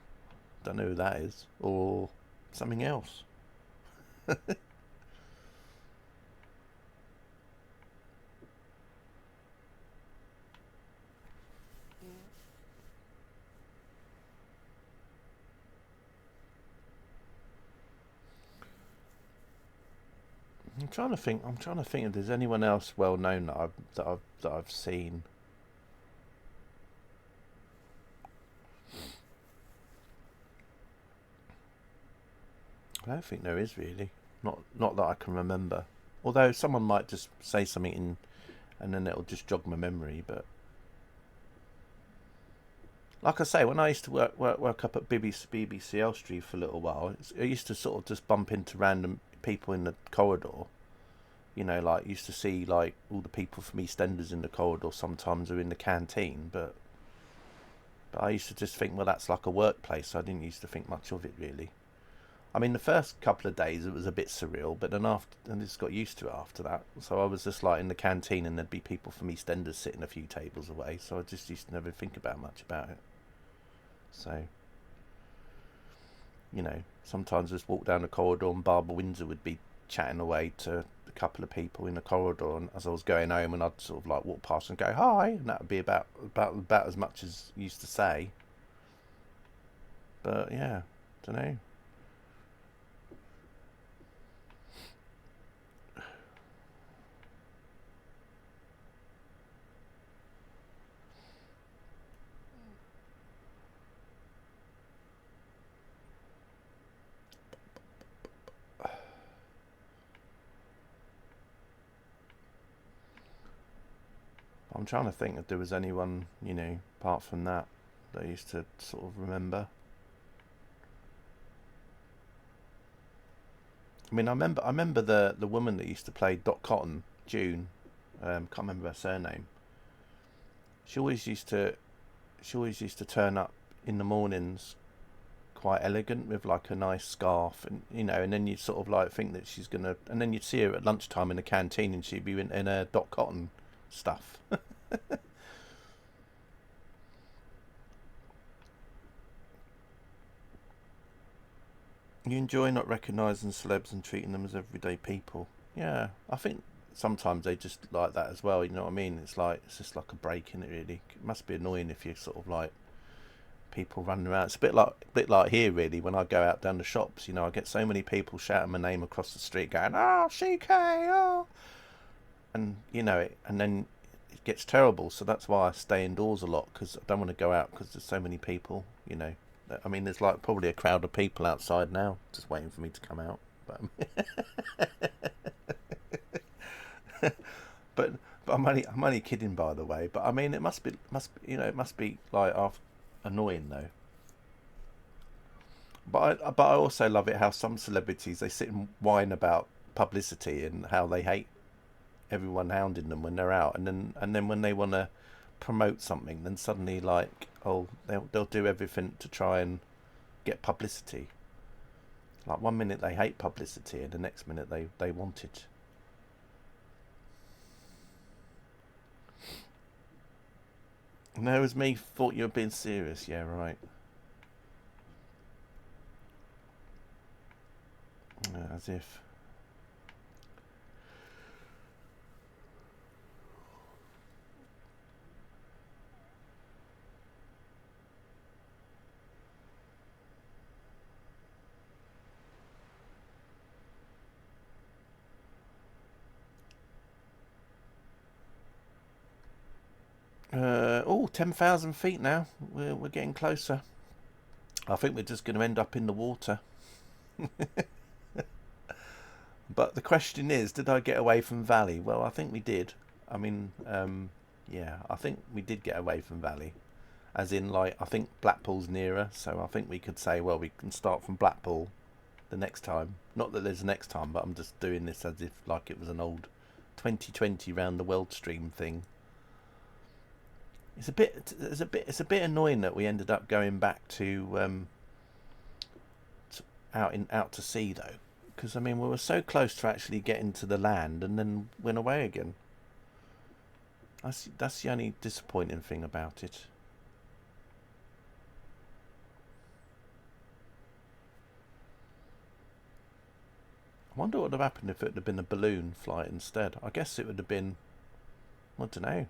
don't know who that is, or something else. I'm trying to think if there's anyone else well known that I've seen. I don't think there is really. Not that I can remember. Although someone might just say something and then it'll just jog my memory. But like I say, when I used to work up at BBC Elstree for a little while, I used to sort of just bump into random people in the corridor. You know, like used to see like all the people from EastEnders in the corridor sometimes, or in the canteen. But I used to just think, well, that's like a workplace. So I didn't used to think much of it really. I mean, the first couple of days it was a bit surreal, but then I just got used to it after that. So I was just like in the canteen, and there'd be people from EastEnders sitting a few tables away. So I just used to never think much about it. So, you know, sometimes I just walk down the corridor and Barbara Windsor would be chatting away to the couple of people in the corridor, and as I was going home, and I'd sort of like walk past and go hi, and that would be about as much as I used to say. But yeah, don't know. I'm trying to think if there was anyone, you know, apart from that I used to sort of remember. I mean, I remember the woman that used to play Dot Cotton, June. Can't remember her surname. She always used to turn up in the mornings quite elegant with like a nice scarf, and you know, and then you'd sort of like think that she's gonna, and then you'd see her at lunchtime in the canteen, and she'd be in her Dot Cotton stuff. You enjoy not recognising celebs and treating them as everyday people. Yeah, I think sometimes they just like that as well. You know what I mean? It's just like a break in it. Really, it must be annoying if you sort of like people running around. It's a bit like here really. When I go out down the shops, you know, I get so many people shouting my name across the street, going, "Oh, CK, oh," and you know it, and then it gets terrible. So that's why I stay indoors a lot, because I don't want to go out because there's so many people. You know, I mean, there's like probably a crowd of people outside now, just waiting for me to come out. But but I'm only kidding, by the way. But I mean, it must be it must be like annoying though. But I also love it how some celebrities, they sit and whine about publicity and how they hate everyone hounding them when they're out, and then when they want to promote something, then suddenly like, oh, they'll do everything to try and get publicity. Like one minute they hate publicity, and the next minute they want it. No, it was me. Thought you were being serious. Yeah, right. As if. Oh, 10,000 feet now. We're getting closer. I think we're just going to end up in the water. But the question is, did I get away from Valley? Well, I think we did. I mean, yeah, I think we did get away from Valley. As in, like, I think Blackpool's nearer, so I think we could say, well, we can start from Blackpool the next time. Not that there's a next time, but I'm just doing this as if like it was an old 2020 round the world stream thing. It's a bit annoying that we ended up going back to out to sea though, because I mean we were so close to actually getting to the land and then went away again. That's the only disappointing thing about it. I wonder what would have happened if it had been a balloon flight instead. I guess it would have been, I don't know.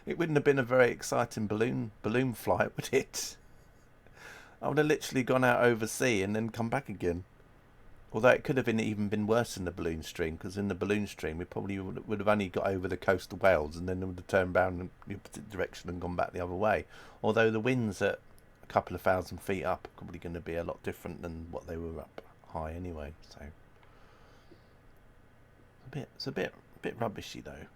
It wouldn't have been a very exciting balloon flight, would it? I would have literally gone out over sea and then come back again. Although it could have even been worse in the balloon stream, because in the balloon stream we probably would have only got over the coast of Wales and then would have turned round in the opposite direction and gone back the other way. Although the winds at a couple of thousand feet up are probably going to be a lot different than what they were up high anyway. So it's a bit rubbishy though.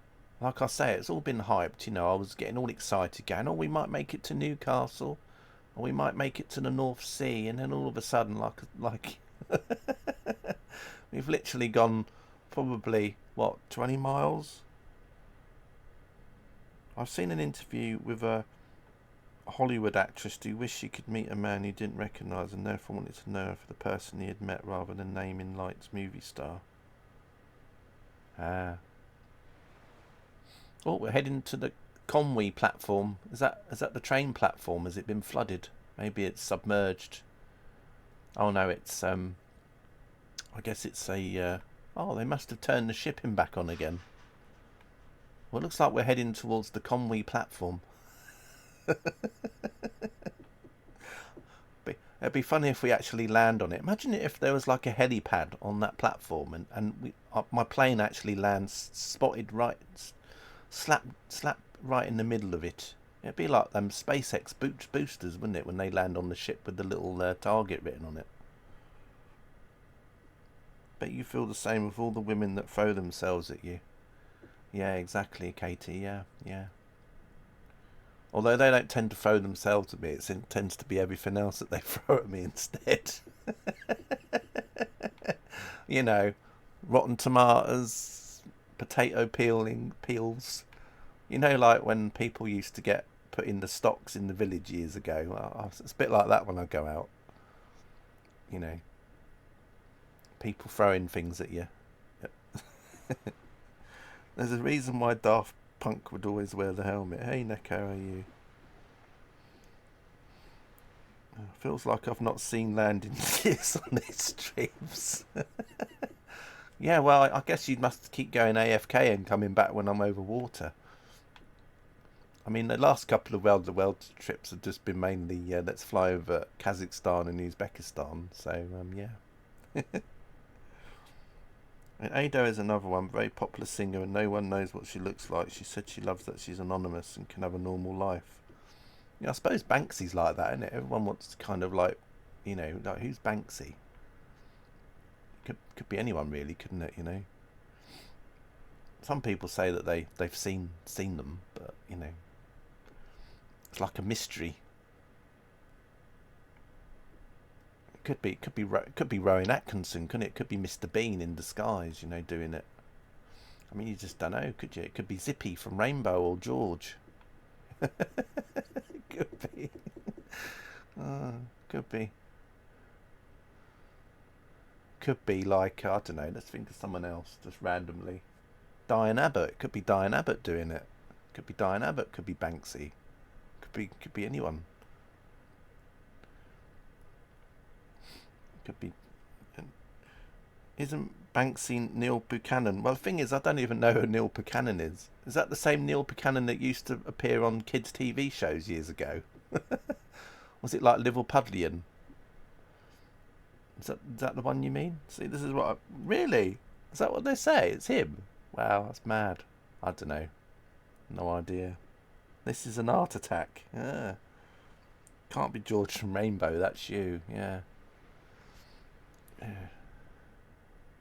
Like I say, it's all been hyped. You know, I was getting all excited, going, "Oh, we might make it to Newcastle, or we might make it to the North Sea," and then all of a sudden, like we've literally gone probably, what, 20 miles? I've seen an interview with a Hollywood actress who wished she could meet a man he didn't recognise and therefore wanted to know for the person he had met rather than naming Light's movie star. Ah. Oh, we're heading to the Conwy platform. Is that the train platform? Has it been flooded? Maybe it's submerged. Oh no, it's I guess it's a... oh, they must have turned the shipping back on again. Well, it looks like we're heading towards the Conwy platform. It'd be funny if we actually land on it. Imagine if there was like a helipad on that platform and my plane actually lands spotted right, slap right in the middle of it. It'd be like them SpaceX boosters, wouldn't it, when they land on the ship with the little target written on it. Bet you feel the same with all the women that throw themselves at you. Yeah, exactly, Katie, yeah. Although they don't tend to throw themselves at me, it tends to be everything else that they throw at me instead. You know, rotten tomatoes, potato peels. You know, like when people used to get put in the stocks in the village years ago. Well, it's a bit like that when I go out. You know, people throwing things at you. There's a reason why Daft Punk would always wear the helmet. Hey, Neko, how are you? Feels like I've not seen land in years on these streams. Yeah, well, I guess you must keep going AFK and coming back when I'm over water. I mean, the last couple of World of the World trips have just been mainly let's fly over Kazakhstan and Uzbekistan. So, yeah. And Ado is another one, very popular singer, and no one knows what she looks like. She said she loves that she's anonymous and can have a normal life. Yeah, I suppose Banksy's like that, isn't it? Everyone wants to kind of like, you know, like who's Banksy? Could be anyone really, couldn't it? You know. Some people say that they've seen them, but you know, it's like a mystery. Could be Rowan Atkinson, couldn't it? Could be Mr. Bean in disguise, you know, doing it. I mean, you just don't know, could you? It could be Zippy from Rainbow or George. Could be. Could be. Could be like, I don't know, let's think of someone else just randomly. Diane Abbott. It could be Diane Abbott doing it. Could be Diane Abbott. Could be Banksy. Could be anyone. Could be. Isn't Banksy Neil Buchanan? Well, the thing is, I don't even know who Neil Buchanan is. Is that the same Neil Buchanan that used to appear on kids' TV shows years ago? Was it like Liverpudlian? Is that the one you mean? See, this is what really? Is that what they say? It's him? Wow, that's mad. I don't know. No idea. This is an art attack. Yeah. Can't be George from Rainbow. That's you. Yeah.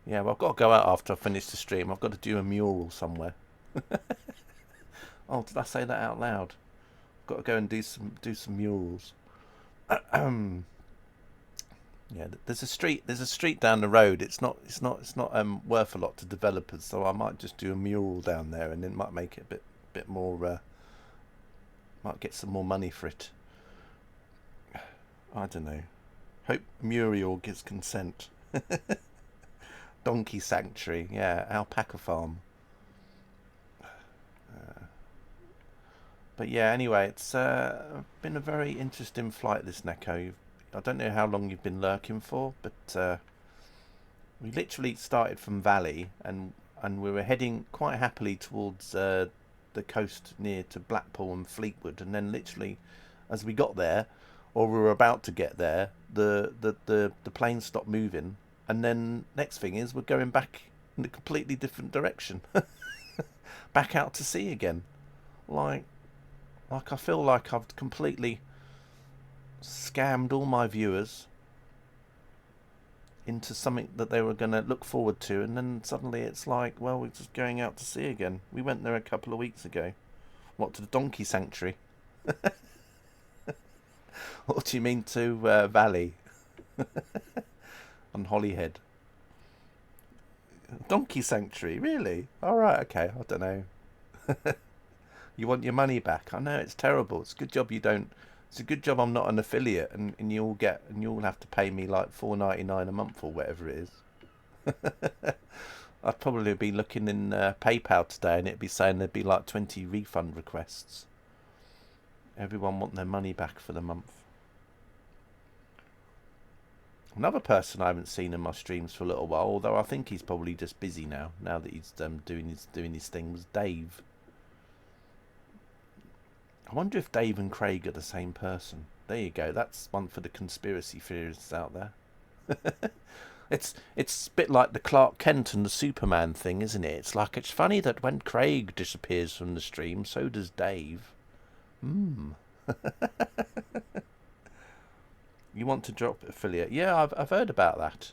Yeah, well, I've got to go out after I finish the stream. I've got to do a mural somewhere. Oh, did I say that out loud? I've got to go and do some murals. Yeah, there's a street down the road. It's not worth a lot to developers, so I might just do a mural down there, and then might make it a bit more. Might get some more money for it. I don't know. Hope Muriel gives consent. Donkey sanctuary, yeah, alpaca farm. But yeah, anyway, it's been a very interesting flight, this Neko. I don't know how long you've been lurking for, but we literally started from Valley, and we were heading quite happily towards the coast near to Blackpool and Fleetwood, and then literally, as we got there, or we were about to get there, the plane stopped moving, and then next thing is we're going back in a completely different direction, back out to sea again, like I feel like I've completely scammed all my viewers into something that they were going to look forward to, and then suddenly it's like, well, we're just going out to sea again. We went there a couple of weeks ago. What, to the Donkey Sanctuary? What do you mean to Valley? On Holyhead? Donkey Sanctuary, really? Alright, okay, I don't know. You want your money back? I know, it's terrible. It's a good job you don't. It's a good job I'm not an affiliate, and you'll have to pay me like $4.99 a month or whatever it is. I'd probably be looking in PayPal today, and it'd be saying there'd be like 20 refund requests. Everyone want their money back for the month. Another person I haven't seen in my streams for a little while, although I think he's probably just busy now. Now that he's doing his thing, was Dave. I wonder if Dave and Craig are the same person. There you go. That's one for the conspiracy theorists out there. It's a bit like the Clark Kent and the Superman thing, isn't it? It's like, it's funny that when Craig disappears from the stream, so does Dave. You want to drop affiliate? Yeah, I've heard about that.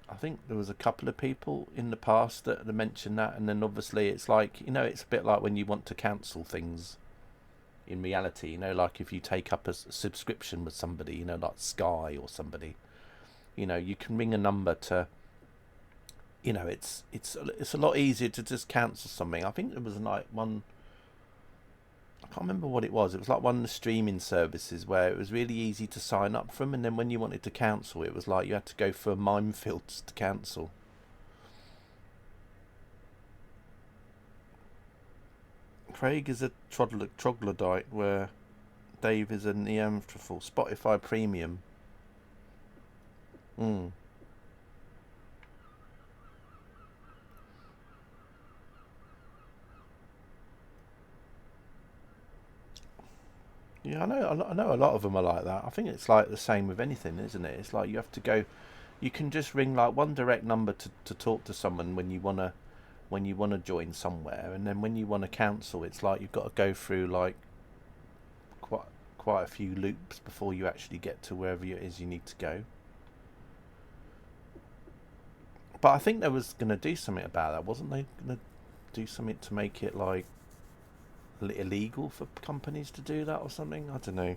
I think there was a couple of people in the past that mentioned that, and then obviously it's like, it's a bit like when you want to cancel things in reality, like if you take up a subscription with somebody, like Sky or somebody, you can ring a number to, it's a lot easier to just cancel something. I think there was one, I can't remember what it was. It was like one of the streaming services where it was really easy to sign up from, and then when you wanted to cancel, it was like you had to go through a minefield to cancel. Craig is a troglodyte, where Dave is a Neanderthal. Spotify Premium. Yeah, I know a lot of them are like that. I think it's like the same with anything, isn't it? It's like you have to go, you can just ring like one direct number to talk to someone when you wanna join somewhere, and then when you want to cancel, it's like you've got to go through like quite a few loops before you actually get to wherever it is you need to go. But I think they was gonna do something about that, wasn't they? Gonna do something to make it like illegal for companies to do that or something. I don't know.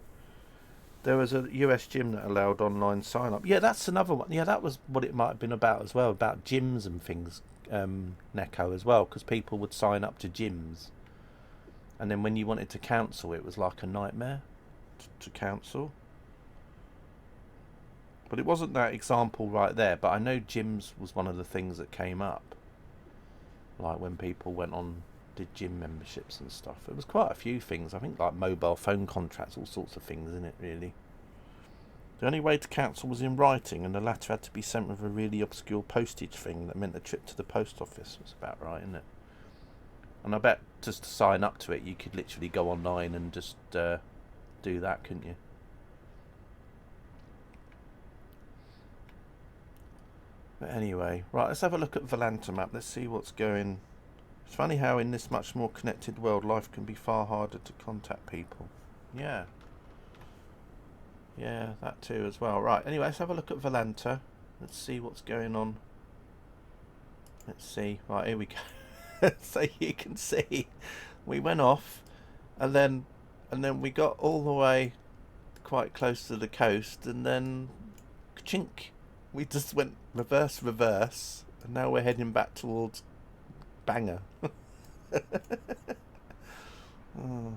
There was a US gym that allowed online sign up. Yeah, that's another one. Yeah, that was what it might have been about as well, about gyms and things, Neko as well, because people would sign up to gyms, and then when you wanted to cancel, it was like a nightmare to cancel. But it wasn't that example right there, but I know gyms was one of the things that came up, like when people went on, did gym memberships and stuff. It was quite a few things. I think like mobile phone contracts, all sorts of things in it, really. The only way to cancel was in writing, and the latter had to be sent with a really obscure postage thing that meant a trip to the post office. That's about right, isn't it? And I bet just to sign up to it, you could literally go online and just do that, couldn't you? But anyway, right, let's have a look at Volanta map. Let's see what's going. It's funny how in this much more connected world, life can be far harder to contact people. Yeah. Yeah, that too as well. Right, anyway, let's have a look at Volanta. Let's see what's going on. Let's see. Right, here we go. So you can see, we went off, and then we got all the way quite close to the coast, and then chink, we just went reverse, and now we're heading back towards Bangor. Oh.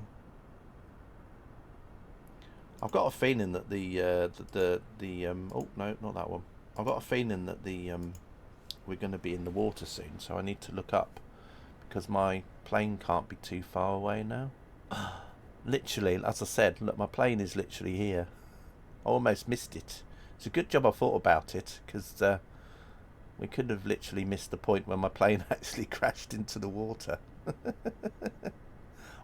I've got a feeling that oh no, not that one. I've got a feeling that we're going to be in the water soon, so I need to look up, because my plane can't be too far away now. Literally, as I said, look, my plane is literally here. I almost missed it. It's a good job I thought about it, because we could have literally missed the point where my plane actually crashed into the water.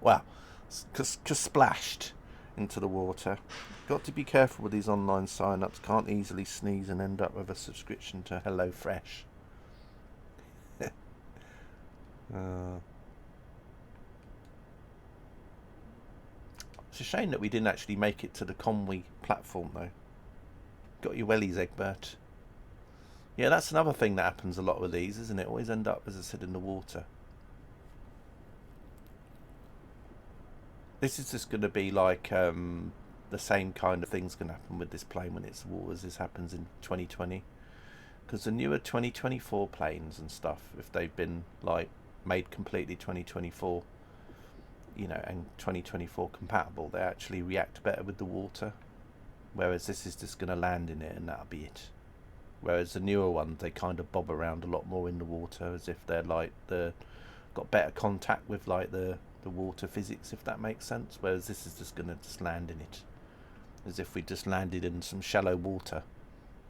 Wow, splashed into the water. Got to be careful with these online sign-ups. Can't easily sneeze and end up with a subscription to HelloFresh. It's a shame that we didn't actually make it to the Conwy platform, though. Got your wellies, Egbert. Yeah, that's another thing that happens a lot with these, isn't it? Always end up, as I said, in the water. This is just going to be like the same kind of thing's going to happen with this plane when it's water as this happens in 2020. Because the newer 2024 planes and stuff, if they've been like made completely 2024, and 2024 compatible, they actually react better with the water. Whereas this is just going to land in it and that'll be it. Whereas the newer ones, they kind of bob around a lot more in the water, as if they're like got better contact with like the water physics, if that makes sense. Whereas this is just going to land in it. as if we just landed in some shallow water,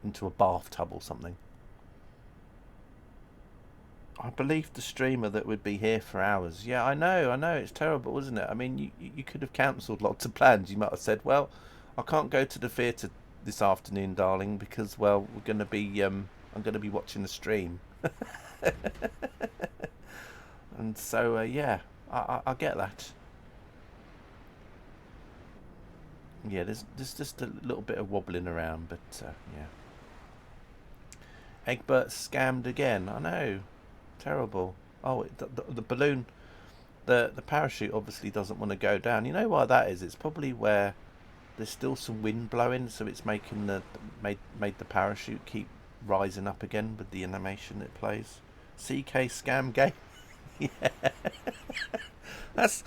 into a bathtub or something. I believed the streamer that would be here for hours. Yeah, I know, it's terrible, isn't it? I mean, you could have cancelled lots of plans. You might have said, well, I can't go to the theatre this afternoon, darling, because, well, we're going to be, I'm going to be watching the stream. And so, yeah, I get that. Yeah, there's just a little bit of wobbling around, but, yeah. Egbert scammed again. I know. Terrible. Oh, the balloon, the parachute obviously doesn't want to go down. You know why that is? It's probably where there's still some wind blowing, so it's making made the parachute keep rising up again with the animation it plays. CK scam game. Yeah. That's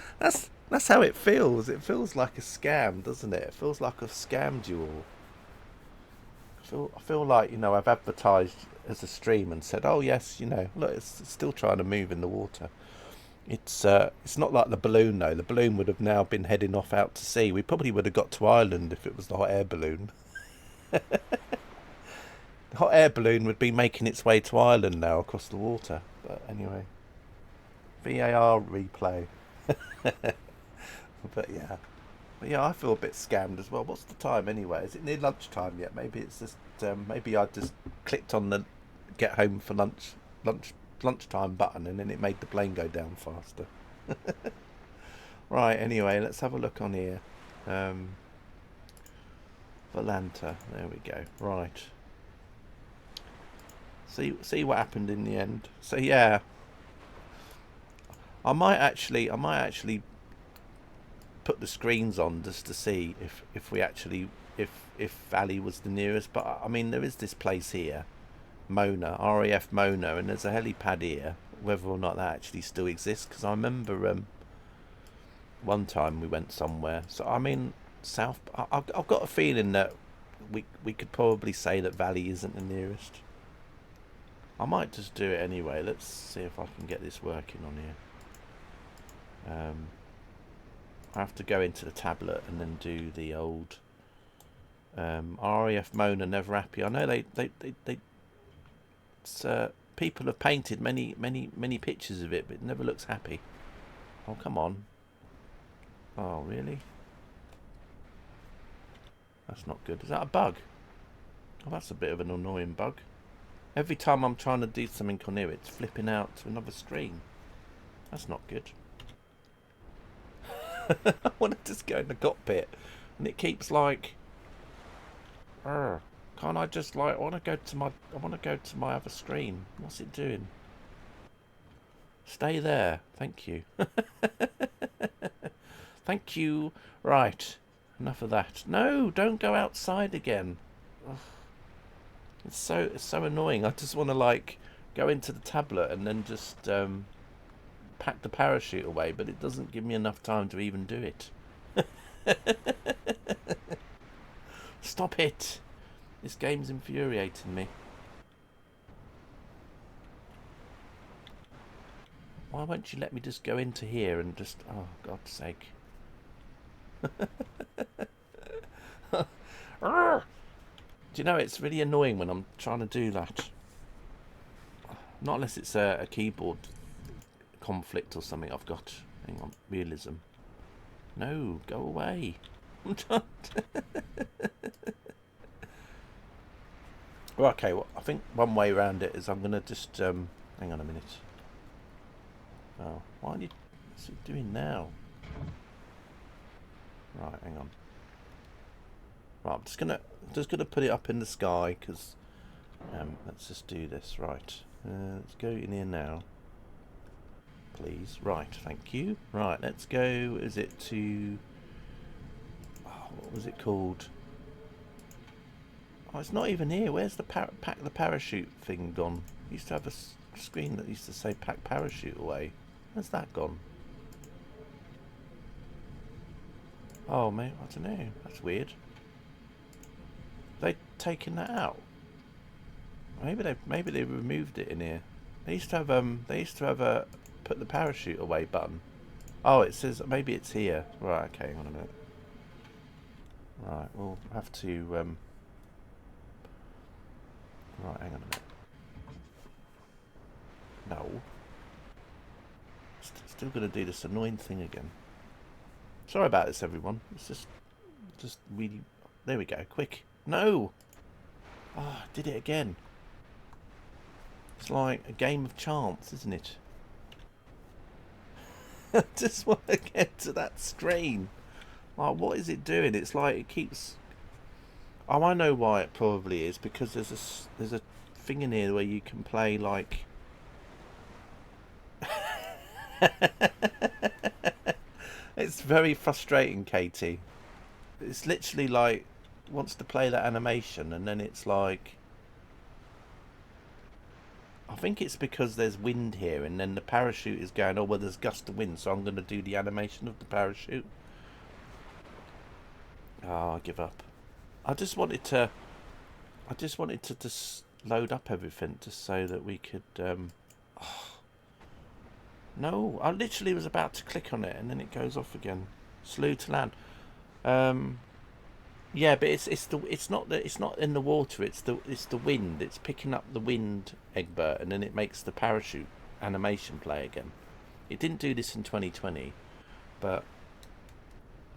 how it feels. It feels like a scam, doesn't it? It feels like I've scammed you all. I feel like, I've advertised as a stream and said, oh yes, look, it's still trying to move in the water. It's not like the balloon though. The balloon would have now been heading off out to sea. We probably would have got to Ireland if it was the hot air balloon. The hot air balloon would be making its way to Ireland now across the water. But anyway, VAR replay. But yeah, I feel a bit scammed as well. What's the time anyway? Is it near lunchtime yet? Maybe it's just maybe I just clicked on the get home for lunchtime button and then it made the plane go down faster. Right, anyway, let's have a look on here. Volanta, there we go. Right. See what happened in the end. So yeah, I might actually put the screens on just to see if we actually if Valley was the nearest. But I mean, there is this place here, Mona, RAF Mona, and there's a helipad here. Whether or not that actually still exists, because I remember one time we went somewhere. So I mean, I've got a feeling that we could probably say that Valley isn't the nearest. I might just do it anyway. Let's see if I can get this working on here. I have to go into the tablet and then do the old RAF Mona Never Happy. I know they people have painted many pictures of it, but it never looks happy. Oh, come on. Oh, really? That's not good. Is that a bug? Oh, that's a bit of an annoying bug. Every time I'm trying to do something on here, it's flipping out to another screen. That's not good. I want to just go in the cockpit, and it keeps like, can't I just like? I want to go to my other screen. What's it doing? Stay there. Thank you. Thank you. Right. Enough of that. No, don't go outside again. Ugh. It's so annoying. I just want to like go into the tablet and then just pack the parachute away, but it doesn't give me enough time to even do it. Stop it. This game's infuriating me. Why won't you let me just go into here and just... Oh, God's sake. Do you know, it's really annoying when I'm trying to do that. Not unless it's a keyboard conflict or something I've got. Hang on, realism. No, go away. I'm trying Well, okay, well, I think one way around it is I'm going to just... hang on a minute. Oh, what's it doing now? Right, hang on. Right, I'm just gonna put it up in the sky, because let's just do this. Right, let's go in here now, please. Right, thank you. Right, let's go. Is it to? Oh, what was it called? Oh, it's not even here. Where's the pack the parachute thing gone? I used to have a screen that used to say pack parachute away. Where's that gone? Oh, mate, I don't know. That's weird. They taken that out? Maybe they removed it in here. They used to have a put the parachute away button. Oh, it says maybe it's here. Right, okay, hang on a minute. Right, we'll have to... Right, hang on a minute. No. Still going to do this annoying thing again. Sorry about this, everyone. It's just really... There we go, quick. No! Ah, did it again. It's like a game of chance, isn't it? I just want to get to that screen. Like, what is it doing? It's like it keeps... Oh, I know why it probably is. Because there's a thing in here where you can play, like... It's very frustrating, Katie. It's literally like... Wants to play that animation and then it's like... I think it's because there's wind here and then the parachute is going, oh, well, there's gust of wind, so I'm going to do the animation of the parachute. Oh, I give up. I just wanted to just load up everything just so that we could... No, I literally was about to click on it and then it goes off again. Slew to land. Yeah, but it's not in the water. It's the wind. It's picking up the wind, Egbert, and then it makes the parachute animation play again. It didn't do this in 2020, but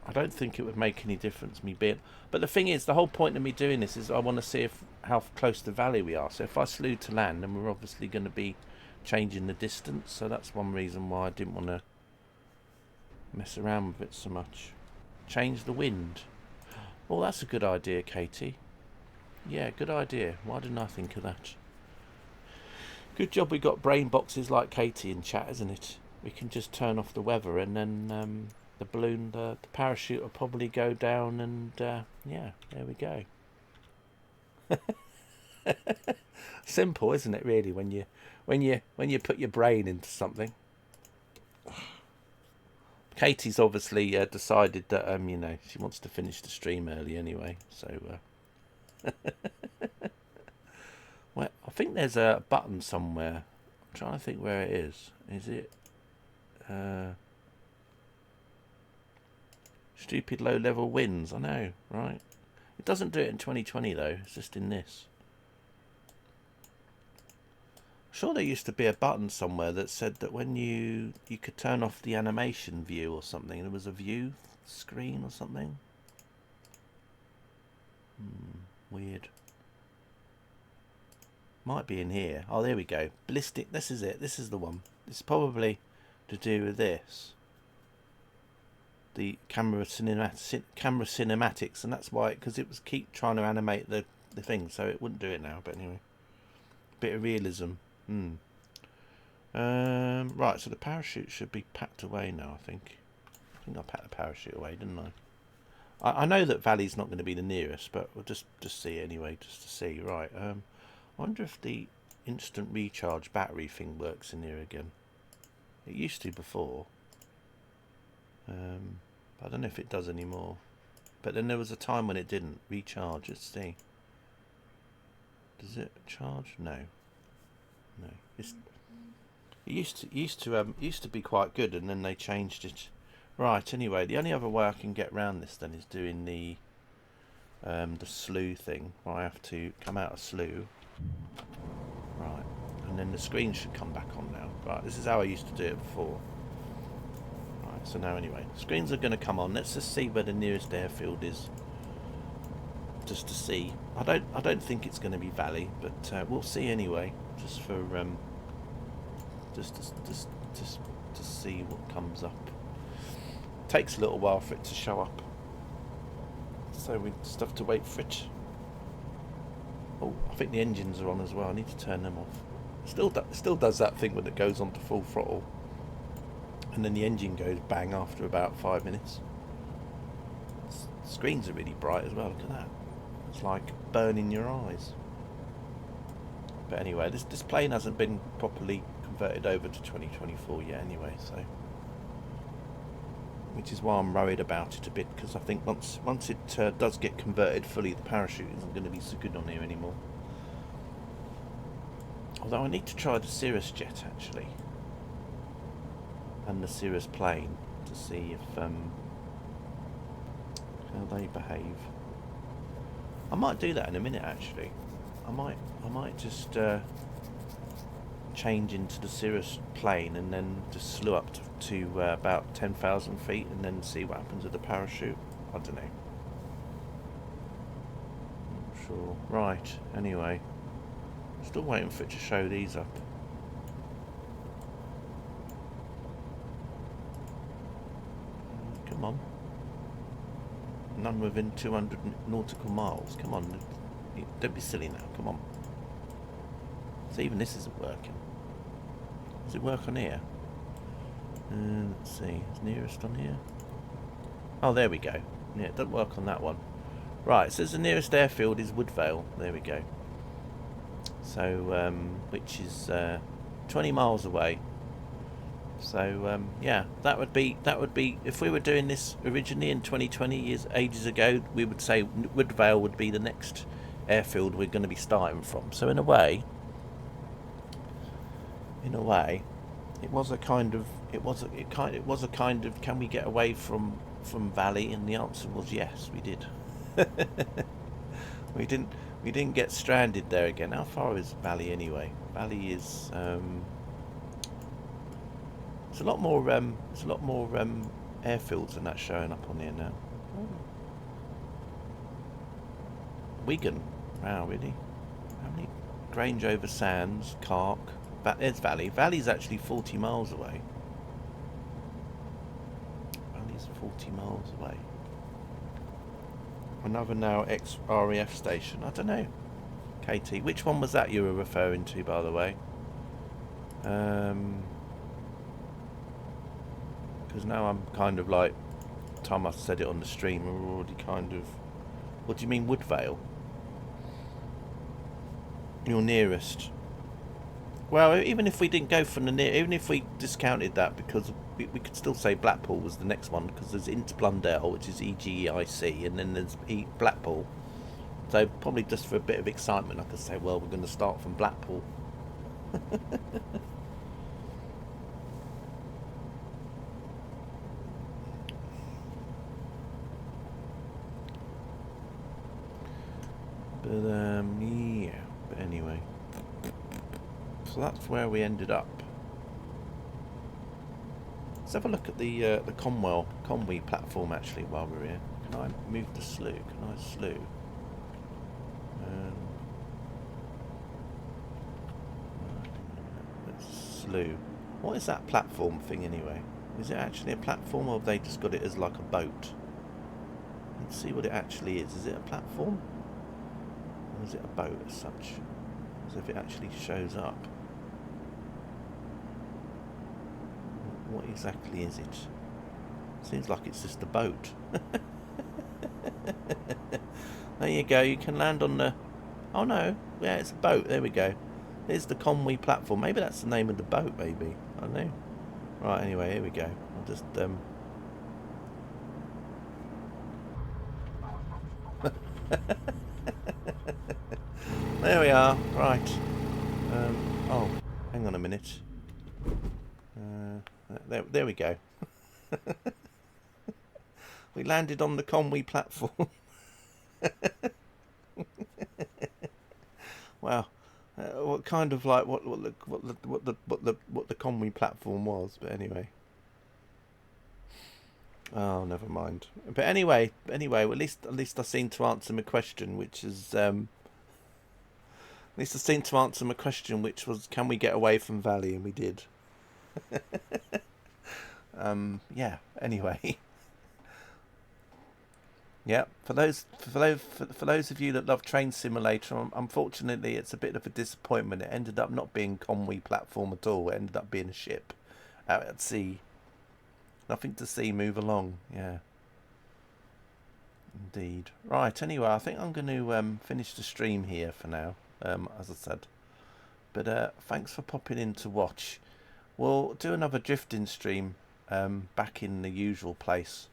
I don't think it would make any difference me being. But the thing is, the whole point of me doing this is I want to see how close to valley we are. So if I slew to land, then we're obviously going to be changing the distance. So that's one reason why I didn't want to mess around with it so much. Change the wind. Oh, that's a good idea, Katie. Yeah, good idea. Why didn't I think of that? Good job we got brain boxes like Katie in chat, isn't it? We can just turn off the weather and then the balloon, the parachute will probably go down and yeah, there we go. Simple, isn't it, really, when you put your brain into something. Katie's obviously decided that you know, she wants to finish the stream early anyway, so well, I think there's a button somewhere. I'm trying to think where it is. Is it stupid low level wins? I know, right? It doesn't do it in 2020 though, it's just in this. Sure, there used to be a button somewhere that said that when you could turn off the animation view or something. There was a view screen or something. Weird. Might be in here. Oh, there we go. Ballistic. This is it. This is the one. It's probably to do with this. The camera cinematics, and that's why, because it was keep trying to animate the thing, so it wouldn't do it now. But anyway, bit of realism. Right, so the parachute should be packed away now, I think I packed the parachute away, didn't I know that Valley's not going to be the nearest, but we'll just see anyway, just to see. Right, I wonder if the instant recharge battery thing works in here again. It used to before, I don't know if it does anymore, but then there was a time when it didn't recharge. Let's see, does it charge? No, it used to be quite good, and then they changed it. Right. Anyway, the only other way I can get around this then is doing the slew thing, where I have to come out of slew. Right, and then the screen should come back on now. Right, this is how I used to do it before. Right, so now anyway, screens are going to come on. Let's just see where the nearest airfield is, just to see. I don't think it's going to be Valley, but we'll see anyway, just for just to see what comes up. Takes a little while for it to show up, so we just have to wait for it. Oh, I think the engines are on as well. I need to turn them off. Still does that thing when it goes on to full throttle, and then the engine goes bang after about 5 minutes. The screens are really bright as well. Look at that. It's like burning your eyes. But anyway, this plane hasn't been properly converted over to 2024 yet anyway, so, which is why I'm worried about it a bit, because I think once it does get converted fully, the parachute isn't going to be so good on here anymore. Although I need to try the Cirrus jet actually, and the Cirrus plane, to see if how they behave. I might do that in a minute actually. I might just change into the Cirrus plane and then just slew up to about 10,000 feet and then see what happens with the parachute. I don't know. Not sure. Right, anyway. Still waiting for it to show these up. Come on. None within 200 nautical miles. Come on. Don't be silly now. Come on. So even this isn't working. Does it work on here? Let's see. Is nearest on here? Oh, there we go. Yeah, it doesn't work on that one. Right, so the nearest airfield is Woodvale. There we go. So, which is 20 miles away. So, yeah, that would be if we were doing this originally in 2020 ages ago, we would say Woodvale would be the next airfield we're going to be starting from. So in a way, it was a kind of can we get away from Valley? And the answer was yes, we did. we didn't get stranded there again. How far is Valley anyway? Valley is it's a lot more airfields than that showing up on here now. Wigan. Wow, really? How many? Grange over Sands, Cark. There's Valley. Valley's actually 40 miles away. Valley's 40 miles away. Another now ex-RAF station. I don't know. KT. Which one was that you were referring to, by the way? Because now I'm kind of like, time I said it on the stream, we're already kind of... What do you mean, Woodvale? Your nearest. Well, even if we didn't go from the near, even if we discounted that, because we could still say Blackpool was the next one, because there's Int Blundell, which is EGIC, and then there's Blackpool. So probably just for a bit of excitement, I could say, well, we're going to start from Blackpool. But yeah. But anyway. So that's where we ended up. Let's have a look at the Conway platform actually while we're here. Can I move the slew? Can I slew? Let's slew. What is that platform thing anyway? Is it actually a platform, or have they just got it as like a boat? Let's see what it actually is. Is it a platform? Or is it a boat as such? As if it actually shows up. What exactly is it? Seems like it's just a boat. There you go, you can land on the... Oh no, yeah, it's a boat, there we go. There's the Conway platform. Maybe that's the name of the boat, maybe. I don't know. Right, anyway, here we go. I'll just... There we are, right. Oh, hang on a minute. There we go. We landed on the Conway platform. Wow, what kind of like what the Conway platform was, but anyway. Oh, never mind. But anyway, well, at least I seem to answer my question, which is at least I seem to answer my question, which was, can we get away from Valley? And we did. Yeah. Anyway. Yeah. For those of you that love Train Simulator, unfortunately, it's a bit of a disappointment. It ended up not being Conway platform at all. It ended up being a ship out at sea. Nothing to see. Move along. Yeah. Indeed. Right. Anyway, I think I'm going to finish the stream here for now. As I said. But thanks for popping in to watch. We'll do another drifting stream back in the usual place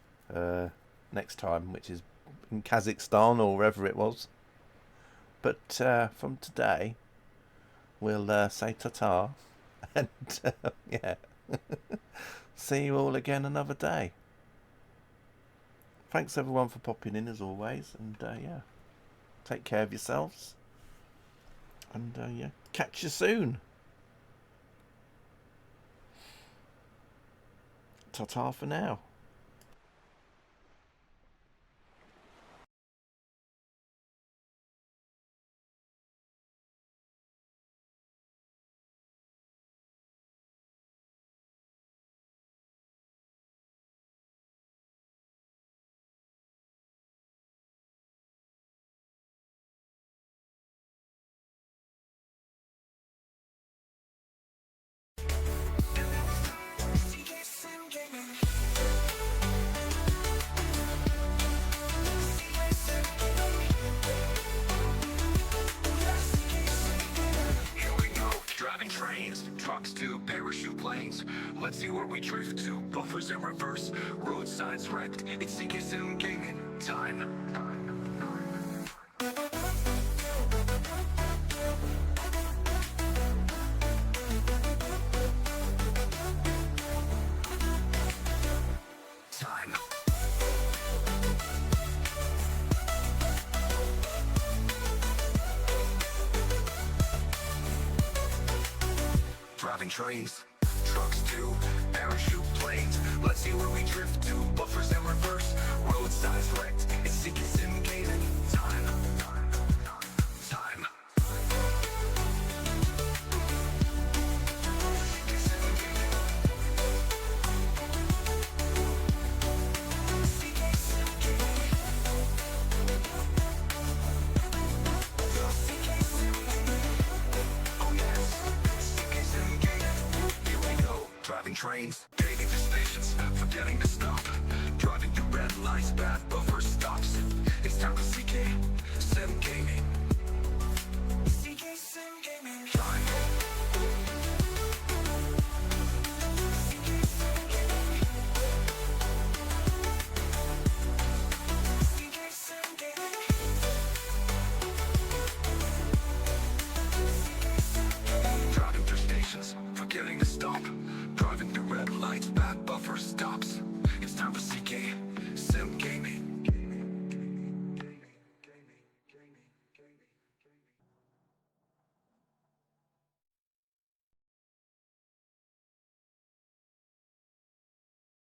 next time, which is in Kazakhstan or wherever it was. But from today, we'll say ta-ta and yeah, see you all again another day. thanks everyone for popping in as always, and yeah, take care of yourselves, and yeah, catch you soon. Ta-ta for now. Trains, trucks to parachute planes. Let's see where we drift to. Buffers in reverse, road signs wrecked. It's StingS4 gaming time. Time. Driving trains, trucks to parachute planes. Let's see where we drift to. Buffers in reverse, road signs wrecked. It's StingS4 gaming time. Time. Driving trains, gaining destinations, forgetting to stop. Driving through red lights, bad buffer stops. It's time for StingS4 gaming. StingS4 gaming.